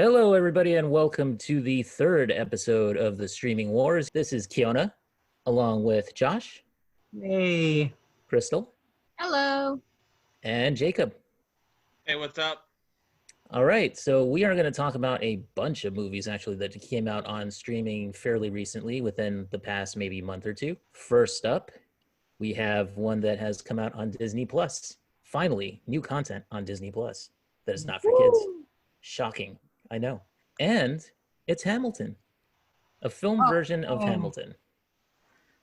Hello, everybody, and welcome to the third episode of the Streaming Wars. This is Keona, along with Josh, Hey. Kristal, Hello. and Jacob. Hey, what's up? All right, so we are going to talk about a bunch of movies actually that came out on streaming fairly recently within the past maybe month or two. First up, we have one that has come out on Disney Plus. Finally, new content on Disney Plus that is not for kids. Shocking, I know. And it's Hamilton, a film version of Hamilton.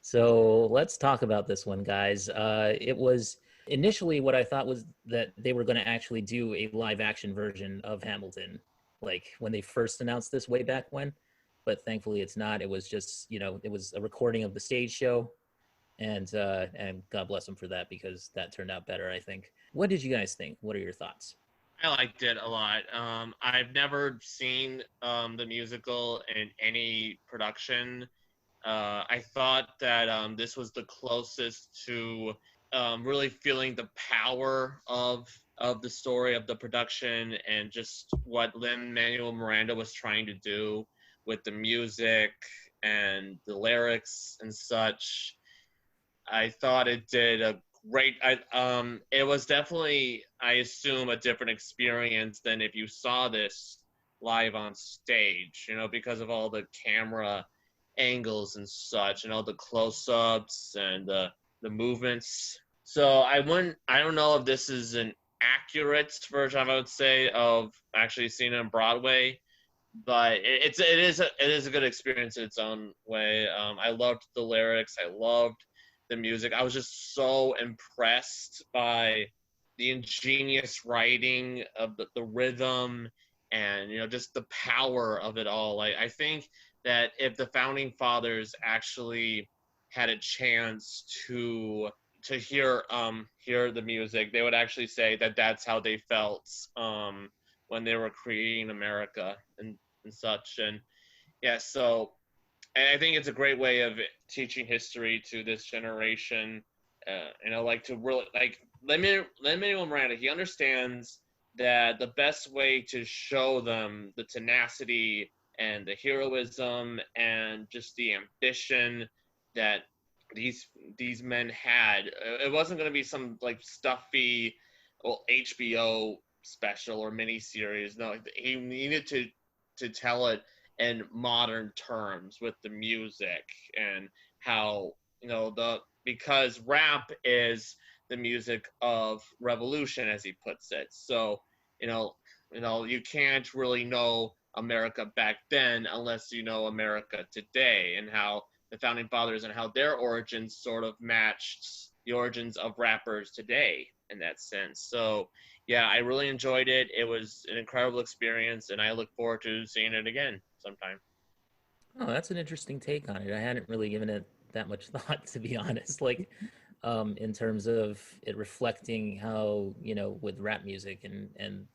So let's talk about this one, guys. It was initially what I thought was that they were going to actually do a live action version of Hamilton, like when they first announced this way back when. But thankfully, it's not. It was just, it was a recording of the stage show, and God bless them for that because that turned out better, I think. What did you guys think? What are your thoughts? I liked it a lot. I've never seen the musical in any production. I thought that this was the closest to really feeling the power of the story of the production and just what Lin-Manuel Miranda was trying to do with the music and the lyrics and such. I thought it did a great. It was definitely, I assume, a different experience than if you saw this live on stage. Because of all the camera angles and such, and all the close-ups and the movements. So I don't know if this is an accurate version, I would say, of actually seeing it on Broadway, but it is a good experience in its own way. I loved the lyrics. I loved the music. I was just so impressed by the ingenious writing of the rhythm and just the power of it all. I think that if the founding fathers actually had a chance to hear the music, they would actually say that that's how they felt when they were creating America and such. And yeah, so and I think it's a great way of teaching history to this generation. To really Lin-Manuel Miranda, he understands that the best way to show them the tenacity and the heroism and just the ambition that these men had, it wasn't going to be some like stuffy HBO special or miniseries. No, he needed to tell it in modern terms with the music and how because rap is the music of revolution, as he puts it. So you can't really know America back then unless you know America today, and how the founding fathers and how their origins sort of matched the origins of rappers today in that sense. So yeah, I really enjoyed it. It was an incredible experience, and I look forward to seeing it again sometime. Oh, that's an interesting take on it. I hadn't really given it that much thought, to be honest. In terms of it reflecting how, with rap music and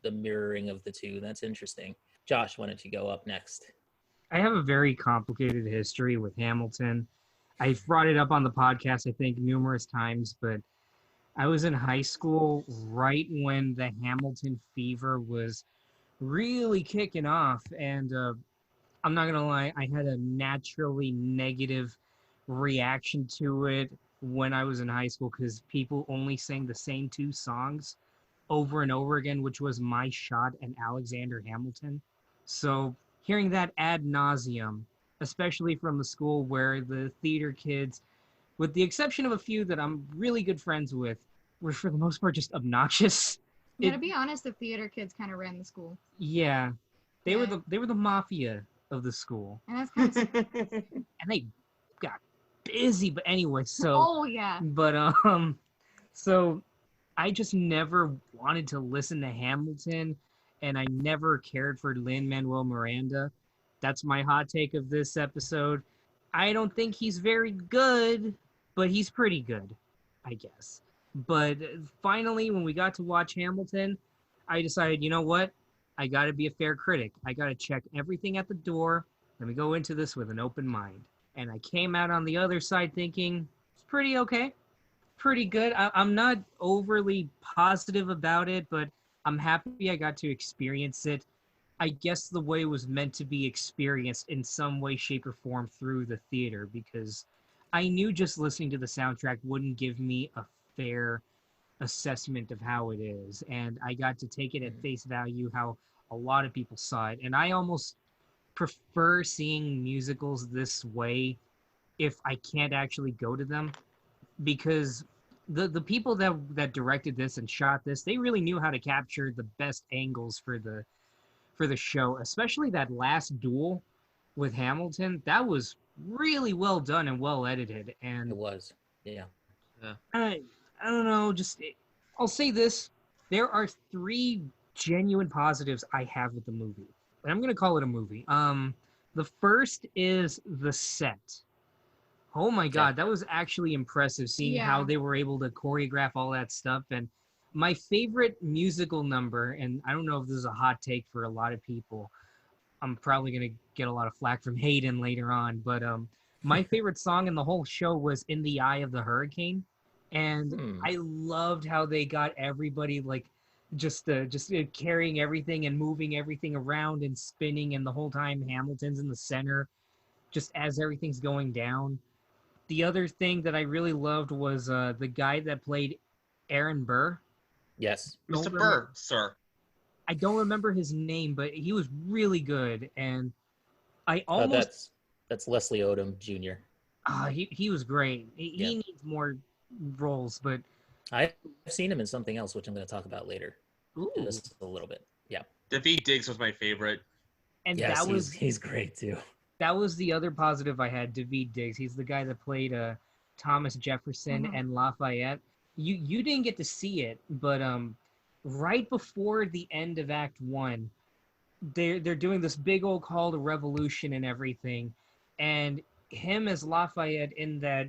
the mirroring of the two. That's interesting. Josh, why don't you go up next? I have a very complicated history with Hamilton. I've brought it up on the podcast, I think, numerous times, but I was in high school right when the Hamilton fever was really kicking off, and I'm not going to lie, I had a naturally negative reaction to it when I was in high school because people only sang the same two songs over and over again, which was My Shot and Alexander Hamilton. So hearing that ad nauseum, especially from the school where the theater kids, with the exception of a few that I'm really good friends with, were for the most part just obnoxious. Yeah, to be honest, the theater kids kind of ran the school. Yeah, they were the mafia of the school. And that's kind of and they got busy, but anyway, so oh yeah. But so I just never wanted to listen to Hamilton, and I never cared for Lin-Manuel Miranda. That's my hot take of this episode. I don't think he's very good, but he's pretty good, I guess. But finally, when we got to watch Hamilton, I decided, you know what? I got to be a fair critic. I got to check everything at the door. Let me go into this with an open mind. And I came out on the other side thinking, it's pretty okay. Pretty good. I'm not overly positive about it, but I'm happy I got to experience it I guess the way it was meant to be experienced in some way, shape, or form through the theater, because I knew just listening to the soundtrack wouldn't give me a fair assessment of how it is. And I got to take it at face value how a lot of people saw it. And I almost prefer seeing musicals this way if I can't actually go to them, because the people that directed this and shot this, they really knew how to capture the best angles for the show, especially that last duel with Hamilton. That was really well done and well edited. And It was. Yeah. I don't know, I'll say this. There are 3 genuine positives I have with the movie. And I'm going to call it a movie. The first is the set. Oh my God, that was actually impressive seeing how they were able to choreograph all that stuff. And my favorite musical number, and I don't know if this is a hot take for a lot of people, I'm probably going to get a lot of flack from Hayden later on, but my favorite song in the whole show was In the Eye of the Hurricane. And I loved how they got everybody like just carrying everything and moving everything around and spinning, and the whole time Hamilton's in the center just as everything's going down. The other thing that I really loved was the guy that played Aaron Burr. Yes. Mr. Burr, sir. I don't remember his name, but he was really good, and I almost that's Leslie Odom Jr. He was great. He needs more roles, but I've seen him in something else, which I'm going to talk about later. Ooh. Just a little bit. Yeah. Daveed Diggs was my favorite. And yes, he's great too. That was the other positive I had. Daveed Diggs. He's the guy that played Thomas Jefferson and Lafayette. You didn't get to see it, but right before the end of Act 1, they're doing this big old call to revolution and everything, and him as Lafayette in that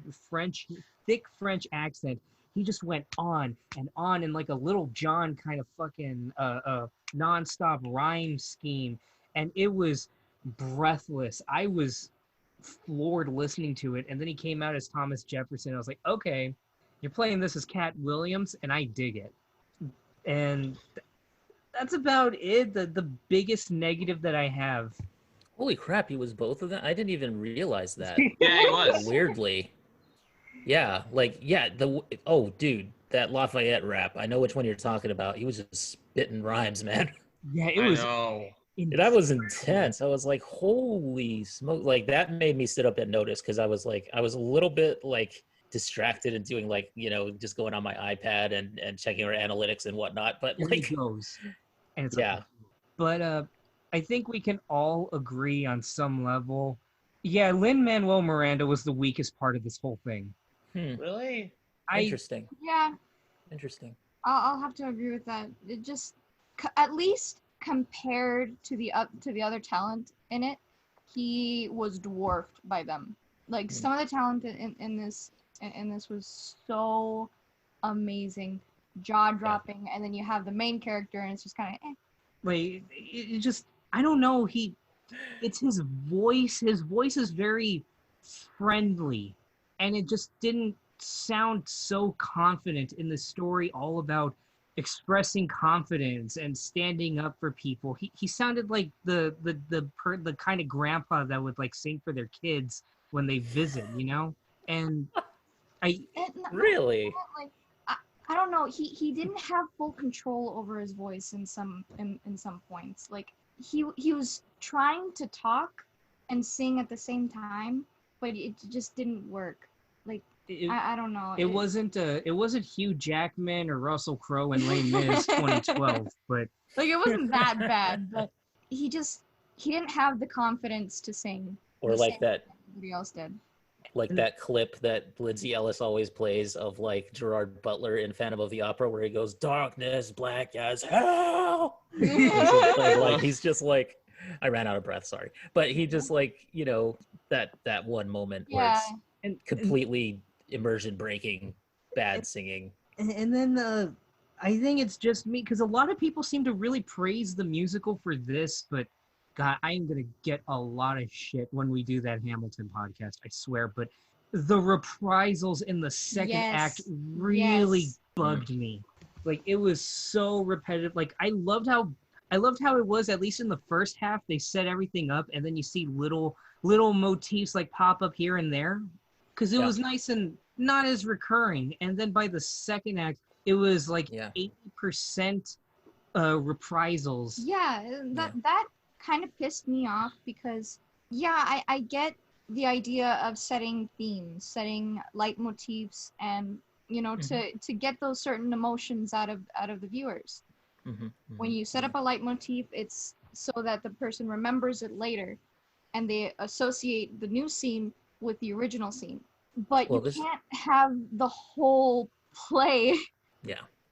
thick French accent, he just went on and on in like a Little John kind of fucking nonstop rhyme scheme, and it was breathless. I was floored listening to it, and then he came out as Thomas Jefferson. I was like, okay, you're playing this as Cat Williams, and I dig it. And that's about it. The biggest negative that I have. Holy crap, he was both of them? I didn't even realize that. Yeah, he was. Weirdly. Yeah, dude, that Lafayette rap. I know which one you're talking about. He was just spitting rhymes, man. Yeah, it was. That was intense. I was like, holy smoke. Like, that made me sit up and notice, because I was a little bit like distracted and doing just going on my iPad and checking our analytics and whatnot. But like, goes. And it's but I think we can all agree on some level. Yeah, Lin-Manuel Miranda was the weakest part of this whole thing. Really? Interesting. Yeah. Interesting. I'll have to agree with that. It just, at least compared to the other talent in it, he was dwarfed by them. Like some of the talent in this was so amazing, jaw-dropping, and then you have the main character, and it's just kind of Like it just, I don't know. It's his voice. His voice is very friendly, and it just didn't sound so confident in the story, all about expressing confidence and standing up for people. He sounded like the kind of grandpa that would like sing for their kids when they visit, And really, like I don't know. He didn't have full control over his voice in some points. Like he was trying to talk and sing at the same time, but it just didn't work. Like I don't know. It wasn't Hugh Jackman or Russell Crowe in Les Mis 2012, but like it wasn't that bad. But he didn't have the confidence to sing. Or like that. Everybody else did. Like that clip that Lindsay Ellis always plays of like Gerard Butler in Phantom of the Opera, where he goes, "Darkness, black as hell." Like he's just like, I ran out of breath, sorry, but he just like that one moment where it's completely immersion breaking, bad singing. And then I think it's just me, because a lot of people seem to really praise the musical for this, but God, I am going to get a lot of shit when we do that Hamilton podcast, I swear. But the reprisals in the second act really bugged me. Like, it was so repetitive. Like, I loved how I loved how it was, at least in the first half, they set everything up, and then you see little motifs like pop up here and there, because it was nice and not as recurring. And then by the second act, it was like 80% reprisals. Yeah, that kind of pissed me off because I get the idea of setting themes, setting leitmotifs, and to get those certain emotions out of the viewers. When you set up a leitmotif, it's so that the person remembers it later, and they associate the new scene with the original scene. But you can't have the whole play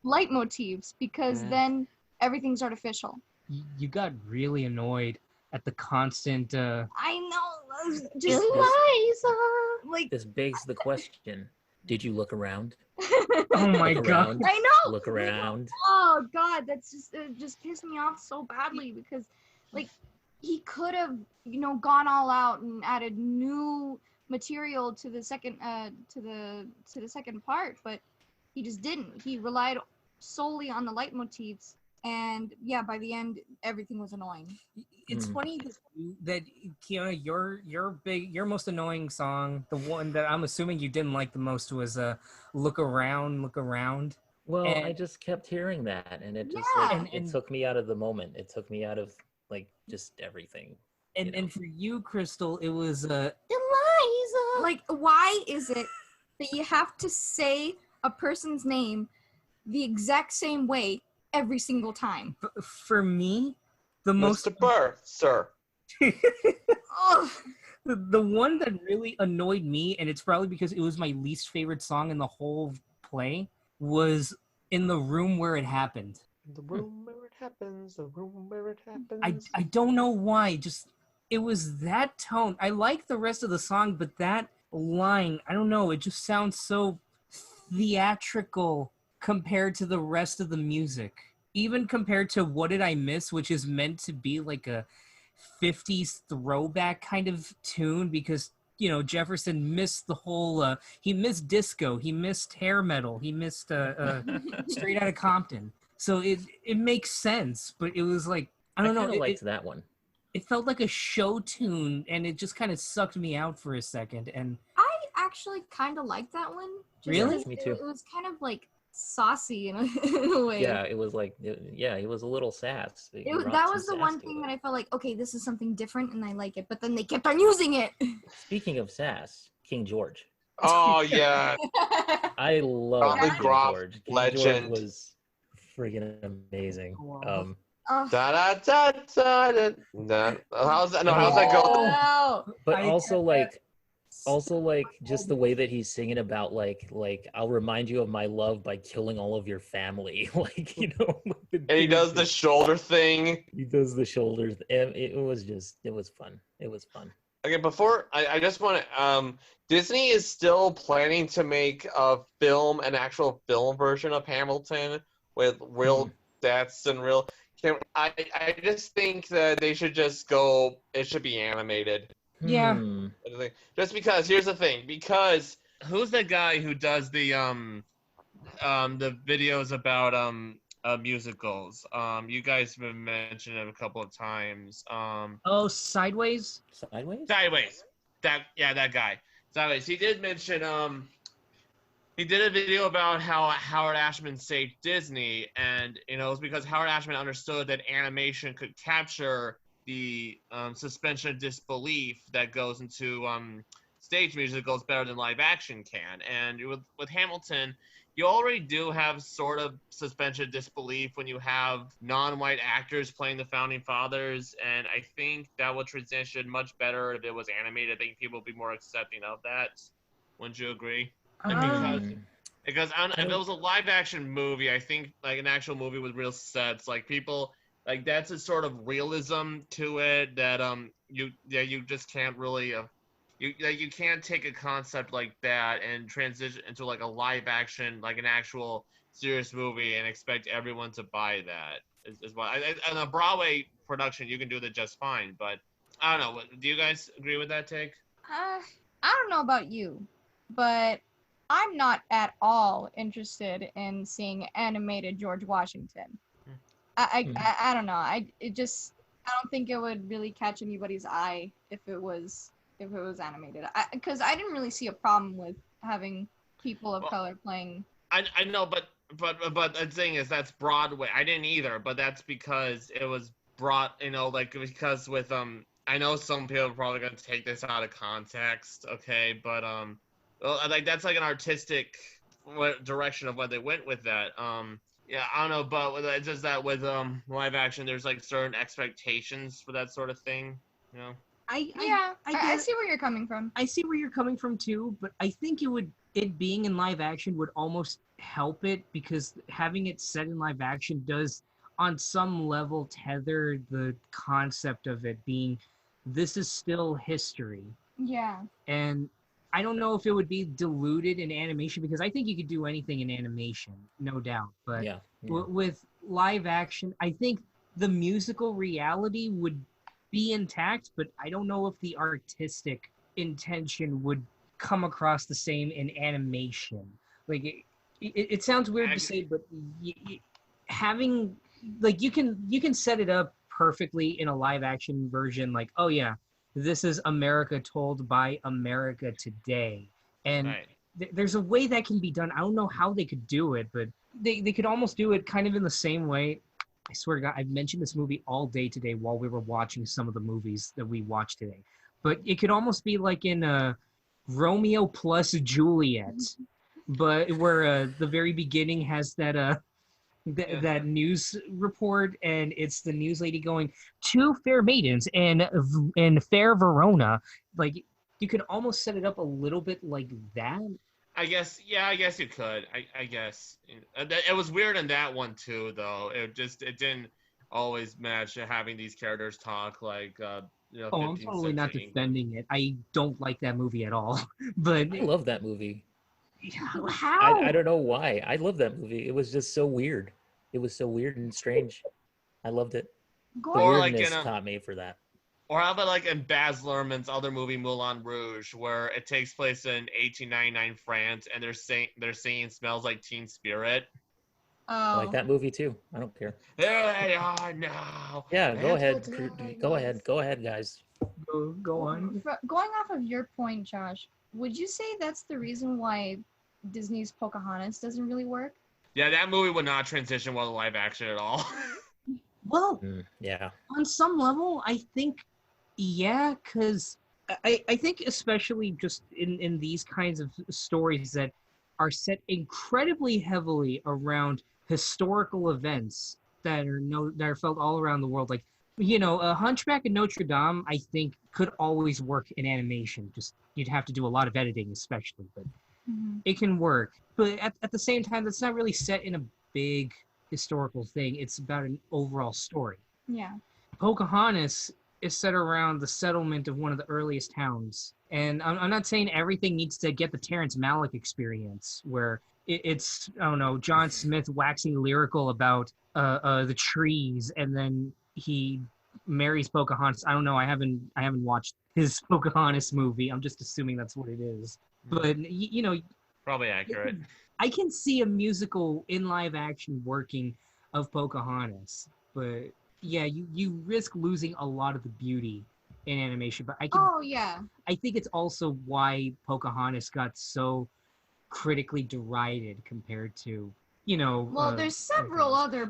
leitmotifs, because then everything's artificial. You got really annoyed at the constant. I know, just Eliza. Like, this begs the question: did you look around? Oh my god! I know. Look around. Oh god, that's just pissed me off so badly, because, like, he could have gone all out and added new material to the second to the second part, but he just didn't. He relied solely on the leitmotifs, and by the end everything was annoying. It's funny that Keona, your most annoying song, the one that I'm assuming you didn't like the most, was "Look Around, Look Around." Well, I just kept hearing that, and it just it took me out of the moment. It took me out of like just everything. And for you, Kristal, it was Eliza. Like, why is it that you have to say a person's name the exact same way every single time? For me, the most Mr. Burr, sir. The one that really annoyed me, and it's probably because it was my least favorite song in the whole play, was "In the Room Where It Happened." The room where it happens, the room where it happens. I don't know why, just it was that tone. I like the rest of the song, but that line, I don't know, it just sounds so theatrical compared to the rest of the music. Even compared to What Did I Miss, which is meant to be like a 50s throwback kind of tune, because Jefferson missed the whole he missed disco, he missed hair metal, he missed Straight Outta Compton. So it makes sense, but it was like, I don't know. I liked that one. It felt like a show tune, and it just kind of sucked me out for a second. And I actually kind of liked that one. Really? Me too. It was kind of like saucy in a way. Yeah, it was like, it was a little sass. That was the one thing that I felt like, okay, this is something different, and I like it. But then they kept on using it. Speaking of sass, King George. Oh yeah, I love King George. King legend. George was friggin' amazing. Oh. Da da da da da. How's that? No, how's that go? Oh. But also like just the way that he's singing about like I'll remind you of my love by killing all of your family. Like, And he does the shoulder thing. He does the shoulders. It was fun. It was fun. Okay, before I just want to Disney is still planning to make an actual film version of Hamilton with real deaths and real. I just think that they should just go. It should be animated. Yeah. Just because here's the thing. Because who's the guy who does the videos about musicals? You guys have mentioned it a couple of times. Sideways. Sideways. That guy. Sideways. He did mention he did a video about how Howard Ashman saved Disney, and it was because Howard Ashman understood that animation could capture the suspension of disbelief that goes into stage musicals better than live action can. And with Hamilton, you already do have sort of suspension of disbelief when you have non-white actors playing the founding fathers, and I think that would transition much better if it was animated. I think people would be more accepting of that. Wouldn't you agree? Because if it was a live action movie, I think like an actual movie with real sets, like people like that's a sort of realism to it that you just can't really you can't take a concept like that and transition into like a live action, like an actual serious movie, and expect everyone to buy that. Is why in a Broadway production you can do that just fine, but I don't know. Do you guys agree with that take? I don't know about you, but I'm not at all interested in seeing animated George Washington. I don't know. I don't think it would really catch anybody's eye if it was animated. Because I didn't really see a problem with having people of color playing. I know, but the thing is, that's Broadway. I didn't either, but that's because it was brought, like, because with I know some people are probably gonna take this out of context, okay, but well, like, that's like an artistic direction of what they went with that. Yeah, I don't know, but it's just that with live action, there's like certain expectations for that sort of thing, you know. I see where you're coming from. I see where you're coming from too, but I think it being in live action would almost help it, because having it set in live action does on some level tether the concept of it being, this is still history. Yeah. And I don't know if it would be diluted in animation, because I think you could do anything in animation, no doubt. But with live action, I think the musical reality would be intact, but I don't know if the artistic intention would come across the same in animation. Like, it sounds weird to say, but having, like, you can set it up perfectly in a live action version, like, oh yeah, this is America told by America today, and there's a way that can be done. I don't know how they could do it, but they could almost do it kind of in the same way. I swear to God, I've mentioned this movie all day today while we were watching some of the movies that we watched today. But it could almost be like in Romeo plus Juliet, but where the very beginning has that that news report, and it's the news lady going, two fair maidens in fair Verona. Like, you could almost set it up a little bit like that. I guess you could. I guess it was weird in that one too, though. It didn't always match having these characters talk like I'm totally not defending it. I don't like that movie at all. But I love that movie. How? I don't know why. I love that movie. It was just so weird. It was so weird and strange. I loved it. The weirdness caught me for that. Or how about like in Baz Luhrmann's other movie Moulin Rouge, where it takes place in 1899 France, and they're singing "Smells Like Teen Spirit." Oh. I like that movie too. I don't care. There they are now. Yeah, go ahead. Go ahead, guys. Go on. Going off of your point, Josh, would you say that's the reason why Disney's Pocahontas doesn't really work? Yeah, that movie would not transition well to live action at all. Well, yeah. On some level, I think, yeah, because I think especially just in these kinds of stories that are set incredibly heavily around historical events that are felt all around the world. Like, a Hunchback of Notre Dame, I think, could always work in animation. Just, you'd have to do a lot of editing, especially, but it can work. But at the same time, that's not really set in a big historical thing. It's about an overall story. Yeah. Pocahontas is set around the settlement of one of the earliest towns. And I'm not saying everything needs to get the Terrence Malick experience, where it's, I don't know, John Smith waxing lyrical about the trees, and then he marries Pocahontas. I don't know. I haven't watched his Pocahontas movie. I'm just assuming that's what it is. But probably accurate. I can see a musical in live action working of Pocahontas, but yeah, you risk losing a lot of the beauty in animation. But I think it's also why Pocahontas got so critically derided compared to, Well, there's several other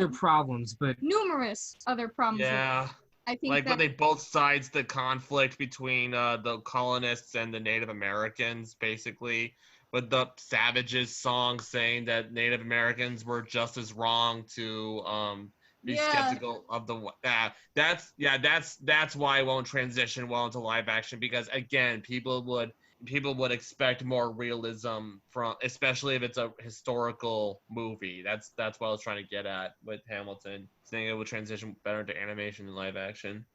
problems, but numerous other problems. Yeah. I think like when they both sides the conflict between the colonists and the Native Americans, basically, with the Savages song saying that Native Americans were just as wrong to be skeptical of the that's why it won't transition well into live action, because again, people would expect more realism from, especially if it's a historical movie. That's what I was trying to get at with Hamilton, saying it would transition better into animation than live action.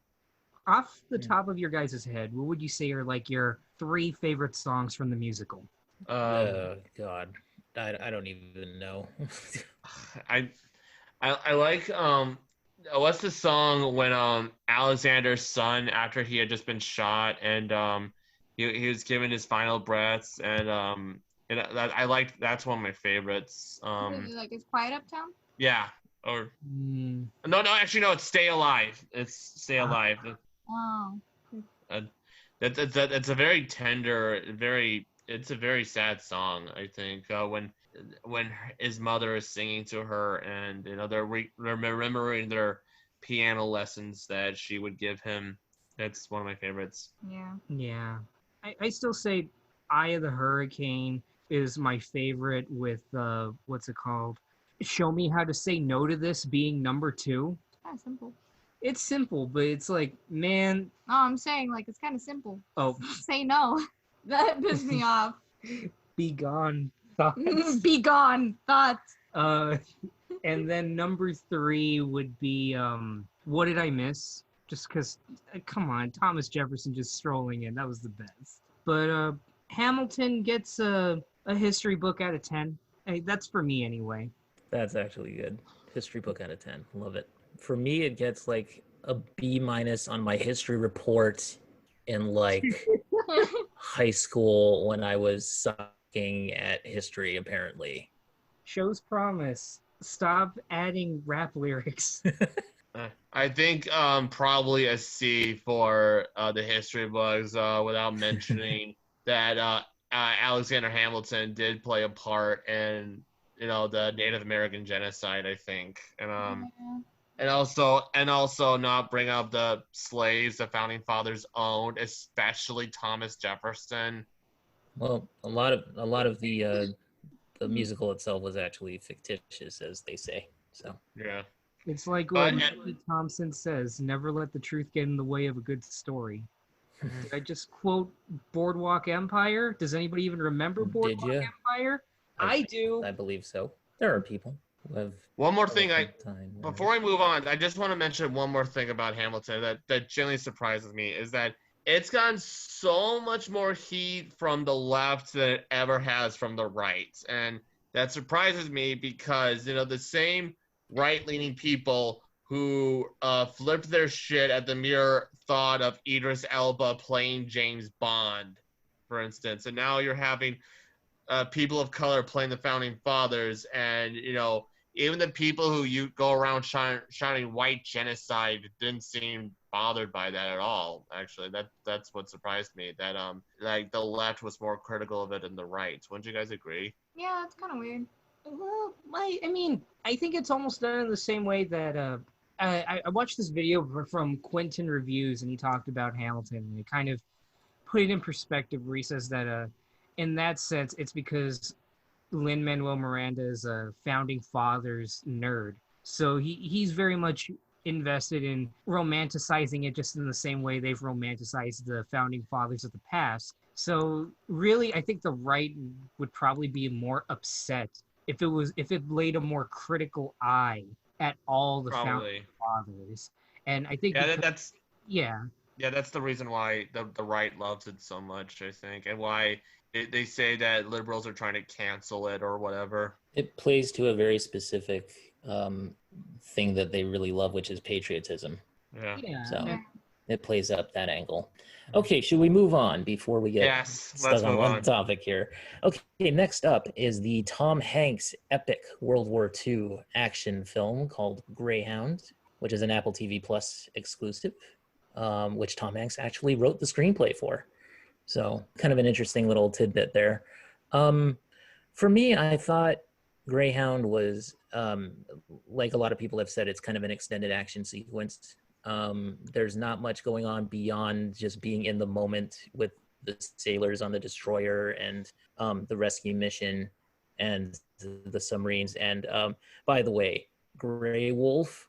Off the top of your guys' head, what would you say are like your 3 favorite songs from the musical? God, I don't even know. I like what's the song when Alexander's son, after he had just been shot and he was given his final breaths, and I liked, that's one of my favorites. Like, it's Quiet Uptown? Yeah, Or Mm, no, actually no, it's Stay Alive. It's Stay Alive. Oh. Uh, that's a very tender, it's a very sad song. I think when his mother is singing to her, and they're remembering their piano lessons that she would give him. That's one of my favorites. Yeah. yeah. I still say Eye of the Hurricane is my favorite with what's it called? Show Me How to Say No to This being number 2. Kind of simple. It's simple, but it's like, man, No, I'm saying like it's kind of simple. oh, Say no. That pissed me off. be gone thoughts. Be gone, thoughts. And then number 3 would be What Did I Miss? Just because, come on, Thomas Jefferson just strolling in. That was the best. But Hamilton gets a history book out of 10. Hey, that's for me anyway. That's actually good. History book out of 10. Love it. For me, it gets like a B- on my history report in like high school when I was sucking at history, apparently. Shows promise. Stop adding rap lyrics. I think probably a C for the history books, without mentioning that Alexander Hamilton did play a part in the Native American genocide, I think, and also not bring up the slaves the founding fathers owned, especially Thomas Jefferson. Well, a lot of the musical itself was actually fictitious, as they say. So Yeah. It's like what Matthew Thompson says, never let the truth get in the way of a good story. Did I just quote Boardwalk Empire? Does anybody even remember Boardwalk Empire? I do. I believe so. There are people who have. One more thing, before I move on, I just want to mention one more thing about Hamilton that genuinely surprises me is that it's gotten so much more heat from the left than it ever has from the right, and that surprises me because the same right-leaning people who flipped their shit at the mere thought of Idris Elba playing James Bond, for instance, and now you're having people of color playing the founding fathers, and even the people who you go around shouting white genocide didn't seem bothered by that at all. Actually, that's what surprised me, that like the left was more critical of it than the right. Wouldn't you guys agree? Yeah, it's kind of weird. Well, I mean, I think it's almost done in the same way that I watched this video from Quentin Reviews, and he talked about Hamilton, and it kind of put it in perspective where he says that in that sense, it's because Lin-Manuel Miranda is a founding fathers nerd. So he's very much invested in romanticizing it just in the same way they've romanticized the founding fathers of the past. So really, I think the right would probably be more upset if it laid a more critical eye at all the founding fathers. And I think that's the reason why the right loves it so much, I think, and why they say that liberals are trying to cancel it or whatever. It plays to a very specific thing that they really love, which is patriotism. Yeah. So it plays up that angle. Okay, should we move on before we get stuck on one topic here? Okay, next up is the Tom Hanks epic World War II action film called Greyhound, which is an Apple TV Plus exclusive, which Tom Hanks actually wrote the screenplay for. So kind of an interesting little tidbit there. For me, I thought Greyhound was, like a lot of people have said, it's kind of an extended action sequence. There's not much going on beyond just being in the moment with the sailors on the destroyer and the rescue mission and the submarines. And by the way, Grey Wolf,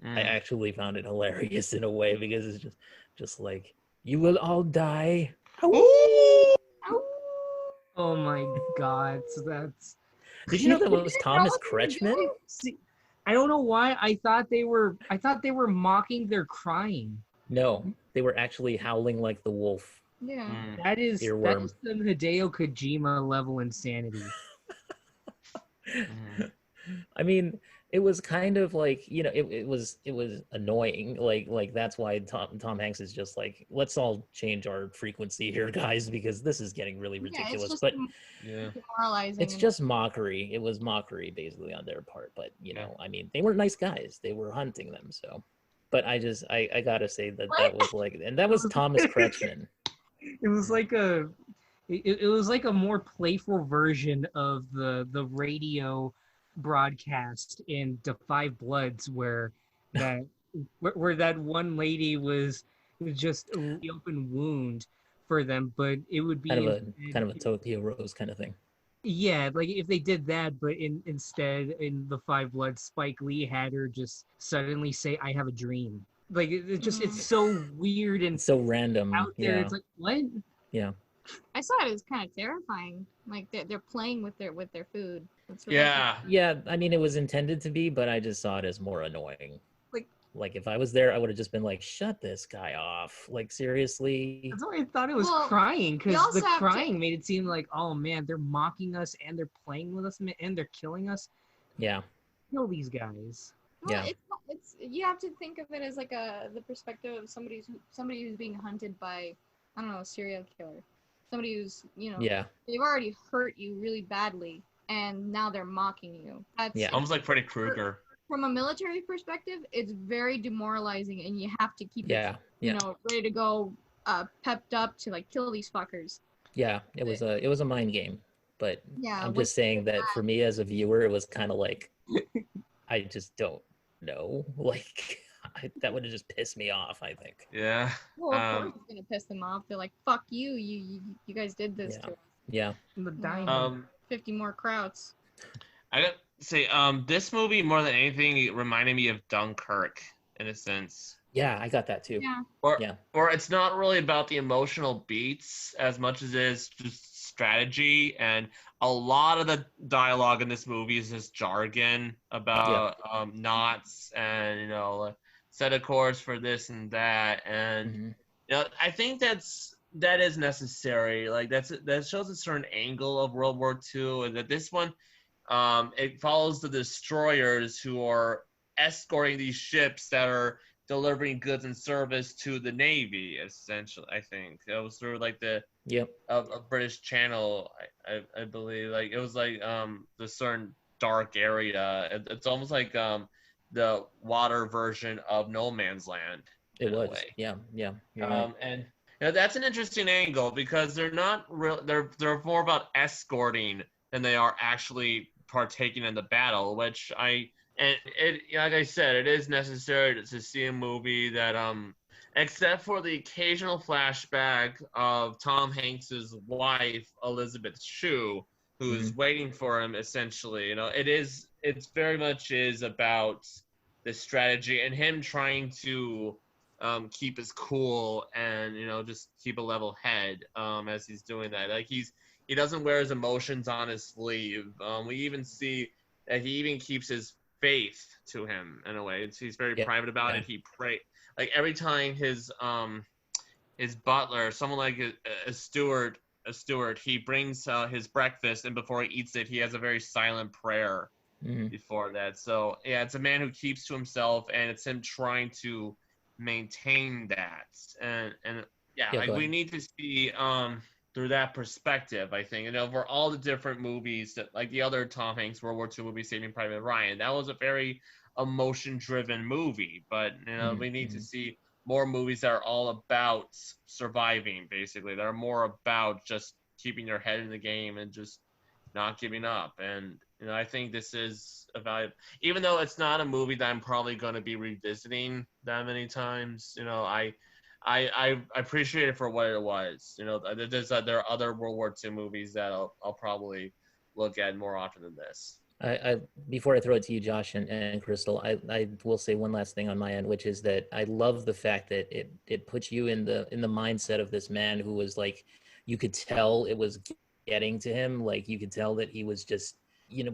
I actually found it hilarious in a way because it's just like, you will all die. Oh my God! So that's. Did you know that was Thomas Kretschmann? See, I don't know why I thought they were mocking their crying. No, they were actually howling like the wolf. Yeah. That is some Hideo Kojima level insanity. I mean, it was kind of like, it was annoying. Like that's why Tom Hanks is just like, let's all change our frequency here, guys, because this is getting really Yeah, it's ridiculous. just But Yeah. demoralizing. it's just mockery. It was mockery basically on their part. But Yeah. I mean, they were nice guys. They were hunting them. So, but I gotta say that What? that was like, and that was Thomas Kretschmann. It was like it was like a more playful version of the radio broadcast in The Five Bloods that where that one lady was just a really open wound for them, but it would Kind be of a instead, kind of a Tokyo Rose kind of thing. yeah, like if they did that, but instead in The Five Bloods, Spike Lee had her just suddenly say, "I have a dream." Like it's so weird and It's so random. out there. Yeah. It's like what? Yeah. I saw it as kind of terrifying. Like they're playing with their food. That's Yeah. Yeah, I mean, it was intended to be, but I just saw it as more annoying. Like if I was there, I would have just been like, "Shut this guy off!" Like seriously. That's why I thought it was Well, crying, you because also the have to- crying made it seem like, oh man, they're mocking us and they're playing with us and they're killing us. Yeah, Kill these guys. Well, Yeah. it's you have to think of it as like the perspective of somebody who's being hunted by, I don't know, a serial killer. Somebody who's yeah, they've already hurt you really badly, and now they're mocking you. That's Yeah. Almost like Freddy Krueger. from a military perspective, it's very demoralizing, and you have to keep it, yeah, ready to go, pepped up to like kill these fuckers. yeah. It was a mind game, but Yeah, I'm with- just saying that for me as a viewer, it was kind of like, I just don't know. Like that would have just pissed me off, I think. Yeah. Well, of course it's gonna piss them off. They're like, "Fuck you! You guys did this to us. Yeah. The dying. 50 more krauts." I got to say, this movie more than anything it reminded me of Dunkirk in a sense. Yeah, I got that too. Yeah. Or it's not really about the emotional beats as much as it is just strategy, and a lot of the dialogue in this movie is just jargon about knots and set of chords for this and that, and I think that is necessary. Like that shows a certain angle of World War II, and that this one it follows the destroyers who are escorting these ships that are delivering goods and service to the Navy, essentially. I think it was through like the a British Channel, I believe. Like it was like the certain dark area. It's almost like the water version of No Man's Land. It was. Yeah. Right. And that's an interesting angle because they're not real. They're more about escorting than they are actually partaking in the battle, which like I said, it is necessary to see a movie that except for the occasional flashback of Tom Hanks's wife Elizabeth Shue, who's waiting for him. Essentially, it's very much is about the strategy and him trying to keep his cool and just keep a level head as he's doing that. Like he doesn't wear his emotions on his sleeve. We even see that he even keeps his faith to him in a way. He's very private about it. He pray like every time his butler, someone like a steward, he brings his breakfast, and before he eats it, he has a very silent prayer before that. So yeah, it's a man who keeps to himself, and it's him trying to maintain that. And like we need to see through that perspective, I think. For all the different movies that, like the other Tom Hanks World War II movie, Saving Private Ryan, that was a very emotion-driven movie. But we need to see more movies that are all about surviving, basically. That are more about just keeping your head in the game and just not giving up. And I think this is a valuable, even though it's not a movie that I'm probably going to be revisiting that many times. I appreciate it for what it was. There are other World War II movies that I'll probably look at more often than this. I before I throw it to you, Josh and Kristal, I will say one last thing on my end, which is that I love the fact that it puts you in the mindset of this man who was like, you could tell it was getting to him. Like you could tell that he was just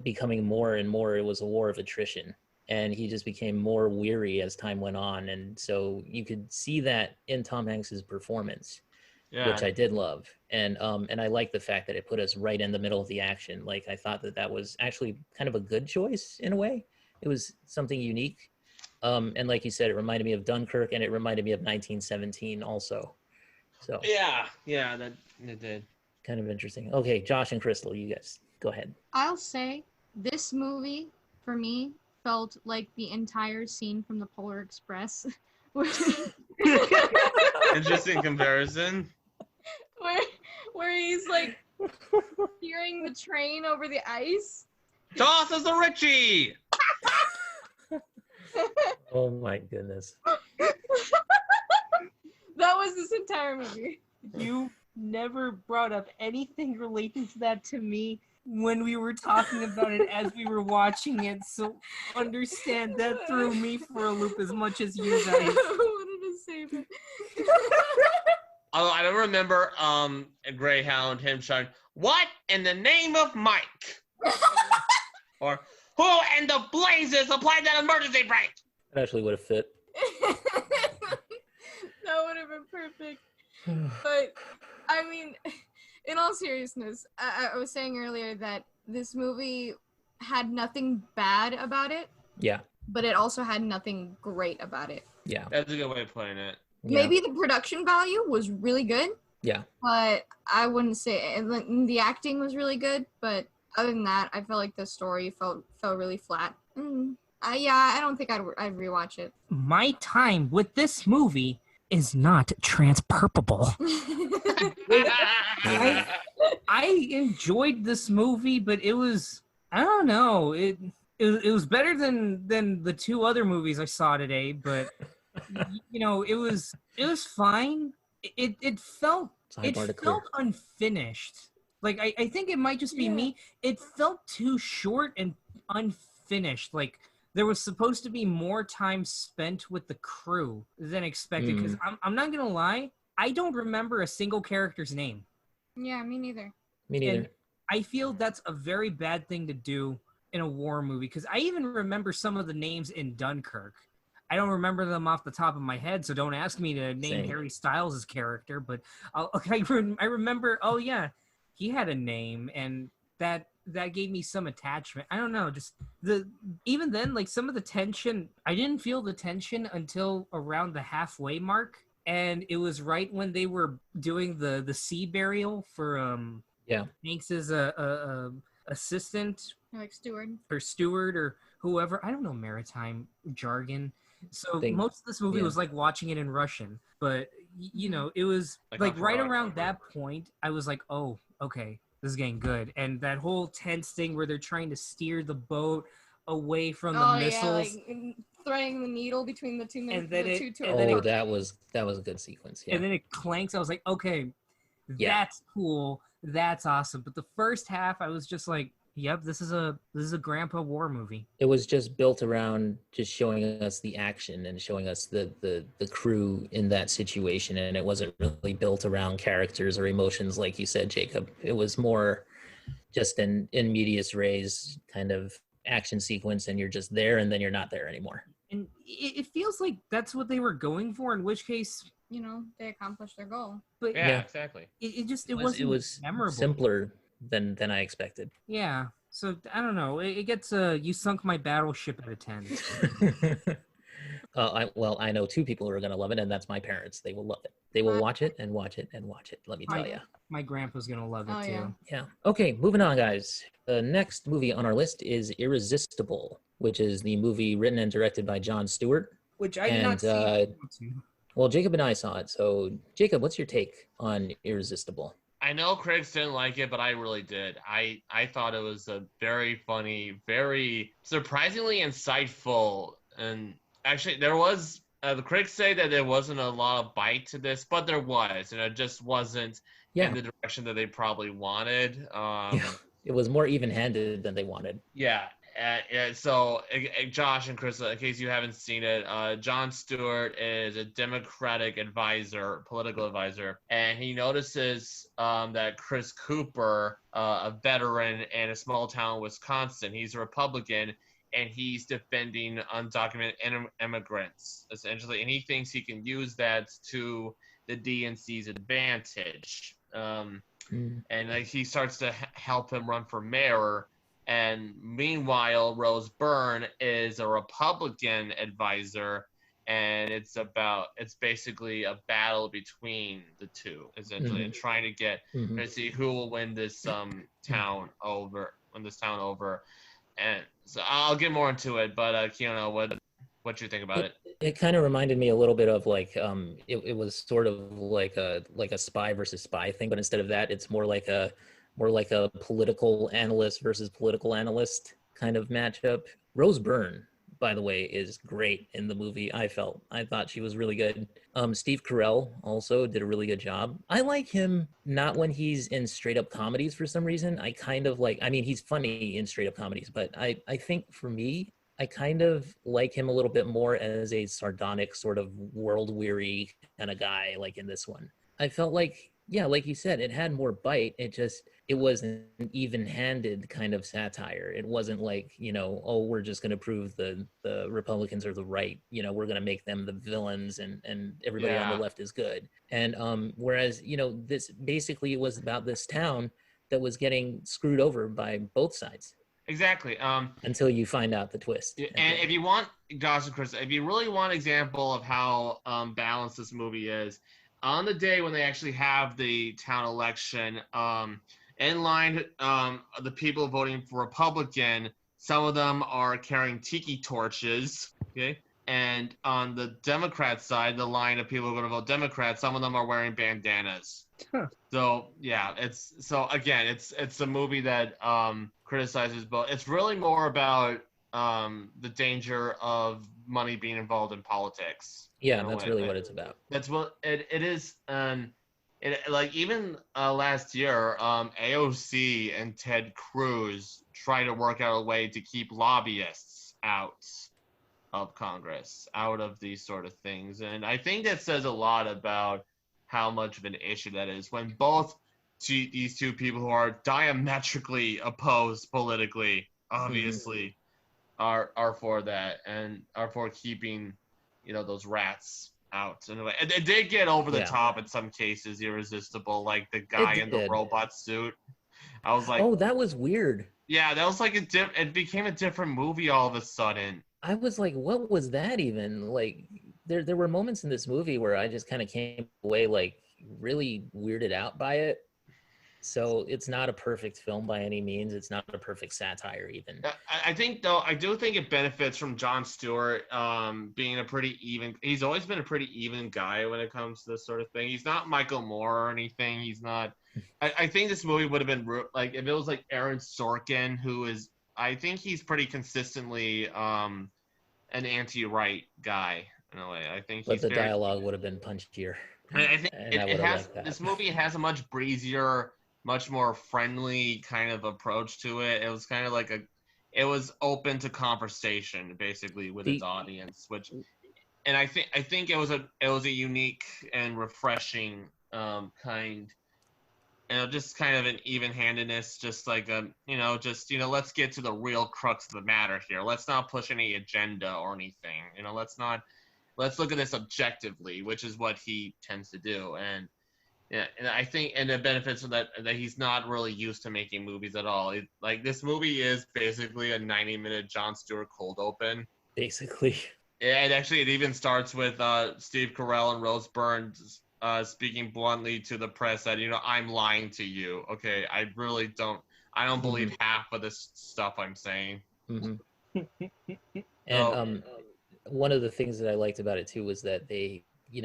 becoming more and more. It was a war of attrition. And he just became more weary as time went on. And so you could see that in Tom Hanks's performance, which I did love. And I like the fact that it put us right in the middle of the action. Like I thought that was actually kind of a good choice in a way, It was something unique. And like you said, it reminded me of Dunkirk, and it reminded me of 1917 also. So Yeah, that it did. kind of interesting. Okay, Josh and Kristal, you guys go ahead. I'll say this movie for me felt like the entire scene from the Polar Express, where Interesting comparison. where he's like steering the train over the ice. Toss us a Richie! Oh my goodness. That was this entire movie. You never brought up anything relating to that to me when we were talking about it as we were watching it. So understand that threw me for a loop as much as you guys. I wanted to save it. Although I don't remember a Greyhound him shouting, "What in the name of Mike?" Or who in the blazes applied that emergency brake? That actually would have fit. That would have been perfect. But I mean, in all seriousness, I was saying earlier that this movie had nothing bad about it, Yeah. but it also had nothing great about it. Yeah. That's a good way of putting it. Yeah. Maybe the production value was really good. Yeah. But I wouldn't say, and the acting was really good, but other than that, I felt like the story felt really flat. I don't think I'd rewatch it. My time with this movie is not transpurpable. I enjoyed this movie, but it was, I don't know, it was better than the two other movies I saw today, but you know, it was fine. It felt unfinished. Like I think it might just be me. It felt too short and unfinished. Like there was supposed to be more time spent with the crew than expected. Because I'm not gonna lie, I don't remember a single character's name. Yeah, me neither. Me neither. And I feel that's a very bad thing to do in a war movie. Because I even remember some of the names in Dunkirk. I don't remember them off the top of my head, so don't ask me to name Harry Styles' character. But I remember. Oh yeah, he had a name, and that gave me some attachment. I don't know, just even then, like some of the tension, I didn't feel the tension until around the halfway mark, and it was right when they were doing the sea burial for Hanks's assistant, Like steward or whoever. I don't know maritime jargon. So most of this movie was like watching it in Russian, but you know, it was like right around that point, I was like, oh, okay, this is getting good. And that whole tense thing where they're trying to steer the boat away from the missiles. Yeah, like threading the needle between the two. That was a good sequence. Yeah. And then it clanks. I was like, okay, that's cool. That's awesome. But the first half, I was just like, yep, this is a grandpa war movie. It was just built around just showing us the action and showing us the crew in that situation, and it wasn't really built around characters or emotions like you said, Jacob. It was more just in medias res kind of action sequence, and you're just there and then you're not there anymore. And it feels like that's what they were going for, in which case, you know, they accomplished their goal. But exactly. It was memorable. Simpler than I expected. Yeah. So I don't know. It gets you sunk my battleship at a 10. I know two people who are going to love it, and that's my parents. They will love it. They will watch it and watch it and watch it. Let me tell you. My grandpa's going to love it too. Yeah. Okay, moving on, guys. The next movie on our list is Irresistible, which is the movie written and directed by Jon Stewart. Which I did not see. Well, Jacob and I saw it. So, Jacob, what's your take on Irresistible? I know critics didn't like it, but I really did. I thought it was a very funny, very surprisingly insightful, and actually there was, the critics say that there wasn't a lot of bite to this, but there was, and it just wasn't in the direction that they probably wanted. It was more even-handed than they wanted. Yeah. So, Josh and Chris, in case you haven't seen it, Jon Stewart is a Democratic political advisor, and he notices that Chris Cooper, a veteran in a small town in Wisconsin, he's a Republican, and he's defending undocumented immigrants, essentially, and he thinks he can use that to the DNC's advantage. And like he starts to help him run for mayor. And meanwhile, Rose Byrne is a Republican advisor, and it's basically a battle between the two, essentially, and trying to see who will win this town over. And so I'll get more into it, but Keona, what you think about it? It kind of reminded me a little bit of like it was sort of like a spy versus spy thing, but instead of that, it's more like a political analyst versus political analyst kind of matchup. Rose Byrne, by the way, is great in the movie. I thought she was really good. Steve Carell also did a really good job. I like him not when he's in straight up comedies for some reason. I kind of like, I mean, he's funny in straight up comedies, but I think for me, I kind of like him a little bit more as a sardonic sort of world weary kind of guy, like in this one. I felt like, yeah, like you said, it had more bite. It was an even-handed kind of satire. It wasn't like, oh, we're just going to prove the Republicans are the right. We're going to make them the villains and everybody on the left is good. And whereas, this basically was about this town that was getting screwed over by both sides. Exactly. Until you find out the twist. And if you want, Josh and Chris, if you really want an example of how balanced this movie is, on the day when they actually have the town election, in line, the people voting for Republican, some of them are carrying tiki torches, okay? And on the Democrat side, the line of people who are going to vote Democrat, some of them are wearing bandanas. Huh. So yeah, it's a movie that criticizes both. It's really more about the danger of money being involved in politics. Yeah, that's really what it's about. That's what it is. Like even last year, AOC and Ted Cruz tried to work out a way to keep lobbyists out of Congress, out of these sort of things. And I think that says a lot about how much of an issue that is when both these two people who are diametrically opposed politically, obviously, are for that and are for keeping, those rats out. Anyway, it did get over the top in some cases, Irresistible, like the guy in the robot suit. I was like, oh, that was weird. Yeah, that was like it became a different movie all of a sudden. I was like, what was that even? Like, there were moments in this movie where I just kind of came away like really weirded out by it. So it's not a perfect film by any means. It's not a perfect satire even. I think though, I do think it benefits from Jon Stewart being he's always been a pretty even guy when it comes to this sort of thing. He's not Michael Moore or anything. He's not, I think this movie would have been like, if it was like Aaron Sorkin, I think he's pretty consistently an anti-right guy in a way. I think but the dialogue would have been punchier. I think this movie has a much breezier, much more friendly kind of approach to it. It was kind of like it was open to conversation basically with its audience, and I think it was a unique and refreshing kind, just kind of an even-handedness, just like let's get to the real crux of the matter here. Let's not push any agenda or anything. Let's look at this objectively, which is what he tends to do. And yeah, and I think, and the benefits of that he's not really used to making movies at all. Like this movie is basically a 90-minute Jon Stewart cold open. Basically. And actually, it even starts with Steve Carell and Rose Byrne speaking bluntly to the press that, I'm lying to you. Okay, I don't believe half of this stuff I'm saying. Mm-hmm. And one of the things that I liked about it too was that they,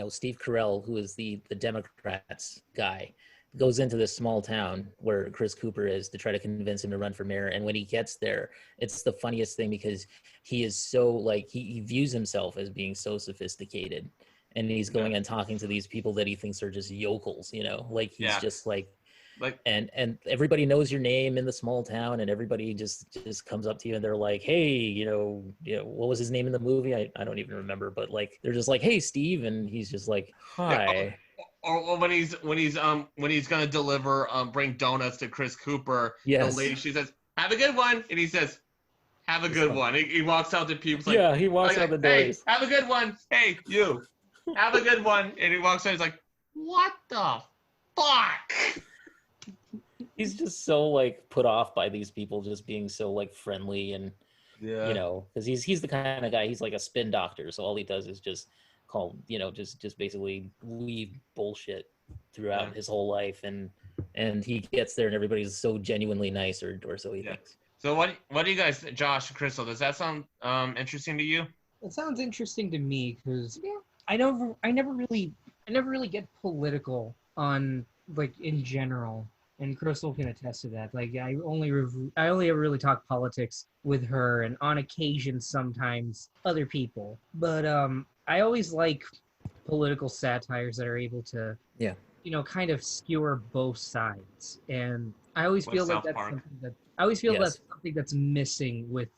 Steve Carell, who is the Democrats guy, goes into this small town where Chris Cooper is to try to convince him to run for mayor. And when he gets there, it's the funniest thing because he is so like, he views himself as being so sophisticated, and he's going and talking to these people that he thinks are just yokels, like he's just like, and everybody knows your name in the small town, and everybody just comes up to you and they're like, hey, what was his name in the movie? I don't even remember, but like they're just like, hey, Steve, and he's just like, hi. Or when he's gonna deliver bring donuts to Chris Cooper, the lady, she says, have a good one, and he says, have a good one. He walks out to people like, he walks out the doors. Hey, have a good one. Hey, you, have a good one. And he walks out, he's like, what the fuck? He's just so like put off by these people just being so like friendly and Yeah. because he's the kind of guy. He's like a spin doctor, so all he does is just call just basically weave bullshit throughout his whole life, and he gets there and everybody's so genuinely nice, or so he thinks. So what do you guys, Josh and Kristal? Does that sound interesting to you? It sounds interesting to me because Yeah. I never really get political on like in general, and Crystal can attest to that. Like I only ever really talk politics with her, and on occasion sometimes other people. But I always like political satires that are able to kind of skewer both sides, and I always Like feel like South that's Park. something that I always feel Yes. that's something that's missing with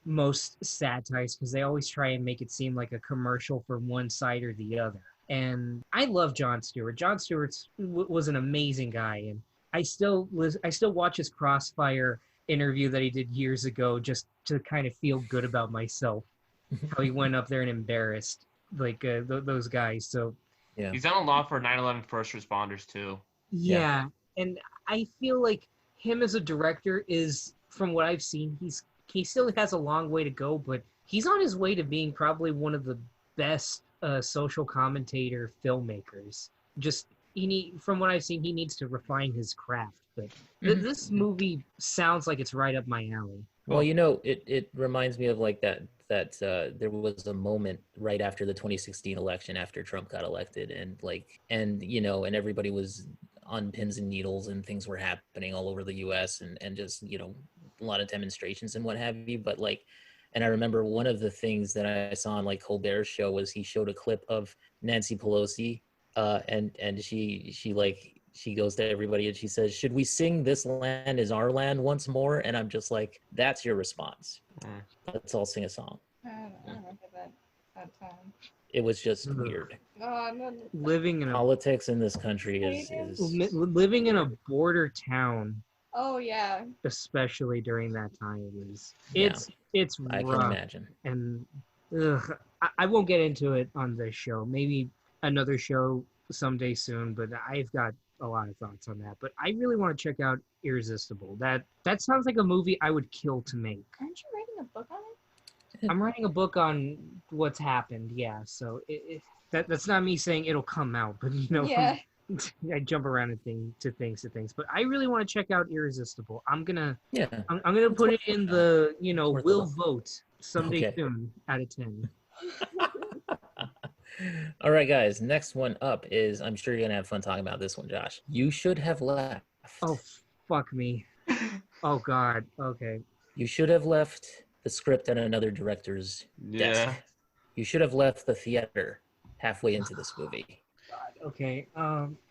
most satires because they always try and make it seem like a commercial for one side or the other. And I love Jon Stewart. Jon Stewart was an amazing guy, and I still watch his Crossfire interview that he did years ago just to kind of feel good about myself. How he went up there and embarrassed like those guys. So Yeah. He's done a lot for 9/11 first responders too. yeah, and I feel like him as a director is, from what I've seen, he still has a long way to go, but he's on his way to being probably one of the best social commentator filmmakers. Just from what I've seen, he needs to refine his craft. But this movie sounds like it's right up my alley. Well, it reminds me of like that there was a moment right after the 2016 election, after Trump got elected, and everybody was on pins and needles, and things were happening all over the U.S. and just a lot of demonstrations and what have you. But and I remember one of the things that I saw on like Colbert's show was he showed a clip of Nancy Pelosi, and she goes to everybody and she says, "Should we sing 'This Land Is Our Land' once more?" And I'm just like, that's your response. Let's all sing a song. I don't remember that time. It was just weird. No. Living in Politics in this country is living in a border town, Oh yeah. especially during that time, Yeah. it's I rough. can imagine. And I won't get into it on this show. Maybe another show someday soon, but I've got a lot of thoughts on that. But I really want to check out Irresistible. That sounds like a movie I would kill to make. Aren't you writing a book on it? I'm writing a book on what's happened, yeah. So that's not me saying it'll come out, but Yeah. I jump around to things. But I really want to check out Irresistible. I'm gonna Let's put it work in on the worth a will look. vote someday Okay. soon out of 10. All right, guys. Next one up is, I'm sure you're gonna have fun talking about this one, Josh. You Should Have Left. Oh fuck me. Oh god. Okay. You should have left the script at another director's desk. Yeah. You should have left the theater halfway into this movie. Okay.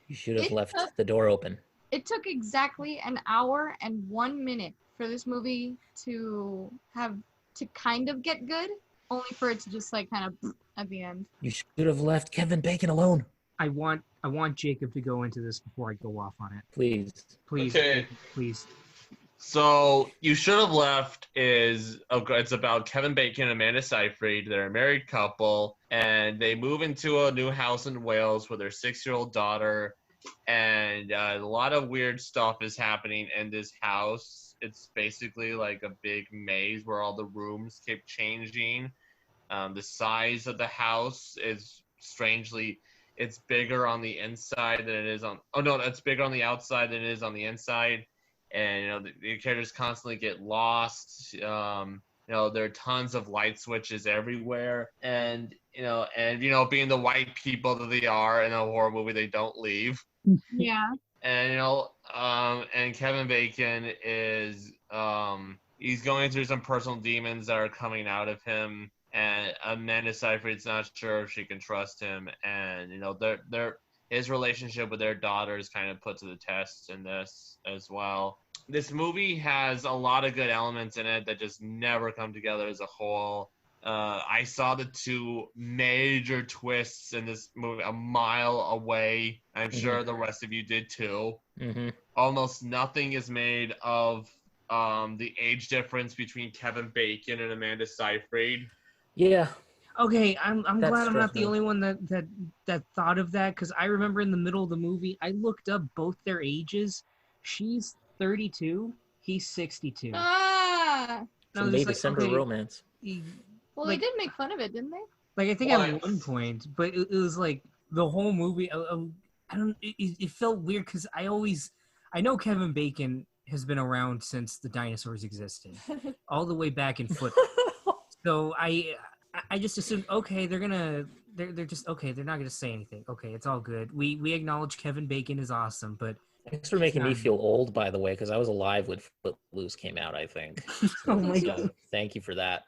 You should have It left took- the door open. It took exactly an hour and 1 minute for this movie to kind of get good, only for it to just like kind of at the end. You should have left Kevin Bacon alone. I want Jacob to go into this before I go off on it. Please. Please. Okay. Please. So You Should Have Left it's about Kevin Bacon and Amanda Seyfried. They're a married couple, and they move into a new house in Wales with their 6-year-old daughter, and a lot of weird stuff is happening in this house. It's basically like a big maze where all the rooms keep changing. The size of the house is strangely, it's bigger on the inside than it is on, it's bigger on the outside than it is on the inside. And the characters constantly get lost. There are tons of light switches everywhere, and being the white people that they are in a horror movie, they don't leave. Yeah. And and Kevin Bacon is he's going through some personal demons that are coming out of him, and Amanda Seyfried's not sure if she can trust him, and his relationship with their daughter is kind of put to the test in this as well. This movie has a lot of good elements in it that just never come together as a whole. I saw the two major twists in this movie a mile away. I'm sure the rest of you did too. Mm-hmm. Almost nothing is made of the age difference between Kevin Bacon and Amanda Seyfried. Yeah. Okay, I'm glad I'm not the me. only one that thought of that, because I remember in the middle of the movie I looked up both their ages. She's 32. He's 62. Ah. It's a May December romance. Well, they did make fun of it, didn't they? Like I think at one point, but it was like the whole movie. I don't. It felt weird because I know Kevin Bacon has been around since the dinosaurs existed, all the way back in football. So I just assumed, okay, they're just okay. They're not gonna say anything. Okay, it's all good. We acknowledge Kevin Bacon is awesome, but thanks for making me feel old, by the way, because I was alive when Footloose came out, I think. So, oh my god! Thank you for that.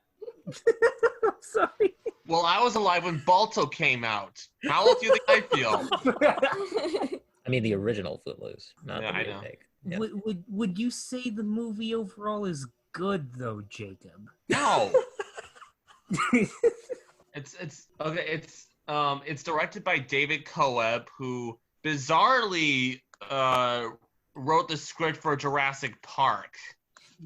I'm sorry. Well, I was alive when Balto came out. How old do you think I feel? I mean, the original Footloose, not the I know. remake. Yeah. Would you say the movie overall is good though, Jacob? No. It's okay. It's directed by David Coeb, who bizarrely wrote the script for Jurassic Park.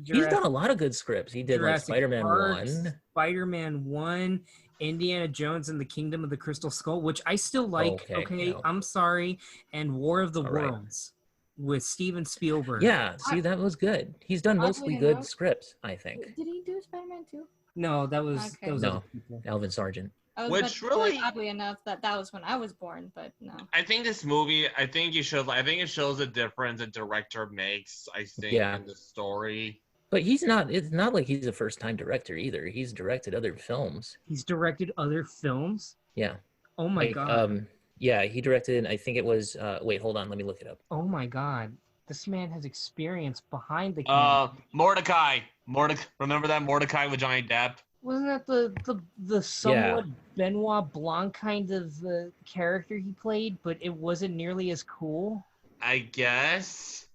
He's done a lot of good scripts. He did like Spider-Man 1. Spider-Man 1, Indiana Jones and the Kingdom of the Crystal Skull, which I still like. Okay, no. I'm sorry. And War of the Worlds with Steven Spielberg. Yeah, see, that was good. He's done mostly good scripts, I think. Did he do Spider-Man 2? No, that was no, Alvin Sargent. Which really, oddly enough, that was when I was born, but no. I think this movie, I think it shows the difference a director makes, I think, in the story. But it's not like he's a first-time director either. He's directed other films. He's directed other films? Yeah. Oh my god. Yeah, he directed, I think it was, wait, hold on, let me look it up. Oh my god. This man has experience behind the camera. Mordecai. Remember that Mordecai with Johnny Depp? Wasn't that the somewhat Benoit Blanc kind of character he played, but it wasn't nearly as cool? I guess.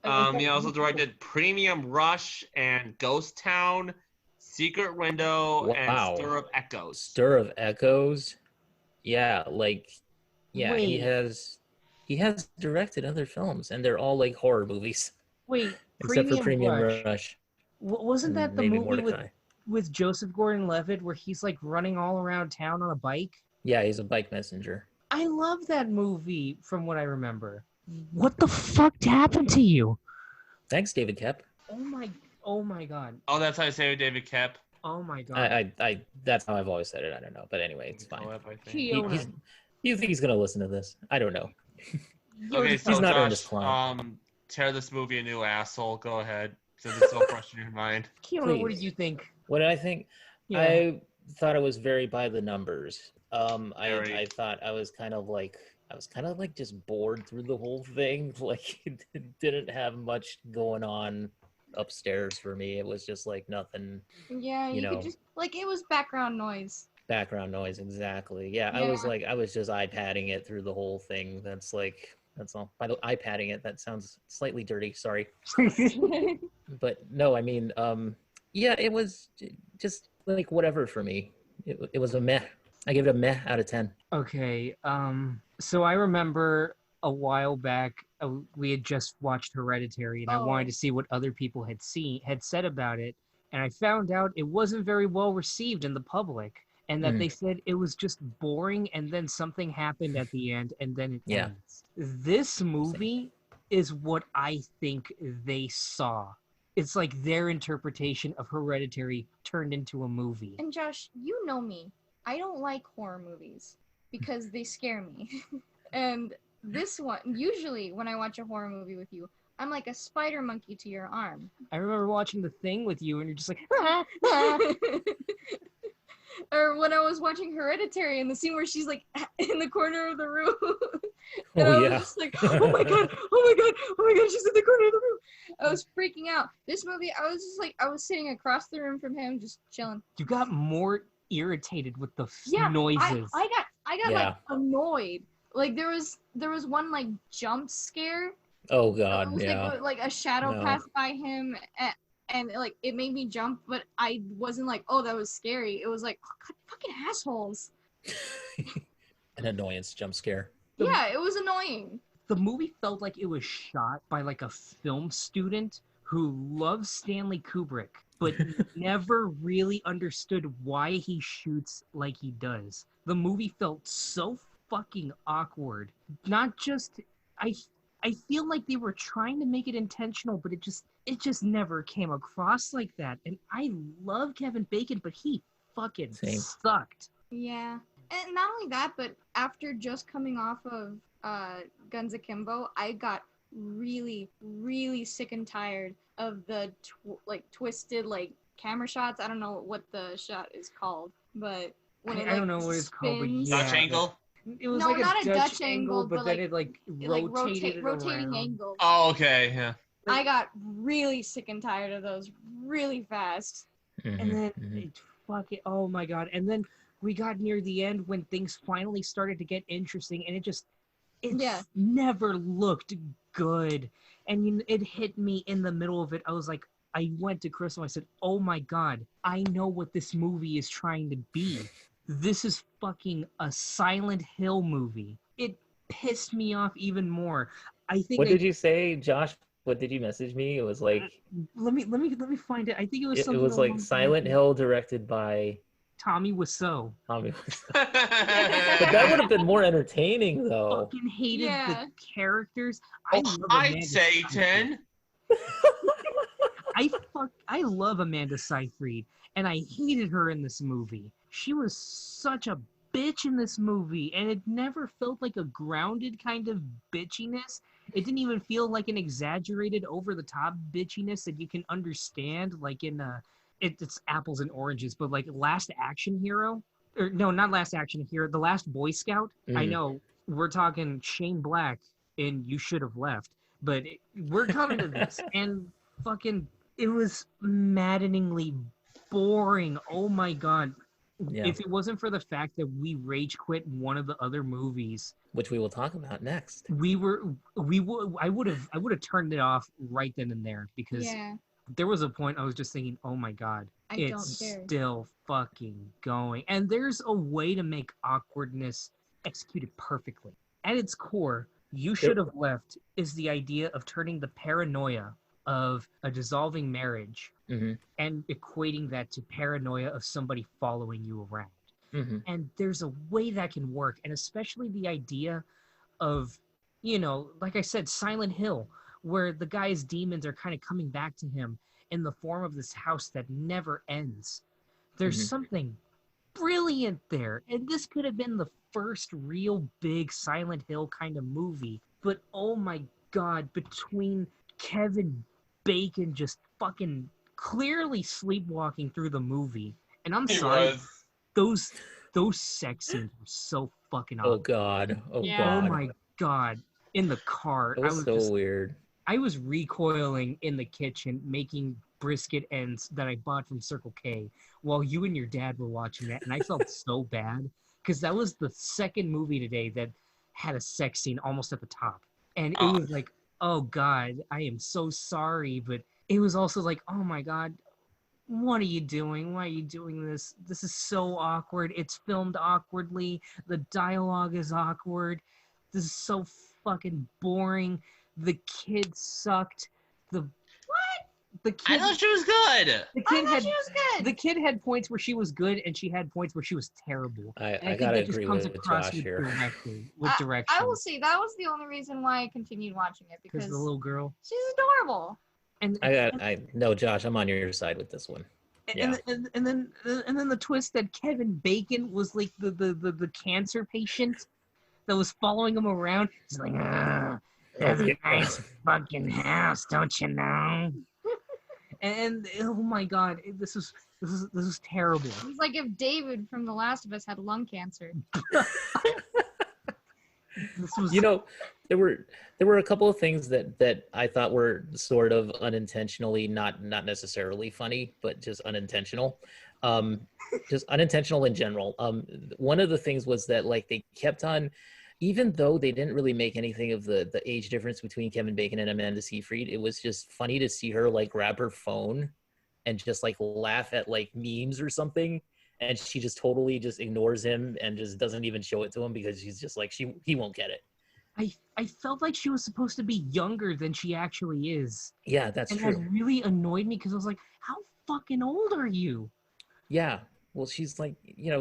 He also directed Premium Rush and Ghost Town, Secret Window, and Stir of Echoes. Stir of Echoes? Yeah, he has directed other films, and they're all like horror movies. Wait, except for Premium Rush. Wasn't that the movie with Joseph Gordon-Levitt where he's like running all around town on a bike? Yeah, he's a bike messenger. I love that movie from what I remember. What the fuck happened to you? Thanks, David Koepp. Oh my god. Oh, that's how I say it, David Koepp. Oh my god. I that's how I've always said it. I don't know, but anyway, it's fine. Keona. You think he's gonna listen to this? I don't know. Okay, so he's not Josh, Ernest Klein. tear this movie a new asshole. Go ahead, since it's so fresh in your mind. Keona, what did you think? What did I think? Yeah. I thought it was very by the numbers. I thought I was kind of like just bored through the whole thing. Like it didn't have much going on upstairs for me. It was just like nothing. Yeah, you could just like it was background noise. Background noise, exactly. Yeah, I was just iPadding it through the whole thing. That's all. By the way, iPadding it, that sounds slightly dirty. Sorry. But no, I mean, it was just like whatever for me. It was a meh. I give it a meh out of 10. Okay. So I remember a while back we had just watched Hereditary, and I wanted to see what other people had said about it, and I found out it wasn't very well received in the public, and that they said it was just boring, and then something happened at the end, and then it ends. This movie is what I think they saw. It's like their interpretation of Hereditary turned into a movie. And Josh, you know me. I don't like horror movies because they scare me. And this one, usually when I watch a horror movie with you, I'm like a spider monkey to your arm. I remember watching The Thing with you and you're just like, or when I was watching Hereditary and the scene where she's like in the corner of the room. And I was just like, oh my god, she's in the corner of the room. I was freaking out. This movie, I was just like, I was sitting across the room from him, just chilling. You got more irritated with the noises. I got like annoyed. Like there was one like jump scare. Oh god, it was like a shadow passed by him and like it made me jump, but I wasn't like, oh, that was scary. It was like, oh, god, fucking assholes. An annoyance jump scare. Yeah, it was annoying. The movie felt like it was shot by like a film student who loves Stanley Kubrick, but never really understood why he shoots like he does. The movie felt so fucking awkward. Not just I feel like they were trying to make it intentional, but it just never came across like that. And I love Kevin Bacon, but he fucking Same. sucked. Yeah. And not only that, but after just coming off of Guns Akimbo, I got really, really sick and tired of the twisted camera shots. I don't know what the shot is called, but when I don't know what it's called, but spins. yeah. Dutch angle? It was No, like not a Dutch angle, but then it rotated it rotating around. angle. Oh, okay, yeah. I got really sick and tired of those really fast. And then oh my god. And then we got near the end when things finally started to get interesting, and it never looked good. And it hit me in the middle of it. I was like, I went to Kristal, I said, oh my god, I know what this movie is trying to be. This is fucking a Silent Hill movie. It pissed me off even more. I think. What did you say, Josh? What did you message me? It was like. Let me find it. I think it was something. It was like Silent Hill, directed by Tommy Wiseau. Tommy Wiseau. But that would have been more entertaining, though. Fucking hated the characters. Hi, Satan. I love Amanda Seyfried, and I hated her in this movie. She was such a bitch in this movie, and it never felt like a grounded kind of bitchiness. It didn't even feel like an exaggerated, over-the-top bitchiness that you can understand, like in it's apples and oranges, but like Last Action Hero, or no, not Last Action Hero, The Last Boy Scout. I know we're talking Shane Black and You Should Have Left, but we're coming to this, and fucking, it was maddeningly boring. Oh my god. Yeah. If it wasn't for the fact that we rage quit one of the other movies, which we will talk about next, I would have turned it off right then and there, because there was a point I was just thinking, oh my god, it's still fucking going. And there's a way to make awkwardness executed perfectly. At its core, You Should Have Left is the idea of turning the paranoia of a dissolving marriage and equating that to paranoia of somebody following you around. And there's a way that can work, and especially the idea of, like I said, Silent Hill, where the guy's demons are kind of coming back to him in the form of this house that never ends. There's something brilliant there, and this could have been the first real big Silent Hill kind of movie, but oh my god, between Kevin Bacon just fucking clearly sleepwalking through the movie, and I'm sorry, those sex scenes were so fucking awful. Oh god. Oh my god. In the car, it was so weird. I was recoiling in the kitchen making brisket ends that I bought from Circle K while you and your dad were watching that, and I felt so bad because that was the second movie today that had a sex scene almost at the top, and it was like, oh god, I am so sorry, but it was also like, oh my god, what are you doing? Why are you doing this? This is so awkward. It's filmed awkwardly. The dialogue is awkward. This is so fucking boring. The kid sucked. The kid, I thought she was good. The kid had points where she was good, and she had points where she was terrible. I gotta agree with Josh here. With direction. I will say that was the only reason why I continued watching it, because the little girl. She's adorable. And no, Josh, I'm on your side with this one. And then the twist that Kevin Bacon was like the cancer patient that was following him around. He's like, that's a nice fucking house, don't you know? And oh my god, this is terrible. It's like if David from The Last of Us had lung cancer. There were a couple of things that I thought were sort of unintentionally, not necessarily funny, but just unintentional. Just unintentional in general. One of the things was that, like, they kept on, even though they didn't really make anything of the age difference between Kevin Bacon and Amanda Seyfried, it was just funny to see her like grab her phone and just like laugh at like memes or something, and she just totally just ignores him and just doesn't even show it to him because she's just like he won't get it. I felt like she was supposed to be younger than she actually is. Yeah, that's true. And that really annoyed me because I was like, how fucking old are you? Yeah. Well, she's like,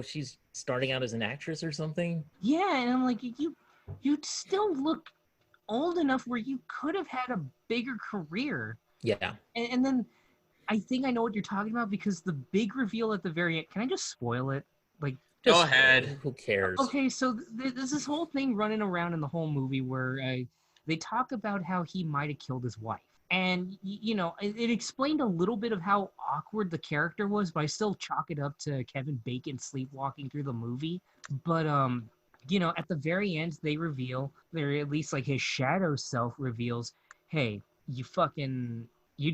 she's starting out as an actress or something. Yeah, and I'm like, you still look old enough where you could have had a bigger career. Yeah. And then I think I know what you're talking about because the big reveal at the very end. Can I just spoil it? Like, Go ahead. Who cares? okay, so there's this whole thing running around in the whole movie where they talk about how he might have killed his wife. And, you know, it explained a little bit of how awkward the character was, but I still chalk it up to Kevin Bacon sleepwalking through the movie. But, you know, at the very end, they reveal, or at least like his shadow self reveals, hey, you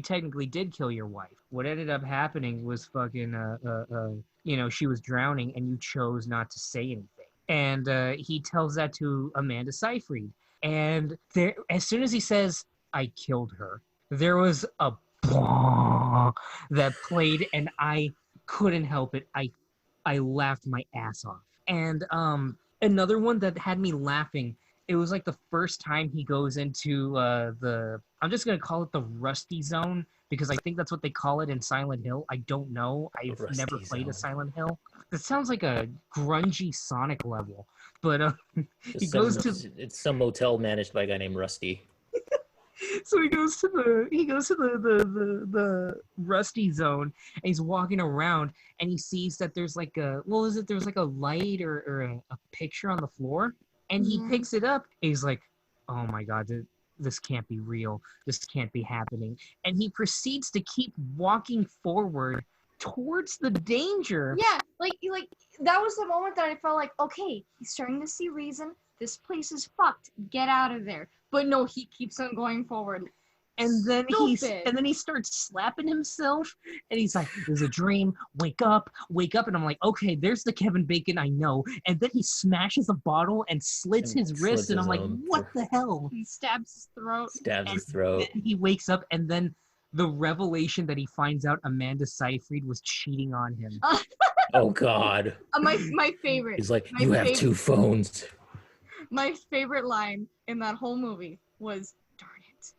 technically did kill your wife. What ended up happening was fucking, you know, she was drowning and you chose not to say anything. And he tells that to Amanda Seyfried. And there, as soon as he says, I killed her, there was a that played and I couldn't help it. I laughed my ass off. And another one that had me laughing, it was like the first time he goes into I'm just going to call it the Rusty Zone because I think that's what they call it in Silent Hill. I don't know. I've never played a Silent Hill. It sounds like a grungy Sonic level. But he goes to... It's some motel managed by a guy named Rusty. So he goes to the Rusty Zone and he's walking around and he sees that there's like there's like a light or a picture on the floor and he picks it up and he's like, oh my god, this can't be real, this can't be happening, and he proceeds to keep walking forward towards the danger. Yeah, like that was the moment that I felt like, okay, he's starting to see reason. This place is fucked. Get out of there. But no, he keeps on going forward. And then he starts slapping himself, and he's like, "There's a dream. Wake up, wake up!" And I'm like, "Okay, there's the Kevin Bacon I know." And then he smashes a bottle and slits his wrist, and I'm like, "What the hell?" He stabs his throat. Then he wakes up, and then the revelation that he finds out Amanda Seyfried was cheating on him. Oh God! My favorite. He's like, "You have two phones." My favorite line in that whole movie was, "Darn it."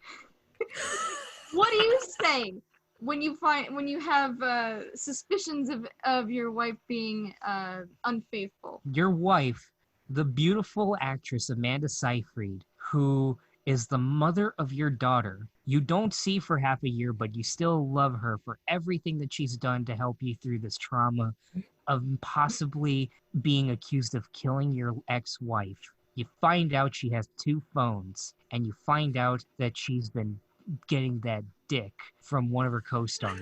What do you say when you have suspicions of your wife being unfaithful? Your wife, the beautiful actress Amanda Seyfried, who is the mother of your daughter, you don't see for half a year, but you still love her for everything that she's done to help you through this trauma of possibly being accused of killing your ex-wife. You find out she has two phones, and you find out that she's been getting that dick from one of her co-stars.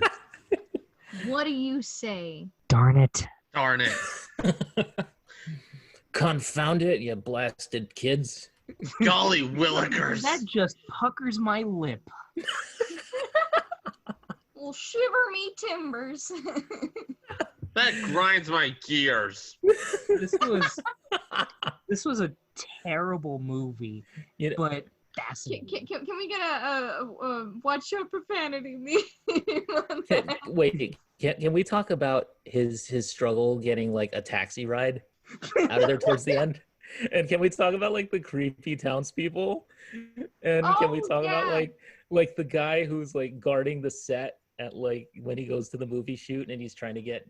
What do you say? Darn it. Darn it. Confound it, you blasted kids. Golly willikers. That just puckers my lip. Well, shiver me timbers. That grinds my gears. This was a terrible movie, but fascinating. Can we get a watch your profanity meme? Wait, can we talk about his struggle getting like a taxi ride out of there towards the end? And can we talk about like the creepy townspeople? And can we talk about like the guy who's like guarding the set at like when he goes to the movie shoot and he's trying to get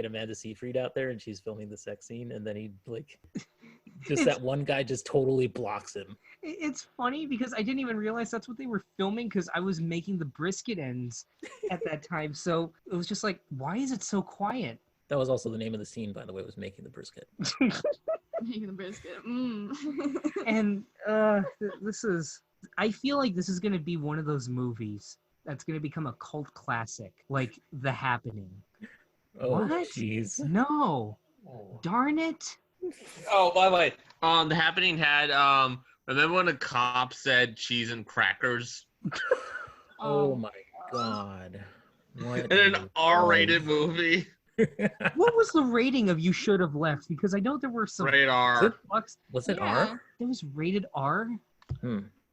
Amanda Seyfried out there and she's filming the sex scene and then he like just that one guy just totally blocks him. It's funny because I didn't even realize that's what they were filming because I was making the brisket ends at that time. So it was just like, why is it so quiet? That was also the name of the scene, by the way, was Making the Brisket. Making the brisket. And I feel like this is going to be one of those movies that's going to become a cult classic, like The Happening. Oh, what? Jeez. No. Darn it. Oh, by the way, The Happening had, remember when a cop said cheese and crackers? Oh my God. What In an R-rated movie? What was the rating of You Should Have Left? Because I know there were some... Rated R. Was it R? It was rated R?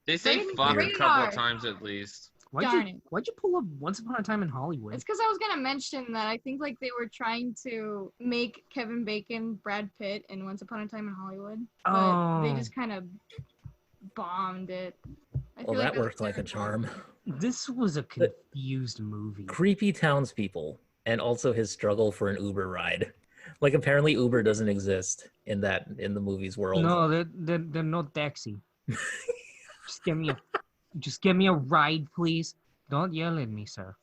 They say fuck a couple of times at least. Why'd you pull up Once Upon a Time in Hollywood? It's because I was gonna mention that I think like they were trying to make Kevin Bacon Brad Pitt in Once Upon a Time in Hollywood, but they just kind of bombed it. Well, that worked like a charm. This was a confused movie. Creepy townspeople, and also his struggle for an Uber ride. Like apparently Uber doesn't exist in the movie's world. No, they're no taxi. Just give me a ride, please. Don't yell at me, sir.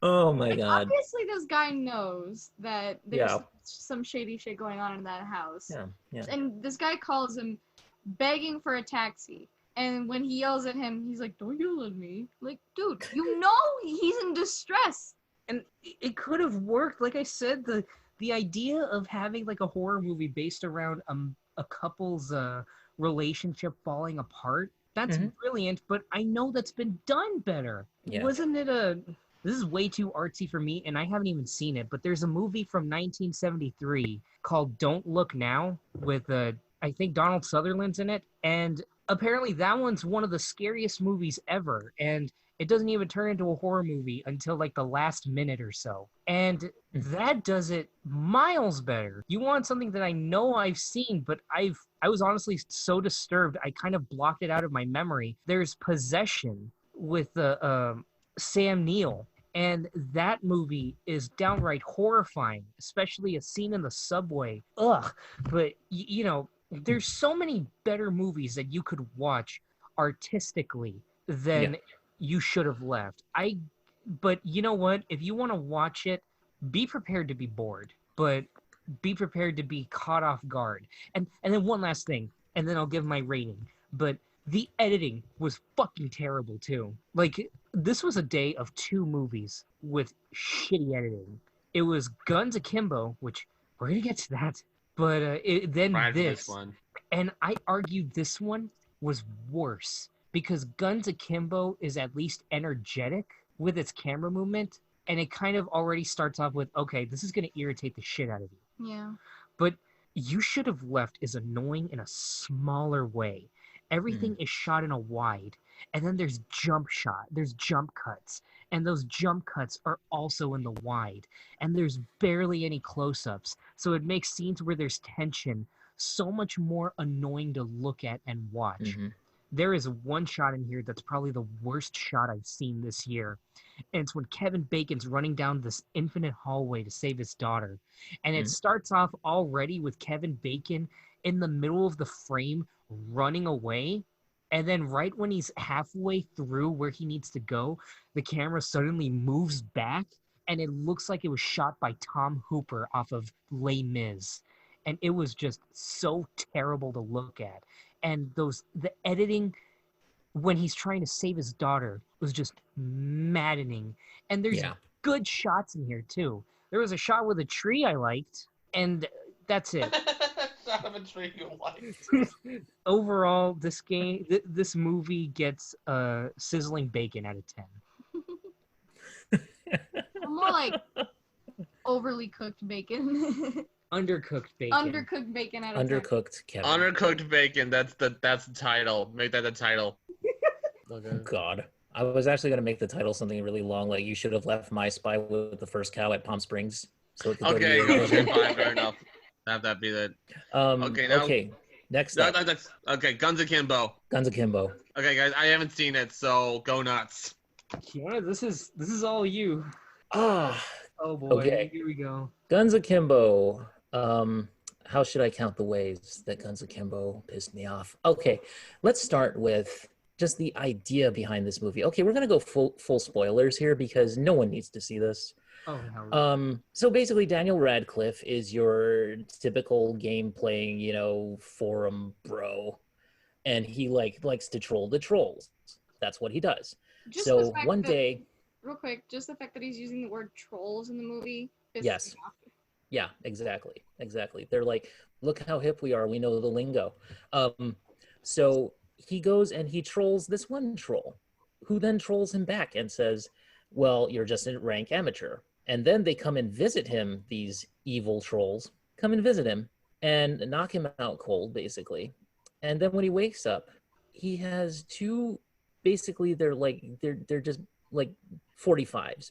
Oh my Like, god. obviously, this guy knows that there's Yeah. some shady shit going on in that house. Yeah. Yeah. And this guy calls him begging for a taxi. And when he yells at him, he's like, "Don't yell at me." Like, dude, you know he's in distress. And it could have worked. Like I said, the idea of having like a horror movie based around a couple's relationship falling apart, that's brilliant, but I know that's been done better. Yeah. Wasn't it this is way too artsy for me, and I haven't even seen it, but there's a movie from 1973 called Don't Look Now with I think Donald Sutherland's in it, and apparently that one's one of the scariest movies ever, and it doesn't even turn into a horror movie until like the last minute or so. And that does it miles better. You want something that I know I've seen, but I was honestly so disturbed, I kind of blocked it out of my memory. There's Possession with Sam Neill. And that movie is downright horrifying, especially a scene in the subway. Ugh. But, you know, there's so many better movies that you could watch artistically than you should have left. But you know what? If you want to watch it, be prepared to be bored, but be prepared to be caught off guard. And then one last thing, and then I'll give my rating. But the editing was fucking terrible too. Like, this was a day of 2 movies with shitty editing. It was Guns Akimbo, which we're gonna get to that, but then this one. And I argued this one was worse because Guns Akimbo is at least energetic with its camera movement, and it kind of already starts off with, okay, this is going to irritate the shit out of you. Yeah. But You Should Have Left is annoying in a smaller way. Everything is shot in a wide, and then there's jump cuts, and those jump cuts are also in the wide, and there's barely any close-ups, so it makes scenes where there's tension so much more annoying to look at and watch. There is one shot in here that's probably the worst shot I've seen this year. And it's when Kevin Bacon's running down this infinite hallway to save his daughter. And it starts off already with Kevin Bacon in the middle of the frame running away. And then right when he's halfway through where he needs to go, the camera suddenly moves back. And it looks like it was shot by Tom Hooper off of Les Mis. And it was just so terrible to look at. And the editing when he's trying to save his daughter was just maddening. And there's good shots in here too. There was a shot with a tree I liked, and that's it. Shot of a tree you liked. Overall, this movie gets sizzling bacon out of 10. More like overly cooked bacon. Undercooked bacon. Undercooked bacon out of 10. Undercooked Kevin. Undercooked bacon. That's the title. Make that the title. Oh God. I was actually going to make the title something really long, like You Should Have Left My Spy with the First Cow at Palm Springs. So it could Okay, fine, fair enough. Have that be that. Okay, next up. Okay, Guns Akimbo. Guns Akimbo. Okay, guys, I haven't seen it, so go nuts. Keona, this is all you. Oh boy, okay. Here we go. Guns Akimbo. How should I count the ways that Guns Akimbo pissed me off? Okay, let's start with just the idea behind this movie. Okay, we're gonna go full spoilers here because no one needs to see this. Oh no. So basically, Daniel Radcliffe is your typical game playing, forum bro, and he likes to troll the trolls. That's what he does. Just so one day, real quick, just the fact that he's using the word trolls in the movie. Yes. Yeah, exactly. They're like, look how hip we are. We know the lingo. So he goes and he trolls this one troll, who then trolls him back and says, well, you're just a rank amateur. And then they come and visit him, these evil trolls, come and visit him and knock him out cold, basically. And then when he wakes up, he has two, basically they're just like 45s,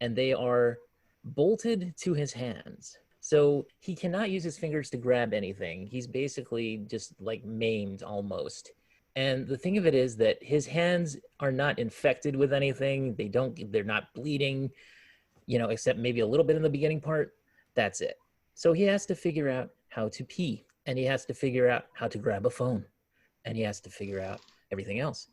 and they are bolted to his hands. So he cannot use his fingers to grab anything. He's basically just like maimed almost. And the thing of it is that his hands are not infected with anything. They're not bleeding, except maybe a little bit in the beginning part. That's it. So he has to figure out how to pee, and he has to figure out how to grab a phone. and he has to figure out everything else.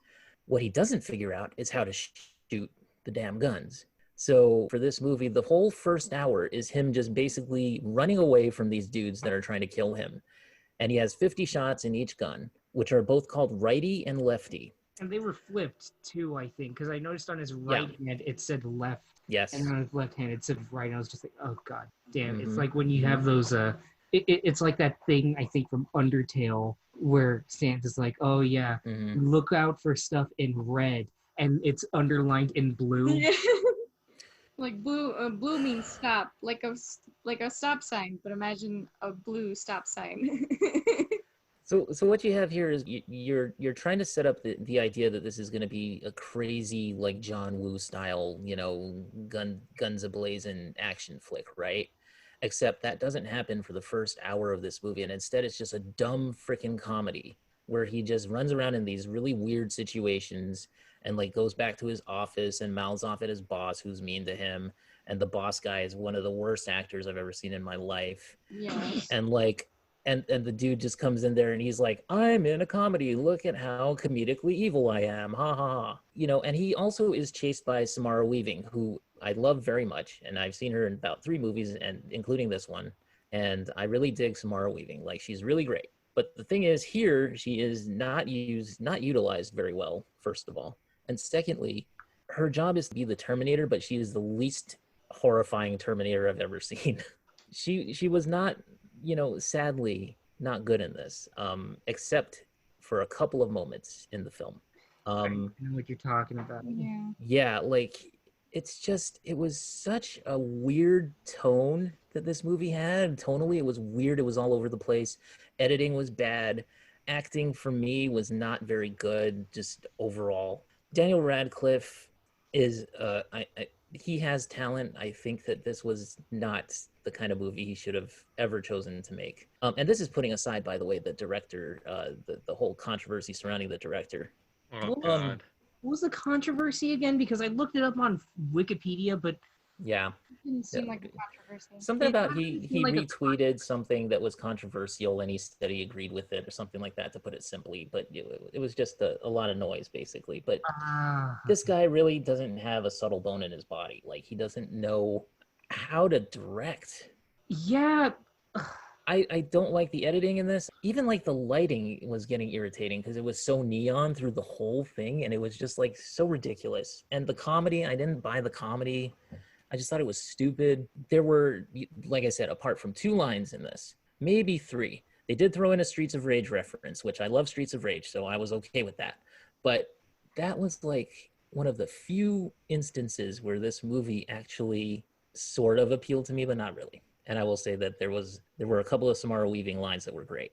What he doesn't figure out is how to shoot the damn guns. So for this movie, the whole first hour is him just basically running away from these dudes that are trying to kill him. And he has 50 shots in each gun, which are both called righty and lefty. And they were flipped too, I think, because I noticed on his Yeah. right hand it said left, Yes. and on his left hand it said right. And I was just like, oh god damn! It's Mhm. like when you have those. It's like that thing I think from Undertale where Santa's like, oh yeah, Mhm. look out for stuff in red, and it's underlined in blue. Like blue means stop, like a stop sign, but imagine a blue stop sign. So what you have here is you're trying to set up the idea that this is going to be a crazy like John Woo style, guns ablazing action flick, right? Except that doesn't happen for the first hour of this movie, and instead it's just a dumb freaking comedy where he just runs around in these really weird situations and like goes back to his office and mouths off at his boss who's mean to him, and the boss guy is one of the worst actors I've ever seen in my life. Yes. And like and the dude just comes in there and he's like, I'm in a comedy, look at how comedically evil I am, ha ha ha. And he also is chased by Samara Weaving, who I love very much, and I've seen her in about 3 movies, and including this one, and I really dig Samara Weaving. Like, she's really great. But the thing is, here she is not utilized very well, first of all, and secondly, her job is to be the Terminator, but she is the least horrifying Terminator I've ever seen. She was not, sadly not good in this, except for a couple of moments in the film. I know what you're talking about. Yeah, like it was such a weird tone that this movie had. Tonally, it was weird. It was all over the place. Editing was bad. Acting for me was not very good, just overall. Daniel Radcliffe is, he has talent. I think that this was not the kind of movie he should have ever chosen to make. And this is putting aside, by the way, the director, the whole controversy surrounding the director. Oh god. What was the controversy again? Because I looked it up on Wikipedia, but Yeah. Didn't seem like a controversy. Something about It he seemed like a retweeted something that was controversial and he said he agreed with it or something like that, to put it simply. But it was just a lot of noise, basically. But this guy really doesn't have a subtle bone in his body. Like, he doesn't know how to direct. yeah. I don't like the editing in this. Even like the lighting was getting irritating because it was so neon through the whole thing, and it was just like so ridiculous. And the comedy, I didn't buy the comedy. I just thought it was stupid. There were, like I said, apart from 2 lines in this, maybe 3. They did throw in a Streets of Rage reference, which I love Streets of Rage, so I was okay with that. But that was like one of the few instances where this movie actually sort of appealed to me, but not really. And I will say that there were a couple of Samara Weaving lines that were great.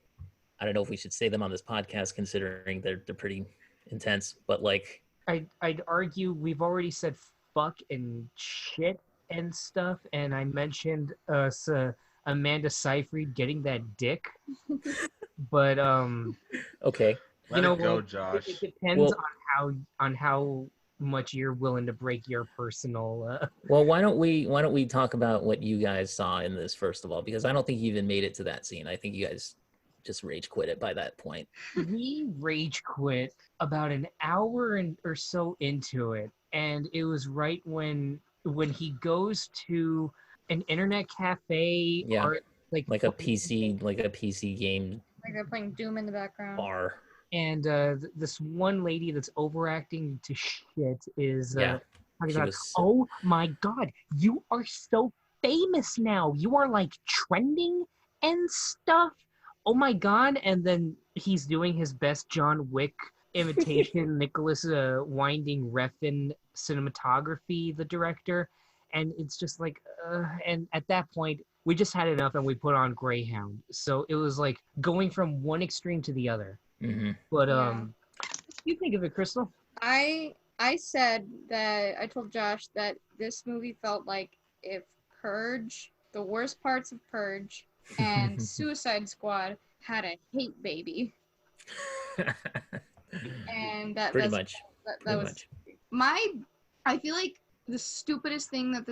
I don't know if we should say them on this podcast, considering they're pretty intense, but like, I'd argue we've already said fuck and shit and stuff, and I mentioned Amanda Seyfried getting that dick, but okay, Let it go, Josh. It depends on how much you're willing to break your personal. Well, why don't we talk about what you guys saw in this first of all, because I don't think you even made it to that scene. I think you guys just rage quit it by that point. We rage quit about an hour or so into it, and it was right when he goes to an internet cafe, Yeah, or like a PC game Like they're playing Doom in the background. bar. and this one lady that's overacting to shit is Yeah, talking she about, was- oh my god, you are so famous now. You are like trending and stuff. Oh my god. And then he's doing his best John Wick imitation, Nicholas Winding Refn cinematography, the director. And it's just like, and at that point, we just had enough and we put on Greyhound. So it was like going from one extreme to the other. Mm-hmm. But Yeah. what do you think of it, Kristal? I said that I told Josh that this movie felt like if Purge, the worst parts of Purge, and Suicide Squad had a hate baby, and Pretty much. that was I feel like the stupidest thing that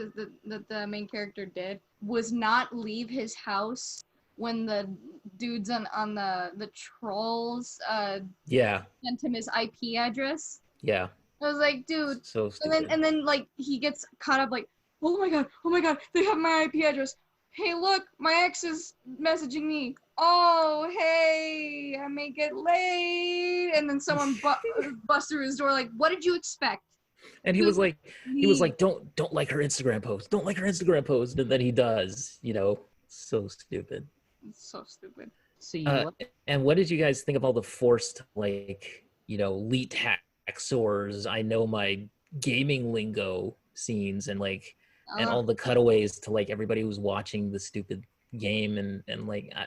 the main character did was not leave his house when the dudes on the trolls Yeah. sent him his IP address. Yeah. I was like, dude. So stupid. And then like he gets caught up like, oh my god, they have my IP address. Hey, look, my ex is messaging me. Oh, hey, I may get late. And then someone busts through his door like, what did you expect? And he was like, don't like her Instagram post. Don't like her Instagram post. And then he does, so stupid. It's so stupid. So and what did you guys think of all the forced, elite hacksaws, I know my gaming lingo scenes and and all the cutaways to everybody who's watching the stupid game and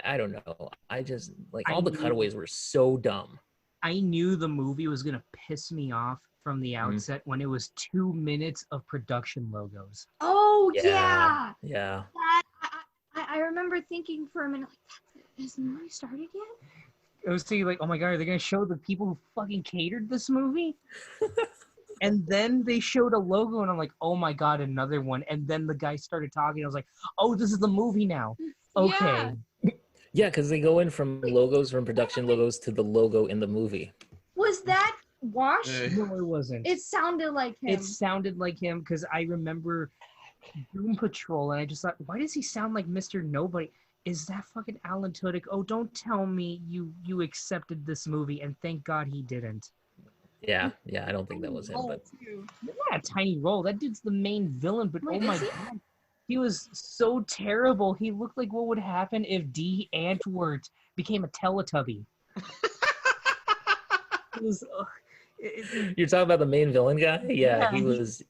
I don't know. I just all the cutaways were so dumb. I knew the movie was gonna piss me off from the outset when it was 2 minutes of production logos. Oh Yeah. I remember thinking for a minute has the movie started yet? I was thinking oh my god, are they gonna show the people who fucking catered this movie? And then they showed a logo and I'm like, oh my god, another one. And then the guy started talking. I was like, oh, this is the movie now. Okay. Yeah, because they go in from logos, from production logos to the logo in the movie. Was that Wash? No, it wasn't. It sounded like him. It sounded like him because I remember Doom Patrol and I just thought, why does he sound like Mr. Nobody? Is that fucking Alan Tudyk? Oh, don't tell me you accepted this movie and thank God he didn't. Yeah, I don't think that was him, but yeah, a tiny role. That dude's the main villain, but oh my god, he was so terrible. He looked like what would happen if D. Antwoord became a Teletubby. It was. You're talking about the main villain guy? Yeah, he was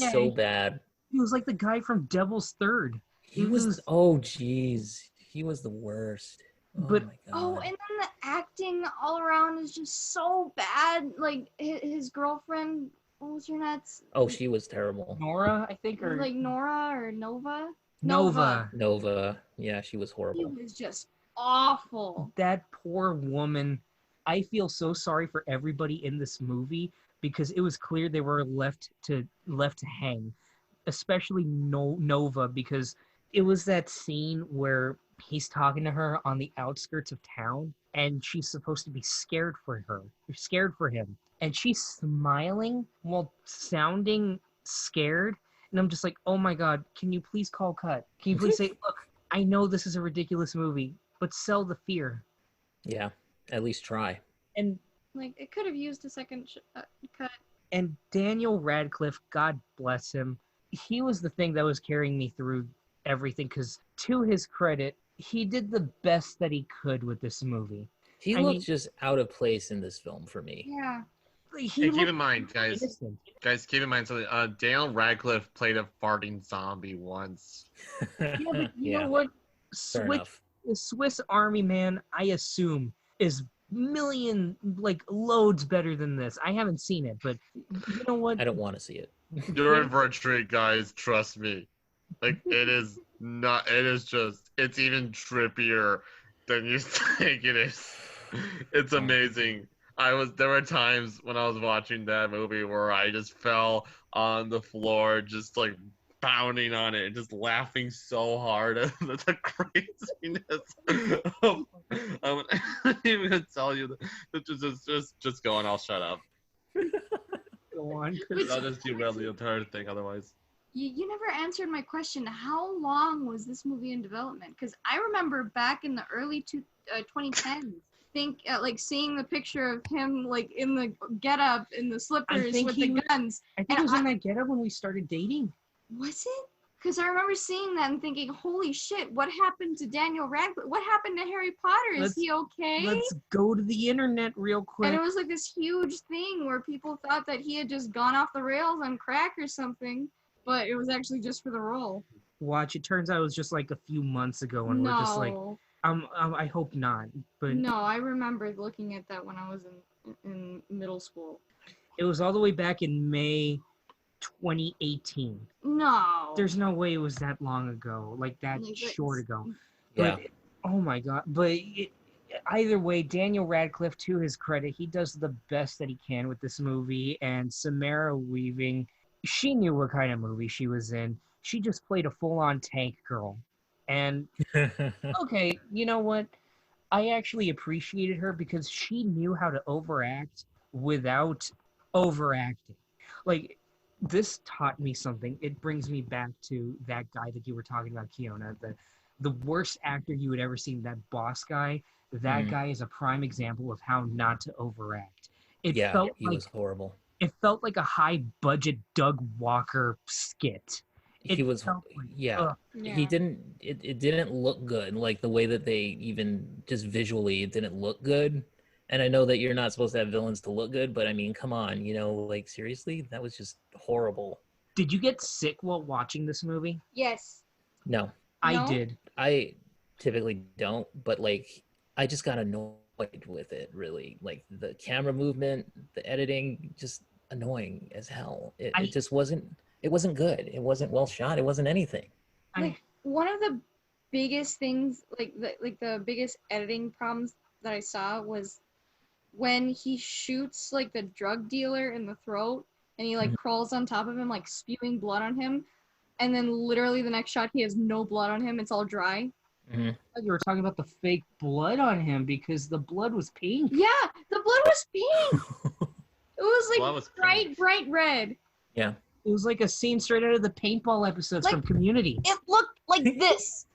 yeah, so bad. He was like the guy from Devil's Third. He was. Oh, jeez, he was the worst. But my God. and then the acting all around is just so bad. Like his girlfriend, what was her nuts? Oh, she was terrible. Nora, I think, or Nora or Nova. Nova. Yeah, she was horrible. She was just awful. That poor woman. I feel so sorry for everybody in this movie because it was clear they were left to hang, especially Nova, because it was that scene where he's talking to her on the outskirts of town and she's supposed to be scared for him, and she's smiling while sounding scared, and I'm just like, oh my god, can you please call cut? Can you please say, look, I know this is a ridiculous movie, but sell the fear. Yeah, at least try. And it could have used a second cut. And Daniel Radcliffe, God bless him, he was the thing that was carrying me through everything, because to his credit, he did the best that he could with this movie. He looked just out of place in this film for me. Yeah. Keep in mind, guys, keep in mind something. Daniel Radcliffe played a farting zombie once. Yeah, but you know what? The Swiss Army Man, I assume, is loads better than this. I haven't seen it, but you know what? I don't want to see it. You're in for a treat, guys. Trust me. It's even trippier than you think it is. It's amazing. There were times when I was watching that movie where I just fell on the floor, just pounding on it and just laughing so hard at the craziness. I wouldn't even tell you that. Just go on. I'll shut up. Go on. I'll just derail the entire thing otherwise. You never answered my question. How long was this movie in development? Because I remember back in the early 2010s, seeing the picture of him in the getup, in the slippers with the guns. I think it was in that getup when we started dating. Was it? Because I remember seeing that and thinking, holy shit, what happened to Daniel Radcliffe? What happened to Harry Potter? Is he okay? Let's go to the internet real quick. And it was this huge thing where people thought that he had just gone off the rails on crack or something, but it was actually just for the role. Watch, it turns out it was just a few months ago, and we're just I hope not. But no, I remember looking at that when I was in middle school. It was all the way back in May 2018. No. There's no way it was that long ago, short ago. Yeah. But, oh my god. But either way, Daniel Radcliffe, to his credit, he does the best that he can with this movie. And Samara Weaving, she knew what kind of movie she was in. She just played a full-on tank girl. And okay, you know what? I actually appreciated her because she knew how to overact without overacting. Like, this taught me something. It brings me back to that guy that you were talking about, Keona, the worst actor you would ever see, that boss guy. That Mhm. guy is a prime example of how not to overact. It Yeah, felt he like was horrible. it felt like a high budget Doug Walker skit. It He was, felt like, yeah. ugh. He Yeah. didn't. It didn't look good. Like the way that they even just visually, it didn't look good. And I know that you're not supposed to have villains to look good, but I mean, come on, like seriously, that was just horrible. Did you get sick while watching this movie? Yes. No, I No? did. I typically don't, but like I just got annoyed with it really. Like the camera movement, the editing, just annoying as hell. It, I it just wasn't good. It wasn't well shot. It wasn't anything. I Like one of the biggest things, the biggest editing problems that I saw was when he shoots like the drug dealer in the throat and he like Mhm. crawls on top of him like spewing blood on him, and then literally the next shot he has no blood on him, it's all dry. Mhm. thought you were talking about the fake blood on him because the blood was pink. Yeah, the blood was pink. It was Blood like was bright pink. bright red. Yeah. It was like a scene straight out of the paintball episodes Like- from Community. It looked like this.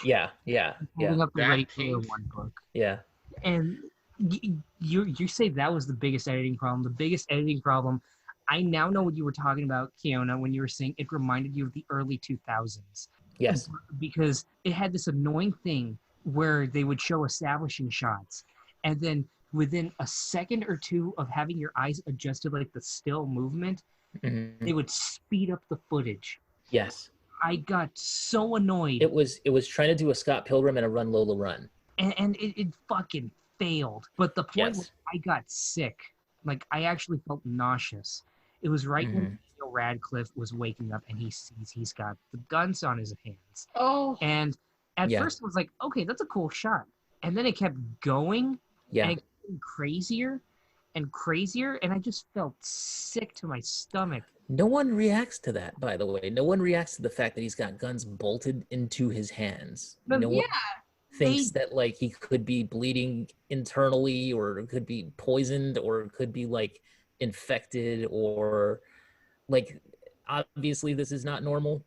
Yeah. Yeah. Holding Yeah. up the That Ready Player pink? One book. Yeah. And you say that was the biggest editing problem. The biggest editing problem, I now know what you were talking about, Keona, when you were saying it reminded you of the early 2000s. Yes. Because it had this annoying thing where they would show establishing shots, and then within a second or two of having your eyes adjusted like the still movement, Mhm. they would speed up the footage. Yes. I got so annoyed, It was trying to do a Scott Pilgrim and a Run Lola Run. and it fucking failed. But the point was Yes. I got sick. Like, I actually felt nauseous. It was right when Mhm. Daniel Radcliffe was waking up and he sees he's got the guns on his hands. Oh, And at Yeah. first I was like, okay, that's a cool shot. And then it kept going Yeah. and it kept getting crazier and crazier, and I just felt sick to my stomach. No one reacts to that, by the way. No one reacts to the fact that he's got guns bolted into his hands. But No one yeah. thinks that like he could be bleeding internally or could be poisoned or could be like infected or like obviously this is not normal,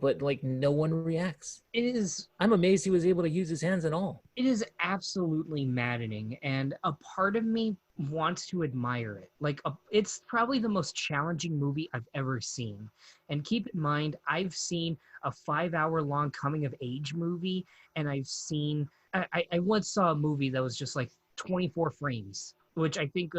but like no one reacts. It is I'm amazed he was able to use his hands at all. it is absolutely maddening, and a part of me wants to admire it. Like, it's probably the most challenging movie I've ever seen. And keep in mind, I've seen a 5 hour long coming of age movie, and I once saw a movie that was just like 24 frames, which I think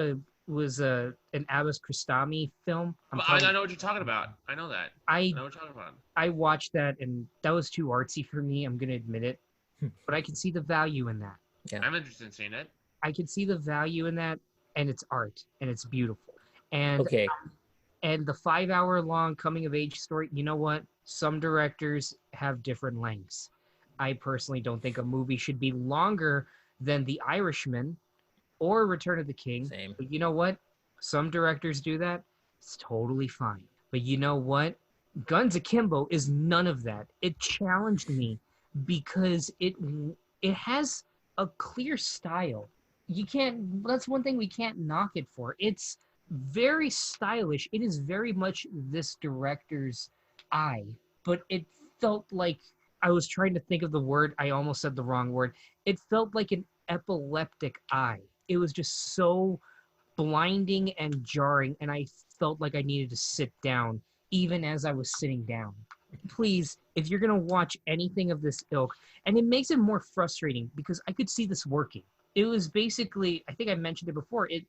was an Abbas Kiarostami film. I know what you're talking about. I know that. I I know what you're talking about. I watched that, and that was too artsy for me. I'm gonna admit it, but I can see the value in that. I'm interested in seeing it. I can see the value in that, and it's art, and it's beautiful. And Okay. and the 5 hour long coming of age story, you know what? Some directors have different lengths. I personally don't think a movie should be longer than The Irishman or Return of the King. Same. But you know what? Some directors do that. It's totally fine. But you know what? Guns Akimbo is none of that. It challenged me because it has a clear style. You can't That's one thing we can't knock it for. It's very stylish. It is very much this director's eye, but it felt like I was trying to think of the word. I almost said the wrong word. It felt like an epileptic eye. It was just so blinding and jarring, and I felt like I needed to sit down even as I was sitting down. Please, if you're going to watch anything of this ilk, and it makes it more frustrating because I could see this working. It was basically, I think I mentioned it before, it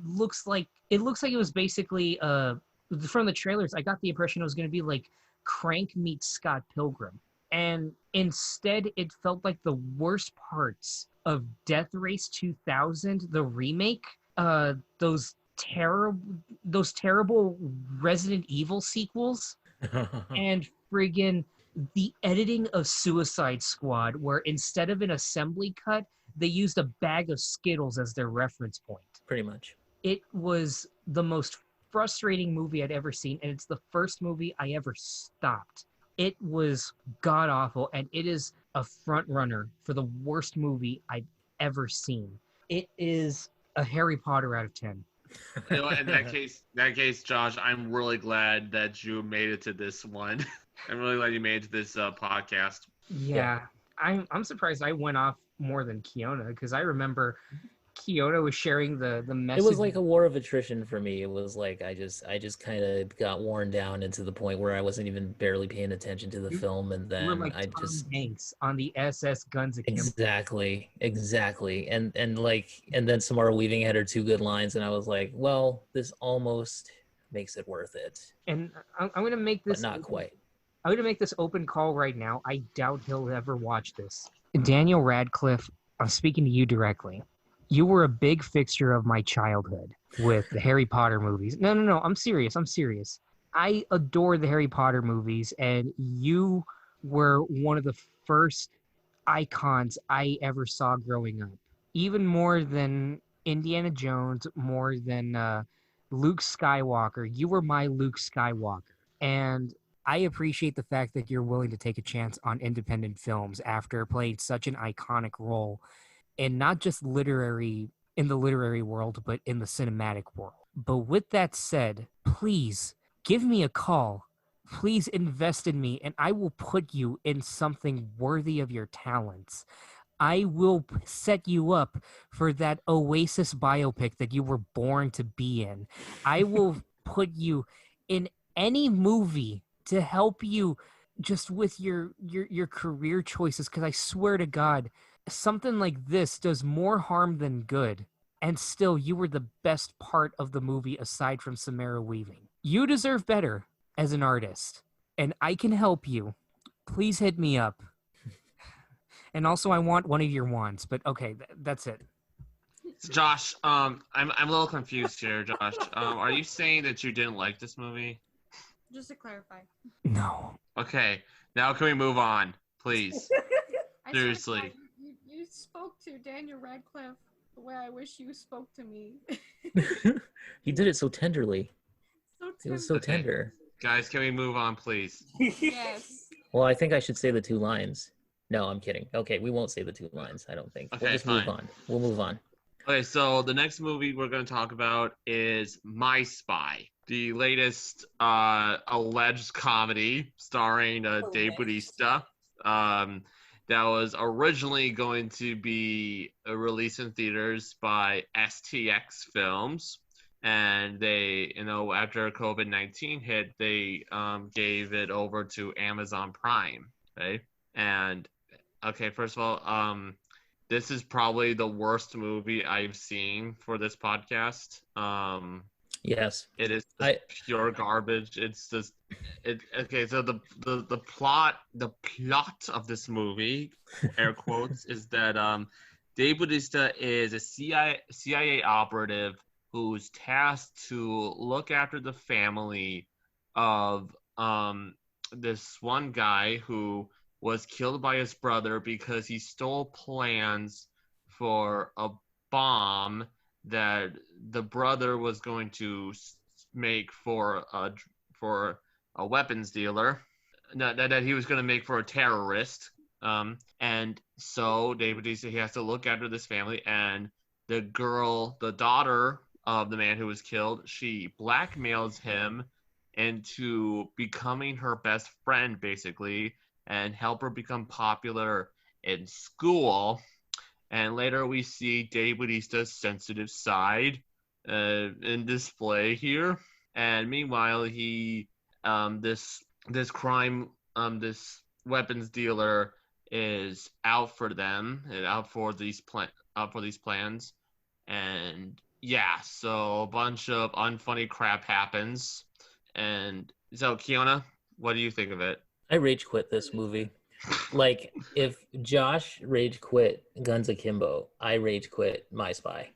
looks like it was basically from the trailers, I got the impression it was going to be like Crank meets Scott Pilgrim. And instead, it felt like the worst parts of Death Race 2000, the remake, those terrible Resident Evil sequels, and friggin' the editing of Suicide Squad, where instead of an assembly cut, they used a bag of Skittles as their reference point. Pretty much. It was the most frustrating movie I'd ever seen, and it's the first movie I ever stopped It was god awful, and it is a front runner for the worst movie I've ever seen. It is a Harry Potter out of 10. You know, in that case, Josh, I'm really glad that you made it to this one. I'm really glad you made it to this podcast. Yeah, I'm surprised I went off more than Keona, because I remember Keona was sharing the message. It was like a war of attrition for me. It was like I just kind of got worn down into the point where I wasn't even barely paying attention to the film, and You were then like I Tom just Hanks on the SS Guns Akimbo. exactly, and then Samara Weaving had her two good lines, and I was like, well, this almost makes it worth it, And I'm going to make but this not quite. I'm going to make this open call right now. I doubt he'll ever watch this. Daniel Radcliffe, I'm speaking to you directly. You were a big fixture of my childhood with the Harry Potter movies. No. I'm serious. I adore the Harry Potter movies, and you were one of the first icons I ever saw growing up. Even more than Indiana Jones, more than Luke Skywalker. You were my Luke Skywalker. And I appreciate the fact that you're willing to take a chance on independent films after playing such an iconic role, and not just in the literary world, but in the cinematic world. But with that said, please give me a call. Please invest in me, and I will put you in something worthy of your talents. I will set you up for that Oasis biopic that you were born to be in. I will put you in any movie to help you just with your career choices, because I swear to God, something like this does more harm than good. And still, you were the best part of the movie aside from Samara Weaving. You deserve better as an artist, and I can help you. Please hit me up. And also, I want one of your wands, but okay, that's it. Josh, I'm a little confused here, Josh. Are you saying that you didn't like this movie? Just to clarify. No. Okay, now can we move on, please? Seriously. You spoke to Daniel Radcliffe the way I wish you spoke to me. He did it so tenderly. It was so Okay. tender. Guys, can we move on, please? Yes. Well, I think I should say the two lines. No, I'm kidding. Okay, we won't say the two lines, I don't think. Okay, We'll just fine. move on. We'll move on. Okay, so the next movie we're going to talk about is My Spy, the latest alleged comedy starring Dave Bautista. That was originally going to be released in theaters by STX Films, and they, after COVID-19 hit, they gave it over to Amazon Prime, right? And okay, first of all, this is probably the worst movie I've seen for this podcast. Yes. It is pure garbage. It's just okay. So the plot of this movie, air quotes, is that Dave Bautista is a CIA operative who's tasked to look after the family of this one guy who was killed by his brother because he stole plans for a bomb that the brother was going to make for a weapons dealer, that he was going to make for a terrorist. And so David Bautista, he has to look after this family, and the daughter of the man who was killed, she blackmails him into becoming her best friend, basically, and help her become popular in school. And later we see Dave Bautista's sensitive side in display here. And meanwhile, he this weapons dealer is out for them and out for these plans. And yeah, so a bunch of unfunny crap happens. And so, Keona, what do you think of it? I rage quit this movie. Like, if Josh rage quit Guns Akimbo, I rage quit My Spy.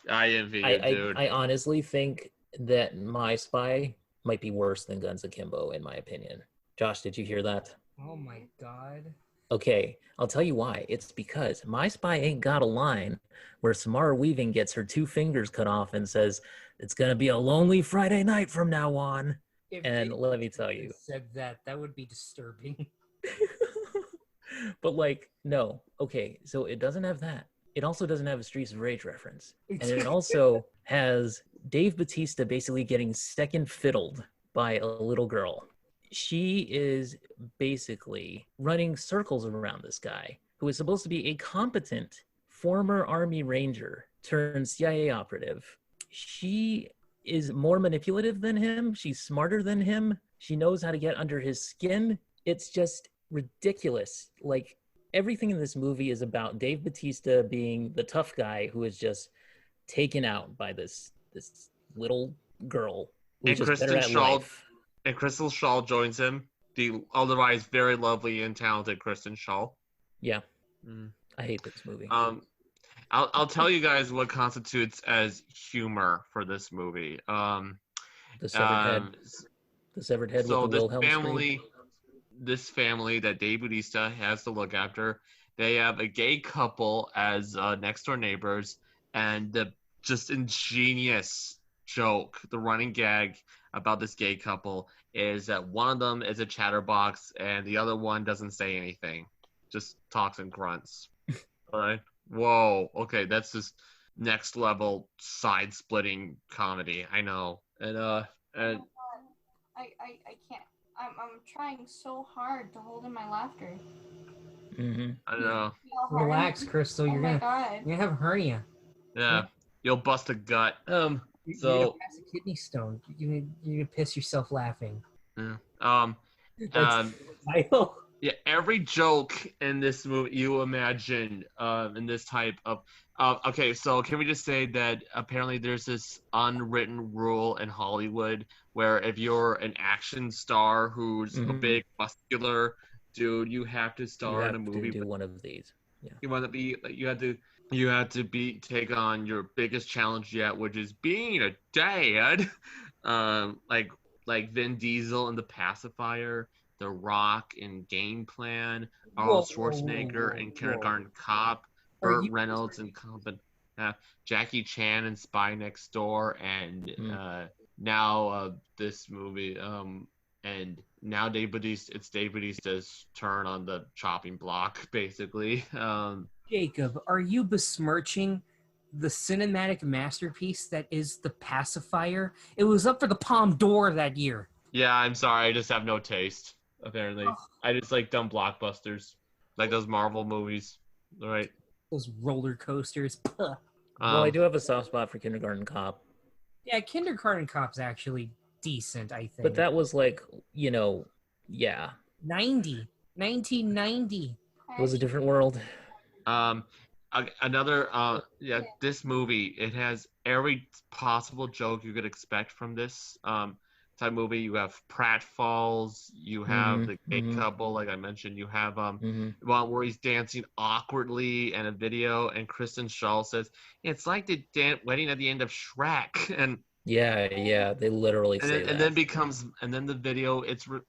I envy you, dude. I honestly think that My Spy might be worse than Guns Akimbo, in my opinion. Josh, did you hear that? Oh my God. Okay, I'll tell you why. It's because My Spy ain't got a line where Samara Weaving gets her two fingers cut off and says, "It's gonna be a lonely Friday night from now on." If And Dave let me tell Bautista you. said that would be disturbing. But like, no. Okay, so it doesn't have that. It also doesn't have a Streets of Rage reference. And it also has Dave Bautista basically getting second fiddled by a little girl. She is basically running circles around this guy who is supposed to be a competent former Army Ranger turned CIA operative. She is more manipulative than him. She's smarter than him. She knows how to get under his skin. It's just ridiculous. Like, everything in this movie is about Dave Bautista being the tough guy who is just taken out by this little girl who's And just better at life. And Kristal Shaw joins him, the otherwise very lovely and talented Kristen Shaw. Yeah. I hate this movie. I'll tell you guys what constitutes as humor for this movie. The severed head. The severed head So with the Wilhelm scream. This family that Dave Bautista has to look after, they have a gay couple as next door neighbors, and the just ingenious joke, the running gag about this gay couple is that one of them is a chatterbox and the other one doesn't say anything, just talks and grunts. All right. Whoa. Okay, that's just next level side splitting comedy. I know. And I can't. I'm trying so hard to hold in my laughter. I know. Relax, Kristal. Oh You're my gonna God. have a hernia. Yeah. You'll bust a gut. You're gonna So pass a kidney stone. You're gonna piss yourself laughing. That's title. Yeah, every joke in this movie you imagine in this type of okay, so can we just say that apparently there's this unwritten rule in Hollywood where if you're an action star who's a big muscular dude, you have to star in a movie. You have to do one of these. Yeah. You want to be like you had to take on your biggest challenge yet, which is being a dad. Like Vin Diesel in The Pacifier, The Rock in Game Plan, Arnold Schwarzenegger in Kindergarten Cop, Burt Reynolds in Jackie Chan in Spy Next Door, and now this movie, and now it's Dave Bautista's turn on the chopping block, basically. Jacob, are you besmirching the cinematic masterpiece that is The Pacifier? It was up for the Palme d'Or that year. Yeah, I'm sorry, I just have no taste. Apparently, I just like dumb blockbusters, like those Marvel movies. All right, those roller coasters. Well, I do have a soft spot for Kindergarten Cop. Yeah, Kindergarten Cop's actually decent, I think. But that was like, yeah. 1990. It was a different world. This movie, it has every possible joke you could expect from this type movie. You have pratfalls, you have the gay couple, like I mentioned, you have one where he's dancing awkwardly in a video, and Kristen Shaw says it's like the wedding at the end of Shrek, and yeah, they literally say that. And then the video,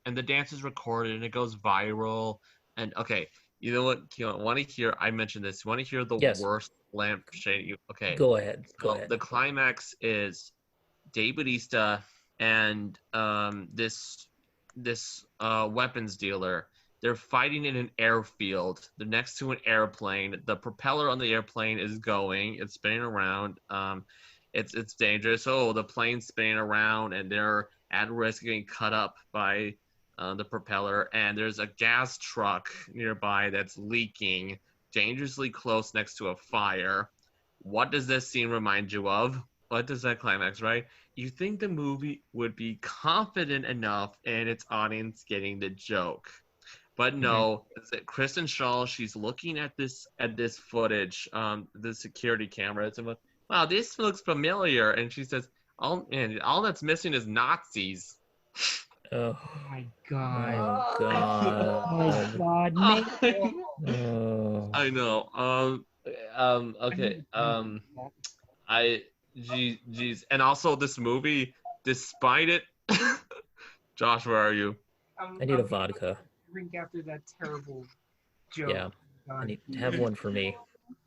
and the dance is recorded and it goes viral. And okay, you know what, Keona, I mentioned this. You want to hear the worst lampshade? Okay. Go ahead. The climax is Dave Bautista and this weapons dealer. They're fighting in an airfield. They're next to an airplane. The propeller on the airplane is going. It's spinning around. It's dangerous. Oh, the plane's spinning around, and they're at risk of getting cut up by the propeller. And there's a gas truck nearby that's leaking, dangerously close next to a fire. What does this scene remind you of? What does that climax, right? You think the movie would be confident enough in its audience getting the joke. But no, Kristen Shaw, she's looking at this footage, the security cameras, and wow, this looks familiar. And she says, all that's missing is Nazis. Oh my God. Oh God. Oh my God. I know. Okay. Geez. And also this movie, despite it, Josh, where are you? I need a vodka. Drink after that terrible joke. Yeah. I need to have one for me.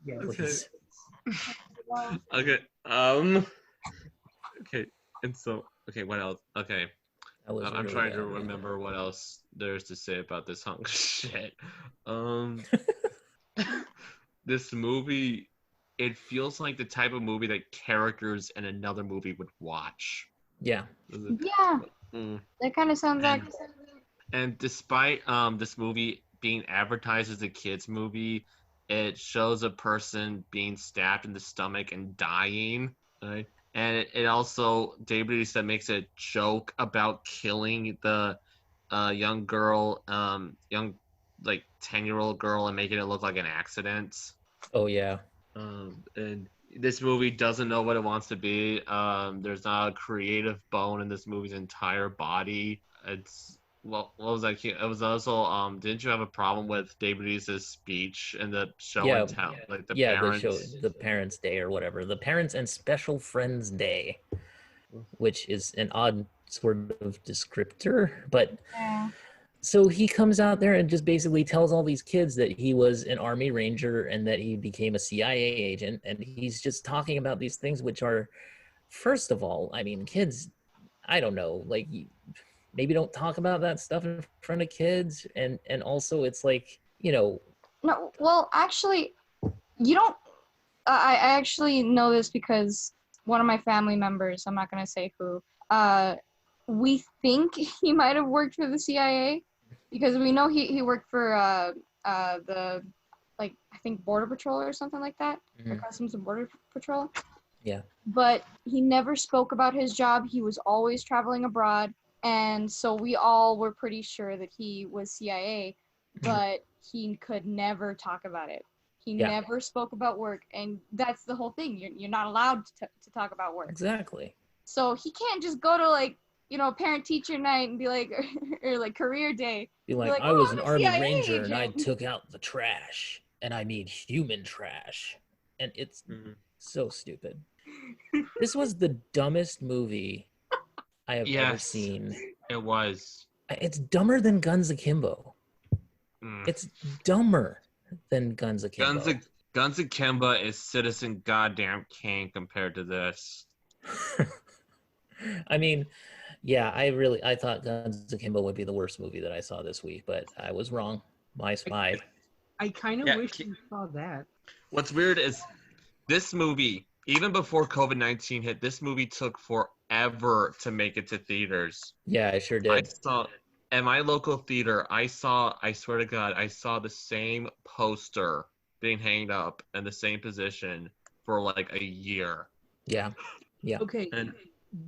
Yeah, please. Okay. Okay. And so, okay, what else? Okay. That was I'm really trying bad. to remember what else there's to say about this hunk of shit. This movie, it feels like the type of movie that characters in another movie would watch. Yeah. Yeah, Mm. that kind of sounds And- accurate. And despite this movie being advertised as a kids movie, it shows a person being stabbed in the stomach and dying. Right? And it also, David Bautista makes a joke about killing the young girl, young like 10-year-old girl, and making it look like an accident. Oh yeah. And this movie doesn't know what it wants to be. There's not a creative bone in this movie's entire body. It's what was that? It was also didn't you have a problem with David Bautista's speech in the show Yeah, and tell, like the yeah, parents? the Parents' Day or whatever, the Parents and Special Friends Day, which is an odd sort of descriptor. But Yeah. so he comes out there and just basically tells all these kids that he was an Army Ranger and that he became a CIA agent, and he's just talking about these things, which are, first of all, I mean, kids, I don't know, like maybe don't talk about that stuff in front of kids, and also it's like, you know. No, well, actually, you don't. I actually know this because one of my family members, I'm not gonna say who, we think he might have worked for the CIA because we know he worked for the, like, I think Border Patrol or something like that, or Customs and Border Patrol. Yeah. But he never spoke about his job. He was always traveling abroad, and so we all were pretty sure that he was CIA, but he could never talk about it. He never spoke about work, and that's the whole thing. You're not allowed to talk about work. Exactly. So he can't just go to, like, parent-teacher night and be like, or like career day. Be like, like, I "Oh, was I'm an a Army CIA Ranger and I agent." took out the trash, and I mean human trash, and it's so stupid. This was the dumbest movie I have ever seen. It was. It's dumber than Guns Akimbo. It's dumber than Guns Akimbo. Guns Akimbo is Citizen Goddamn Kane compared to this. I mean, yeah, I thought Guns Akimbo would be the worst movie that I saw this week, but I was wrong. My spy. I kind of wish you saw that. What's weird is this movie, even before COVID-19 hit, this movie took forever to make it to theaters. Yeah, I sure did. I saw at my local theater, I swear to God, I saw the same poster being hanged up in the same position for like a year. Yeah. Yeah. Okay, And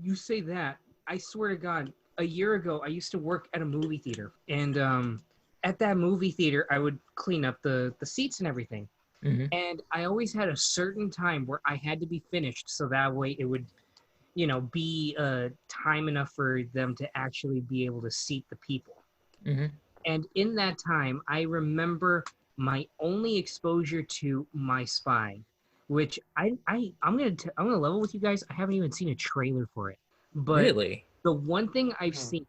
you say that. I swear to God, a year ago, I used to work at a movie theater. And at that movie theater, I would clean up the seats and everything. And I always had a certain time where I had to be finished so that way it would, be time enough for them to actually be able to seat the people. And in that time, I remember my only exposure to My Spy, which I'm gonna level with you guys. I haven't even seen a trailer for it, but Really? the one thing I've seen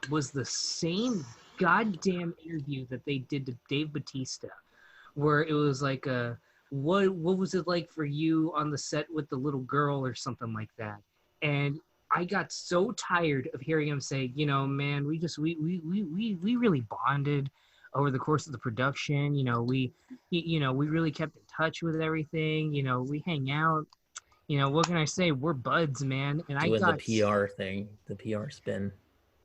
was the same goddamn interview that they did to Dave Bautista, where it was like what was it like for you on the set with the little girl or something like that. And I got so tired of hearing him say, man, we really bonded over the course of the production. We really kept in touch with everything. We hang out. What can I say? We're buds, man. And Doing the PR thing, the PR spin.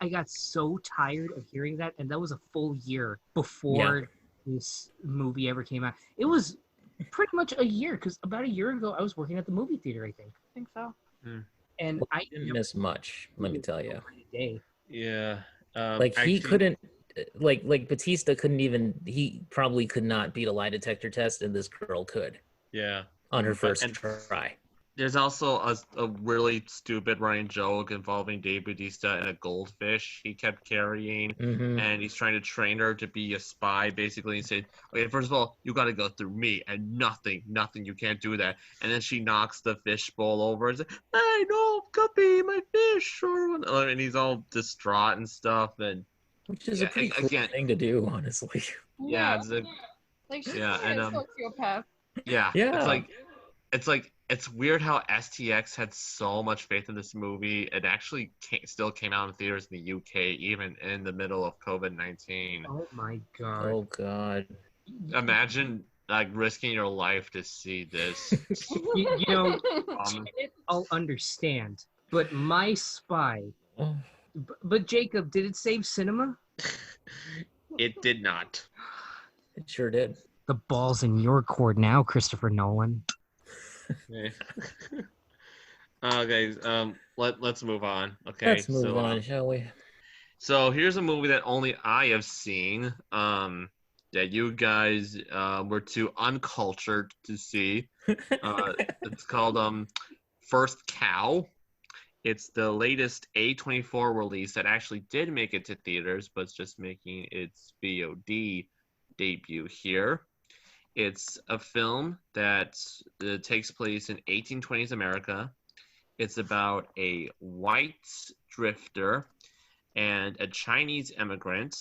I got so tired of hearing that, and that was a full year before this movie ever came out. It was pretty much a year, because about a year ago, I was working at the movie theater, I think. I think so. And I didn't miss much, let me tell you. yeah, like he couldn't, like Batista couldn't even. He probably could not beat a lie detector test, and this girl could. Yeah. On her first try. There's also a really stupid running joke involving Dave Bautista and a goldfish he kept carrying, and he's trying to train her to be a spy, basically, and said, okay, first of all, you got to go through me, and nothing, you can't do that. And then she knocks the fish bowl over and says, hey, no, Guppy, my fish, and he's all distraught and stuff, and which is a pretty cool thing to do, honestly. Yeah, it's like, she's a sociopath. Yeah. It's like it's weird how STX had so much faith in this movie. It actually still came out in theaters in the UK, even in the middle of COVID-19. Oh my god. Oh God. Imagine like risking your life to see this. You know, Um, I'll understand, but My Spy. Oh, But Jacob, did it save cinema? it did not. it sure did. The ball's in your court now, Christopher Nolan. Okay. Okay. Let's move on. Okay. Let's move on, shall we? So here's a movie that only I have seen. That you guys were too uncultured to see. It's called First Cow. It's the latest A24 release that actually did make it to theaters, but it's just making its VOD debut here. It's a film that takes place in 1820s America. It's about a white drifter and a Chinese immigrant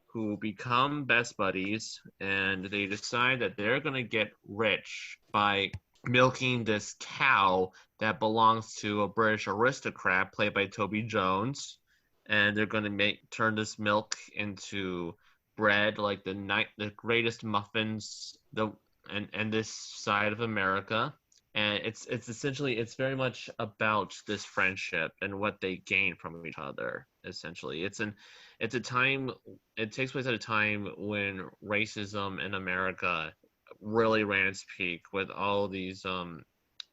who become best buddies, and they decide that they're going to get rich by milking this cow that belongs to a British aristocrat played by Toby Jones, and they're going to turn this milk into bread, like the greatest muffins and this side of America. And it's essentially, it's very much about this friendship and what they gain from each other. Essentially, it's a time, it takes place at a time when racism in America really ran its peak, with all these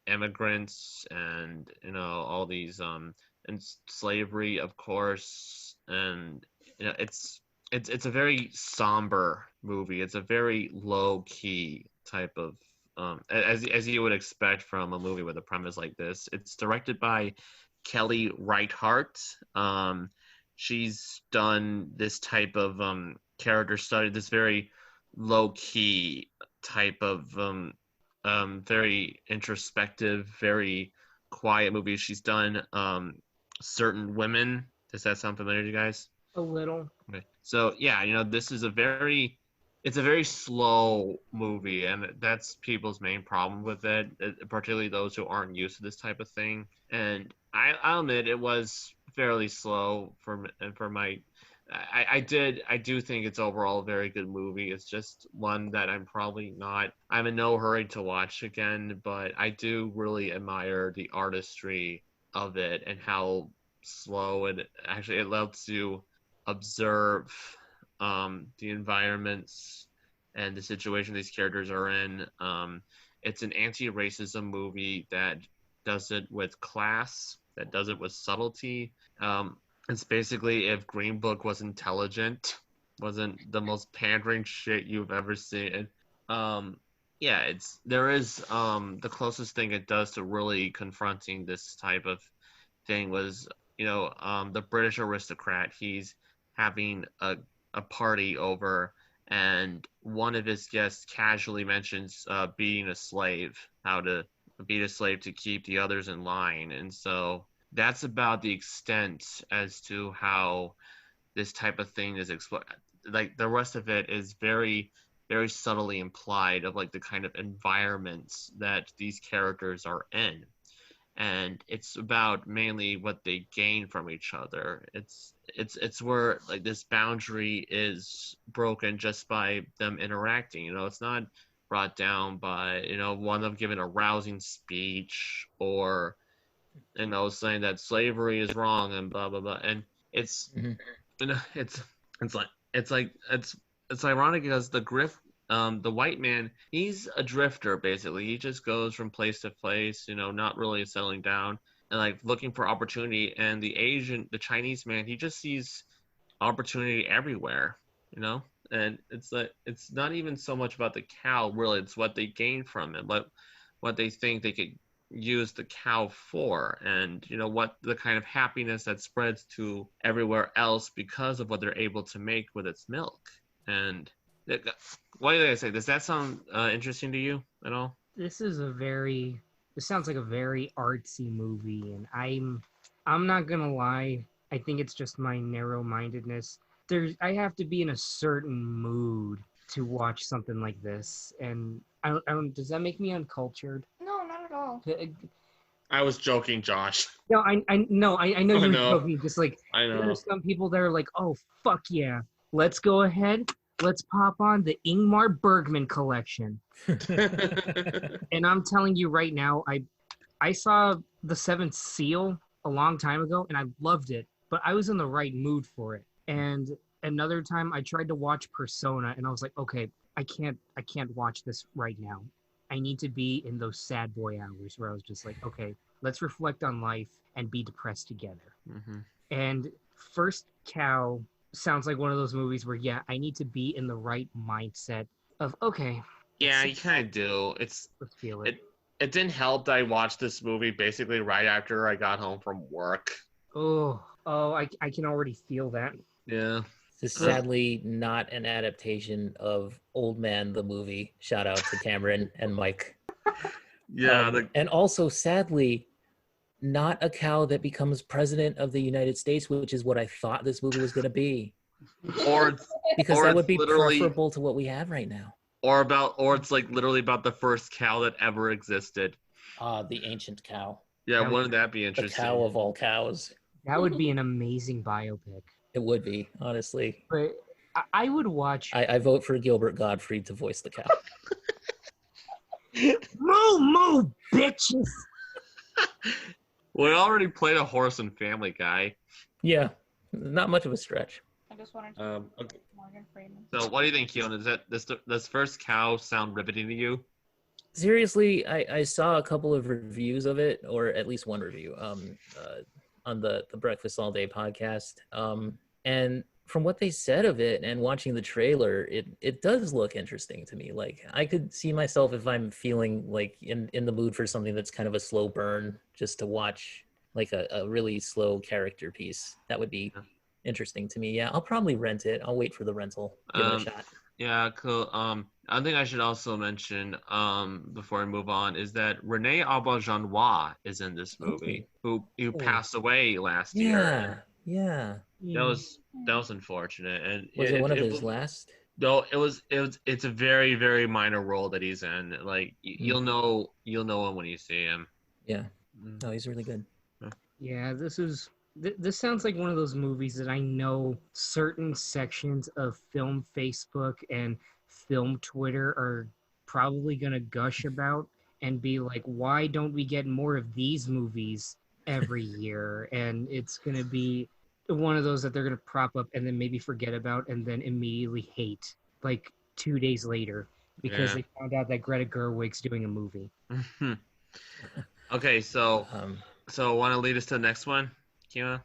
immigrants and all these and slavery, of course. And it's a very somber movie. It's a very low key type of as you would expect from a movie with a premise like this. It's directed by Kelly Reichardt. She's done this type of character study, this very low key type of very introspective, very quiet movie. She's done Certain Women. Does that sound familiar to you guys? A little. Okay. So yeah, this is it's a very slow movie, and that's people's main problem with it, particularly those who aren't used to this type of thing. And I'll admit it was fairly slow for my. I do think it's overall a very good movie. It's just one that I'm in no hurry to watch again, but I do really admire the artistry of it and how slow it lets you observe the environments and the situation these characters are in. It's an anti-racism movie that does it with class, that does it with subtlety. It's basically if Green Book was intelligent, wasn't the most pandering shit you've ever seen. Yeah, there is the closest thing it does to really confronting this type of thing was, the British aristocrat. He's having a party over, and one of his guests casually mentions being a slave, how to beat a slave to keep the others in line. And so that's about the extent as to how this type of thing is explored. Like, the rest of it is very, very subtly implied of like the kind of environments that these characters are in. And it's about mainly what they gain from each other. It's where like this boundary is broken just by them interacting. It's not brought down by one of them giving a rousing speech, or saying that slavery is wrong and blah blah blah. And it's it's ironic because the white man, he's a drifter basically. He just goes from place to place, not really settling down and like looking for opportunity. And the Chinese man, he just sees opportunity everywhere, And it's like, it's not even so much about the cow, really. It's what they gain from it, what they think they could use the cow for, and what the kind of happiness that spreads to everywhere else because of what they're able to make with its milk. And what did I say? Does that sound interesting to you at all? This sounds like a very artsy movie, and I'm not gonna lie. I think it's just my narrow-mindedness. I have to be in a certain mood to watch something like this, and I don't. Does that make me uncultured? No, not at all. cow. I was joking, Josh. No, I know I you were know. joking. Just like I there are know. some people that are like, oh fuck yeah, let's go ahead, let's pop on the Ingmar Bergman collection. And I'm telling you right now, I saw The Seventh Seal a long time ago, and I loved it, but I was in the right mood for it. And another time, I tried to watch Persona, and I was like, okay, I can't watch this right now. I need to be in those sad boy hours where I was just like, okay, let's reflect on life and be depressed together. Mm-hmm. And First Cow sounds like one of those movies where, yeah, I need to be in the right mindset of, okay. Yeah, you kind of do. Let's feel it. It didn't help that I watched this movie basically right after I got home from work. Oh, I can already feel that. Yeah. This is sadly not an adaptation of Old Man the movie. Shout out to Cameron and Mike. Yeah. And also, sadly, not a cow that becomes president of the United States, which is what I thought this movie was going to be. Because that would be preferable to what we have right now. Or it's like literally about the first cow that ever existed. The ancient cow. Yeah, wouldn't that be interesting? The cow of all cows. That would be an amazing biopic. It would be, honestly. But I would watch. I vote for Gilbert Gottfried to voice the cow. Moo, bitches! We already played a horse in Family Guy. Yeah, not much of a stretch. I just wanted to Okay. Morgan Freeman. So what do you think, Keona? Does First Cow sound riveting to you? Seriously, I saw a couple of reviews of it, or at least one review, on the Breakfast All Day podcast. And from what they said of it and watching the trailer, it does look interesting to me. Like, I could see myself, if I'm feeling like in the mood for something that's kind of a slow burn, just to watch like a really slow character piece. That would be interesting to me. Yeah, I'll probably rent it. I'll wait for the rental. Give it a shot. Yeah, cool. I think I should also mention, before I move on, is that Renee Auberjonois is in this movie, who passed away last year. Yeah. That was unfortunate. And Was it one of his last? No, it's a very, very minor role that he's in. Like you'll know him when you see him. Yeah. No, he's really good. Yeah, this sounds like one of those movies that I know certain sections of film Facebook and film Twitter are probably going to gush about and be like, why don't we get more of these movies every year? And it's going to be one of those that they're going to prop up and then maybe forget about and then immediately hate like 2 days later because they found out that Greta Gerwig's doing a movie. Okay, so want to lead us to the next one? Keona?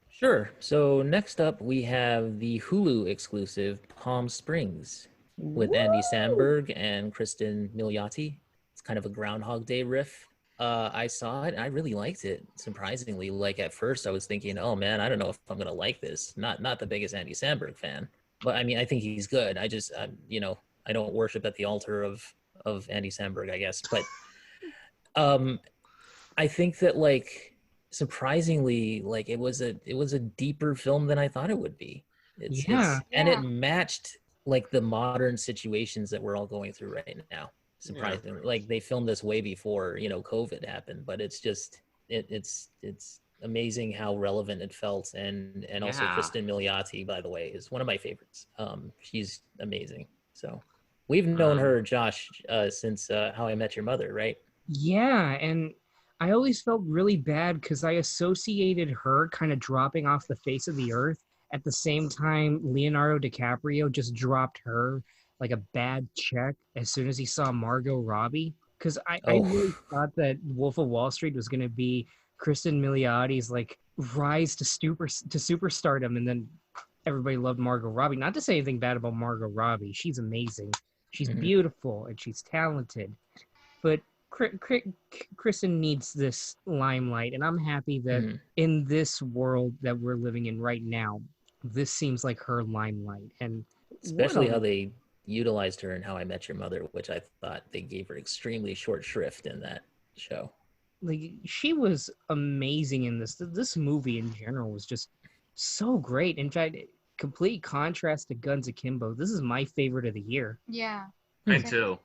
Sure. So next up, we have the Hulu exclusive Palm Springs with Andy Samberg and Kristen Milioti. It's kind of a Groundhog Day riff. I saw it. And I really liked it, surprisingly. Like, at first, I was thinking, oh, man, I don't know if I'm going to like this. Not the biggest Andy Samberg fan. But, I mean, I think he's good. I just, I don't worship at the altar of Andy Samberg, I guess. But I think that, like, surprisingly, like, it was a deeper film than I thought it would be. And it matched like the modern situations that we're all going through right now. Surprisingly, like they filmed this way before COVID happened, but it's just it's amazing how relevant it felt. And also Kristen Milioti, by the way, is one of my favorites. She's amazing. So we've known her, Josh, since How I Met Your Mother, right? Yeah, and I always felt really bad because I associated her kind of dropping off the face of the earth at the same time Leonardo DiCaprio just dropped her like a bad check as soon as he saw Margot Robbie. Because I really thought that Wolf of Wall Street was going to be Kristen Miliotti's like rise to superstardom, and then everybody loved Margot Robbie. Not to say anything bad about Margot Robbie. She's amazing. She's beautiful and she's talented. But Kristen needs this limelight, and I'm happy that in this world that we're living in right now, this seems like her limelight. And especially how they utilized her in How I Met Your Mother, which I thought they gave her extremely short shrift in that show. Like, she was amazing in this movie in general was just so great. In fact, complete contrast to Guns Akimbo. This is my favorite of the year. Yeah. Me too.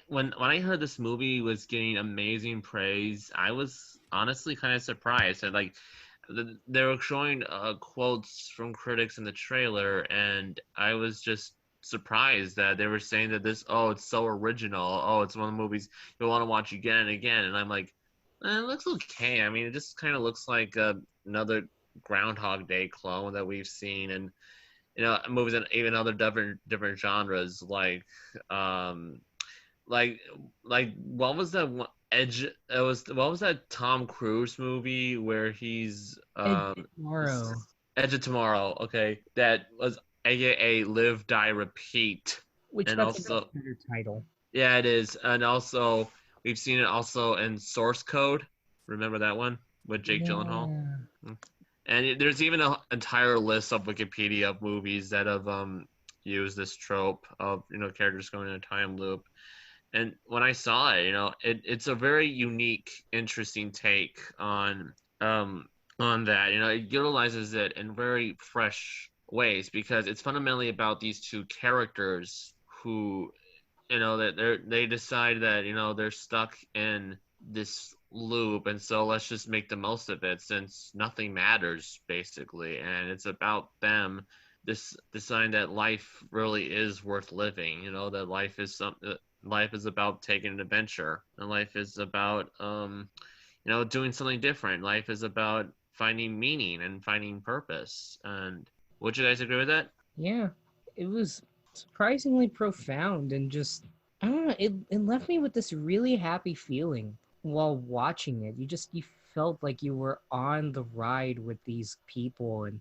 when I heard this movie was getting amazing praise, I was honestly kind of surprised. And like, they were showing quotes from critics in the trailer, and I was just surprised that they were saying that it's so original. Oh, it's one of the movies you'll want to watch again and again. And I'm like, it looks okay. I mean, it just kind of looks like another Groundhog Day clone that we've seen, and movies in even other different genres um like what was that one Edge it was what was that Tom Cruise movie where he's Tomorrow. Edge of Tomorrow, okay, that was aka Live Die Repeat. Which And that's also, a better title. yeah, it is. And also we've seen it also in Source Code. Remember that one with Jake Gyllenhaal? And there's even an entire list of Wikipedia movies that have used this trope of characters going in a time loop. And when I saw it, it's a very unique, interesting take on that. It utilizes it in very fresh ways because it's fundamentally about these two characters who, that they decide that they're stuck in this loop, and so let's just make the most of it since nothing matters basically. And it's about them deciding that life really is worth living. That life is about taking an adventure, and life is about doing something different. Life is about finding meaning and finding purpose. And would you guys agree with that? Yeah, it was surprisingly profound and just, I don't know, it left me with this really happy feeling while watching it. You felt like you were on the ride with these people, and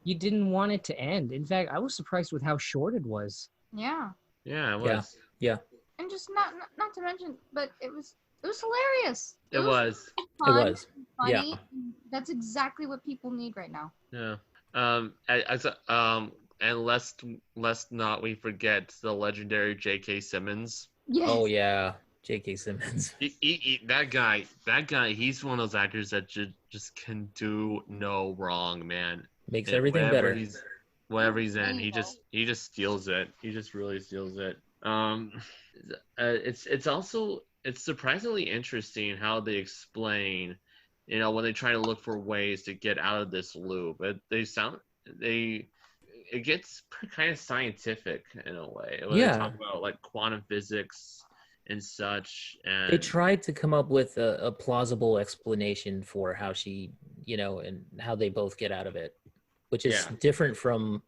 you didn't want it to end. In fact, I was surprised with how short it was. Yeah. Yeah, it was. Yeah. And just not to mention, but it was hilarious. It was. Fun, It was. funny. Yeah. That's exactly what people need right now. Yeah. And lest not we forget the legendary J.K. Simmons. Yes. Oh yeah, J.K. Simmons. That guy, he's one of those actors that just can do no wrong, man. Makes everything better. Whatever he's in, he just steals it. He just really steals it. It's surprisingly interesting how they explain, when they try to look for ways to get out of this loop. It gets kind of scientific in a way. When they talk about like quantum physics and such, and they tried to come up with a plausible explanation for how she, and how they both get out of it, which is different from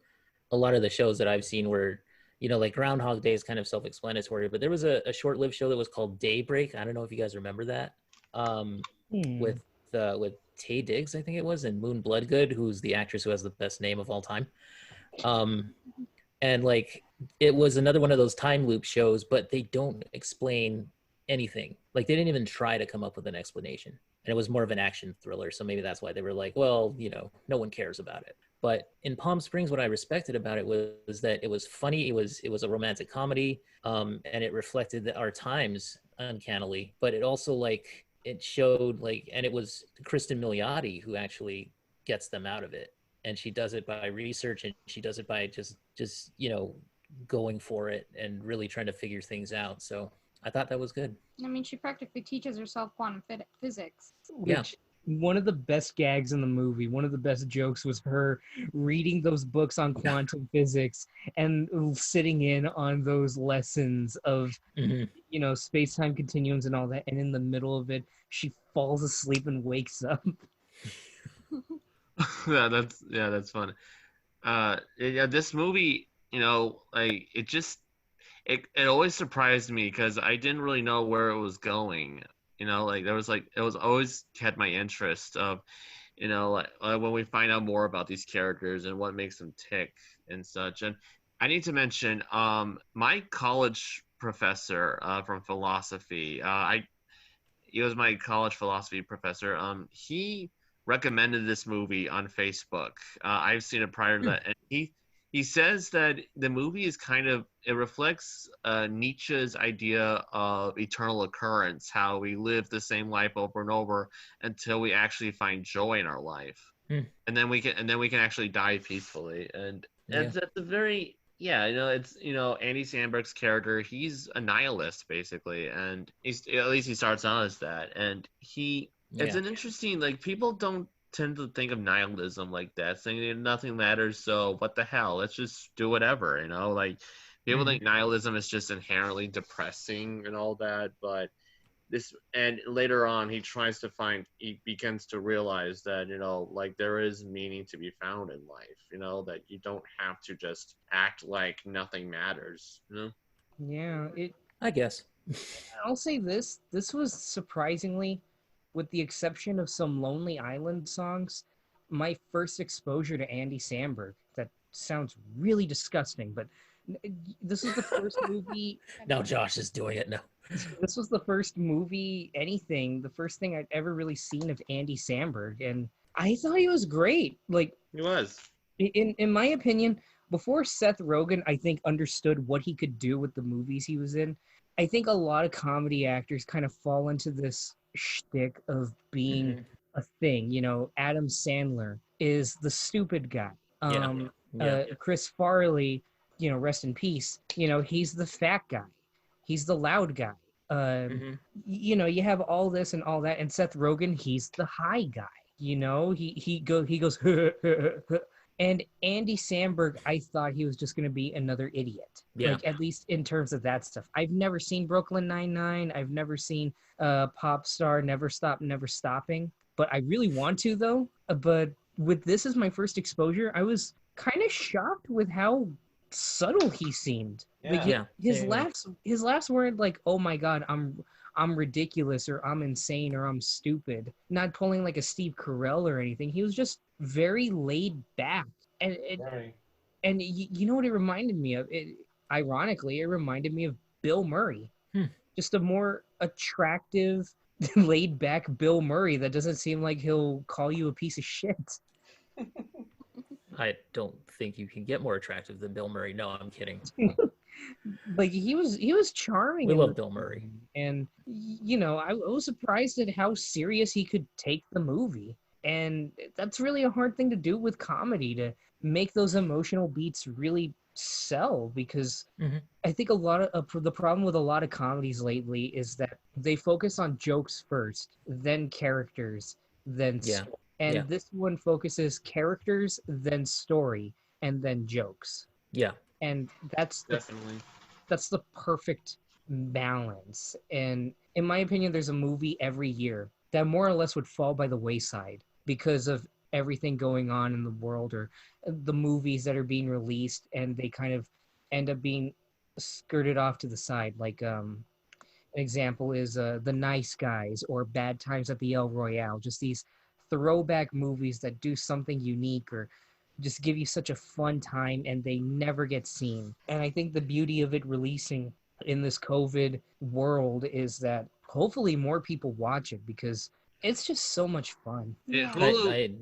a lot of the shows that I've seen where, like Groundhog Day is kind of self-explanatory, but there was a short-lived show that was called Daybreak. I don't know if you guys remember that. With Taye Diggs, I think it was, and Moon Bloodgood, who's the actress who has the best name of all time. And like, it was another one of those time loop shows, but they don't explain anything. Like, they didn't even try to come up with an explanation. And it was more of an action thriller. So maybe that's why they were like, well, no one cares about it. But in Palm Springs, what I respected about it was that it was funny. It was a romantic comedy, and it reflected our times uncannily. But it also it showed and it was Kristen Milioti who actually gets them out of it, and she does it by research, and she does it by just going for it and really trying to figure things out. So I thought that was good. I mean, she practically teaches herself quantum physics. Which, one of the best gags in the movie, one of the best jokes was her reading those books on quantum physics and sitting in on those lessons of, space-time continuums and all that. And in the middle of it, she falls asleep and wakes up. that's fun. This movie, it always surprised me because I didn't really know where it was going. It was always had my interest of, when we find out more about these characters and what makes them tick and such. And I need to mention, my college professor from philosophy, he was my college philosophy professor. He recommended this movie on Facebook. I've seen it prior to that, and he says that the movie is it reflects Nietzsche's idea of eternal occurrence, how we live the same life over and over until we actually find joy in our life, and then we can actually die peacefully. And that's a very yeah, it's Andy Samberg's character. He's a nihilist basically, and at least he starts out as that. And it's Yeah. an interesting, like, people don't tend to think of nihilism like that, saying nothing matters. So what the hell? Let's just do whatever. Like people think nihilism is just inherently depressing and all that, but and later on he begins to realize that like there is meaning to be found in life, that you don't have to just act like nothing matters. Yeah, I guess. I'll say this was surprisingly, with the exception of some Lonely Island songs, my first exposure to Andy Samberg. That sounds really disgusting, but this was the first movie. Now Josh is doing it now. This was the first movie, the first thing I'd ever really seen of Andy Samberg, and I thought he was great. Like, He was. in my opinion, before Seth Rogen, I think, understood what he could do with the movies he was in. I think a lot of comedy actors kind of fall into this shtick of being a thing. Adam Sandler is the stupid guy. Yeah. Chris Farley, rest in peace. He's the fat guy. He's the loud guy. You have all this and all that, and Seth Rogen, he's the high guy. He goes, and Andy Samberg, I thought he was just going to be another idiot. Yeah. Like, at least in terms of that stuff. I've never seen Brooklyn Nine-Nine. I've never seen Pop Star, Never Stop, Never Stopping. But I really want to, though. But with this as my first exposure, I was kind of shocked with how subtle he seemed. Yeah. His laughs weren't like, "Oh my God, I'm ridiculous," or "I'm insane," or "I'm stupid." Not pulling like a Steve Carell or anything. He was just very laid back, and you know what it reminded me of? Ironically, it reminded me of Bill Murray. Just a more attractive, laid back Bill Murray that doesn't seem like he'll call you a piece of shit. I don't think you can get more attractive than Bill Murray. No, I'm kidding. Like, he was charming. We love Bill Murray. And I was surprised at how serious he could take the movie. And that's really a hard thing to do with comedy, to make those emotional beats really sell, because I think a lot of the problem with a lot of comedies lately is that they focus on jokes first, then characters, then story. And this one focuses characters, then story, and then jokes. Yeah. And that's the perfect balance. And in my opinion, there's a movie every year that more or less would fall by the wayside because of everything going on in the world, or the movies that are being released, and they kind of end up being skirted off to the side. Like, an example is The Nice Guys or Bad Times at the El Royale. Just these throwback movies that do something unique or just give you such a fun time, and they never get seen. And I think the beauty of it releasing in this COVID world is that hopefully more people watch it, because it's just so much fun. Go ahead.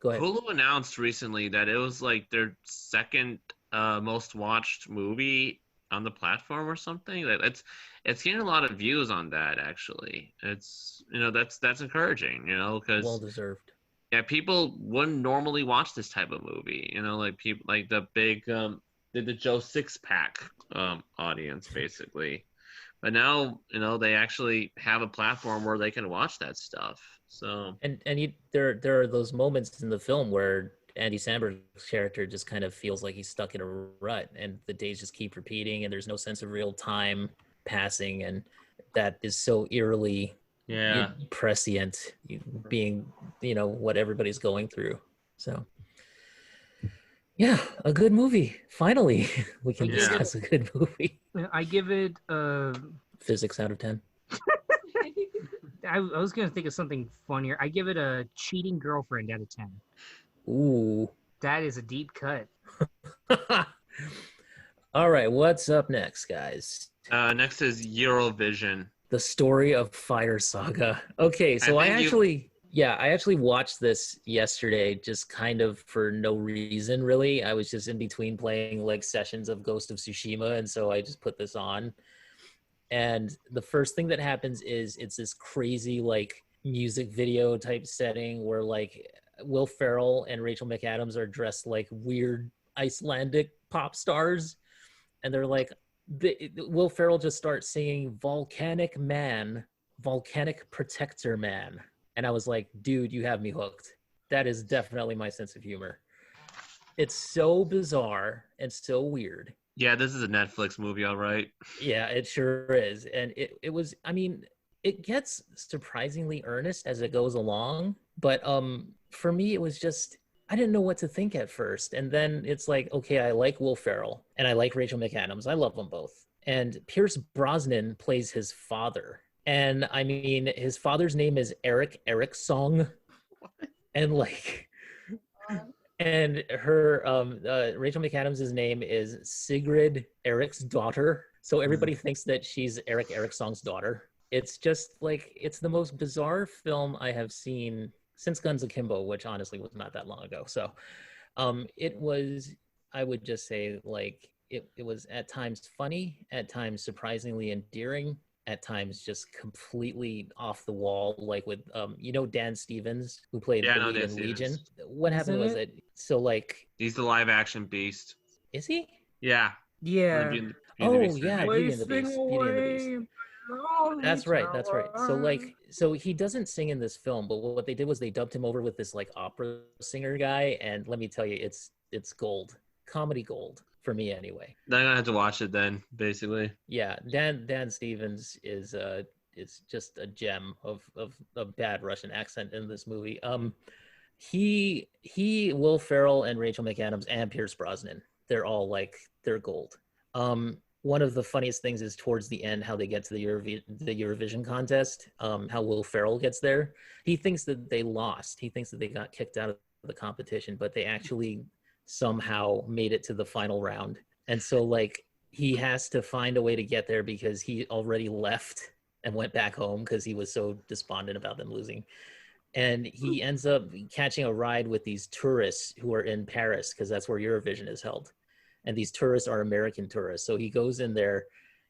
Hulu announced recently that it was like their second most watched movie on the platform or something. It's getting a lot of views on that, actually. It's that's encouraging, because well deserved. Yeah, people wouldn't normally watch this type of movie, like people like the big the Joe Sixpack audience, basically. But now, they actually have a platform where they can watch that stuff. So there are those moments in the film where Andy Samberg's character just kind of feels like he's stuck in a rut, and the days just keep repeating, and there's no sense of real time passing, and that is so eerily prescient, being what everybody's going through. So yeah, a good movie. Finally, we can discuss a good movie. I give it physics out of 10. I was gonna think of something funnier. I give it a cheating girlfriend out of 10. Ooh, that is a deep cut. All right, what's up next, guys? Next is Eurovision. The Story of Fire Saga. Okay, so I actually watched this yesterday, just kind of for no reason, really. I was just in between playing like sessions of Ghost of Tsushima, and so I just put this on. And the first thing that happens is it's this crazy like music video type setting where like Will Ferrell and Rachel McAdams are dressed like weird Icelandic pop stars, and they're like, Will Ferrell just starts singing "Volcanic Man, Volcanic Protector Man," and I was like, dude, you have me hooked. That is definitely my sense of humor. It's so bizarre and so weird. Yeah, this is a Netflix movie, all right. Yeah, it sure is. And it was, I mean, it gets surprisingly earnest as it goes along, but for me it was just I didn't know what to think at first. And then it's like, okay, I like Will Ferrell and I like Rachel McAdams. I love them both. And Pierce Brosnan plays his father. And I mean, his father's name is Eric Eriksson. And like and her Rachel McAdams' name is Sigrid Eric's daughter. So everybody thinks that she's Eric Eriksson's daughter. It's just like it's the most bizarre film I have seen since Guns Akimbo, which honestly was not that long ago. So it was, I would just say, like it was at times funny, at times surprisingly endearing, at times just completely off the wall, like with Dan Stevens, who played the lead in Legion. What happened was that he's the live action Beast. Is he? Yeah. Yeah. Beauty and the Beast. That's right. So he doesn't sing in this film, but what they did was they dubbed him over with this like opera singer guy, and let me tell you, it's gold, comedy gold for me anyway. Then I have to watch it then, basically. Yeah, Dan Stevens is just a gem of a bad Russian accent in this movie. He Will Ferrell and Rachel McAdams and Pierce Brosnan, they're all like they're gold. One of the funniest things is towards the end how they get to the Eurovision contest, how Will Ferrell gets there. He thinks that they lost. He thinks that they got kicked out of the competition, but they actually somehow made it to the final round. And so like he has to find a way to get there because he already left and went back home because he was so despondent about them losing. And he ends up catching a ride with these tourists who are in Paris because that's where Eurovision is held. And these tourists are American tourists. So he goes in there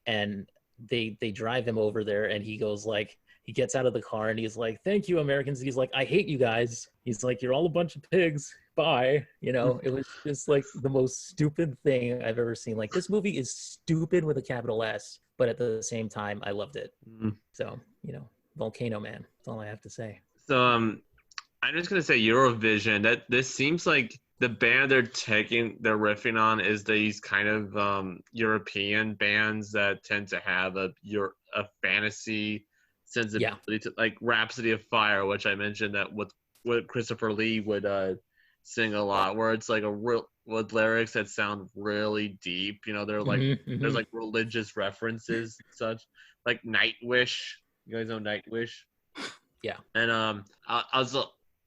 and they drive him over there and he goes like, he gets out of the car and he's like, thank you, Americans. He's like, I hate you guys. He's like, you're all a bunch of pigs. Bye. You know, it was just like the most stupid thing I've ever seen. Like this movie is stupid with a capital S, but at the same time, I loved it. So, Volcano Man. That's all I have to say. So I'm just going to say Eurovision. That this seems like the band they're riffing on is these kind of European bands that tend to have a fantasy sensibility to, like Rhapsody of Fire, which I mentioned that what Christopher Lee would sing a lot, where it's like with lyrics that sound really deep. They're like there's like religious references and such, like Nightwish. You guys know Nightwish? Yeah. And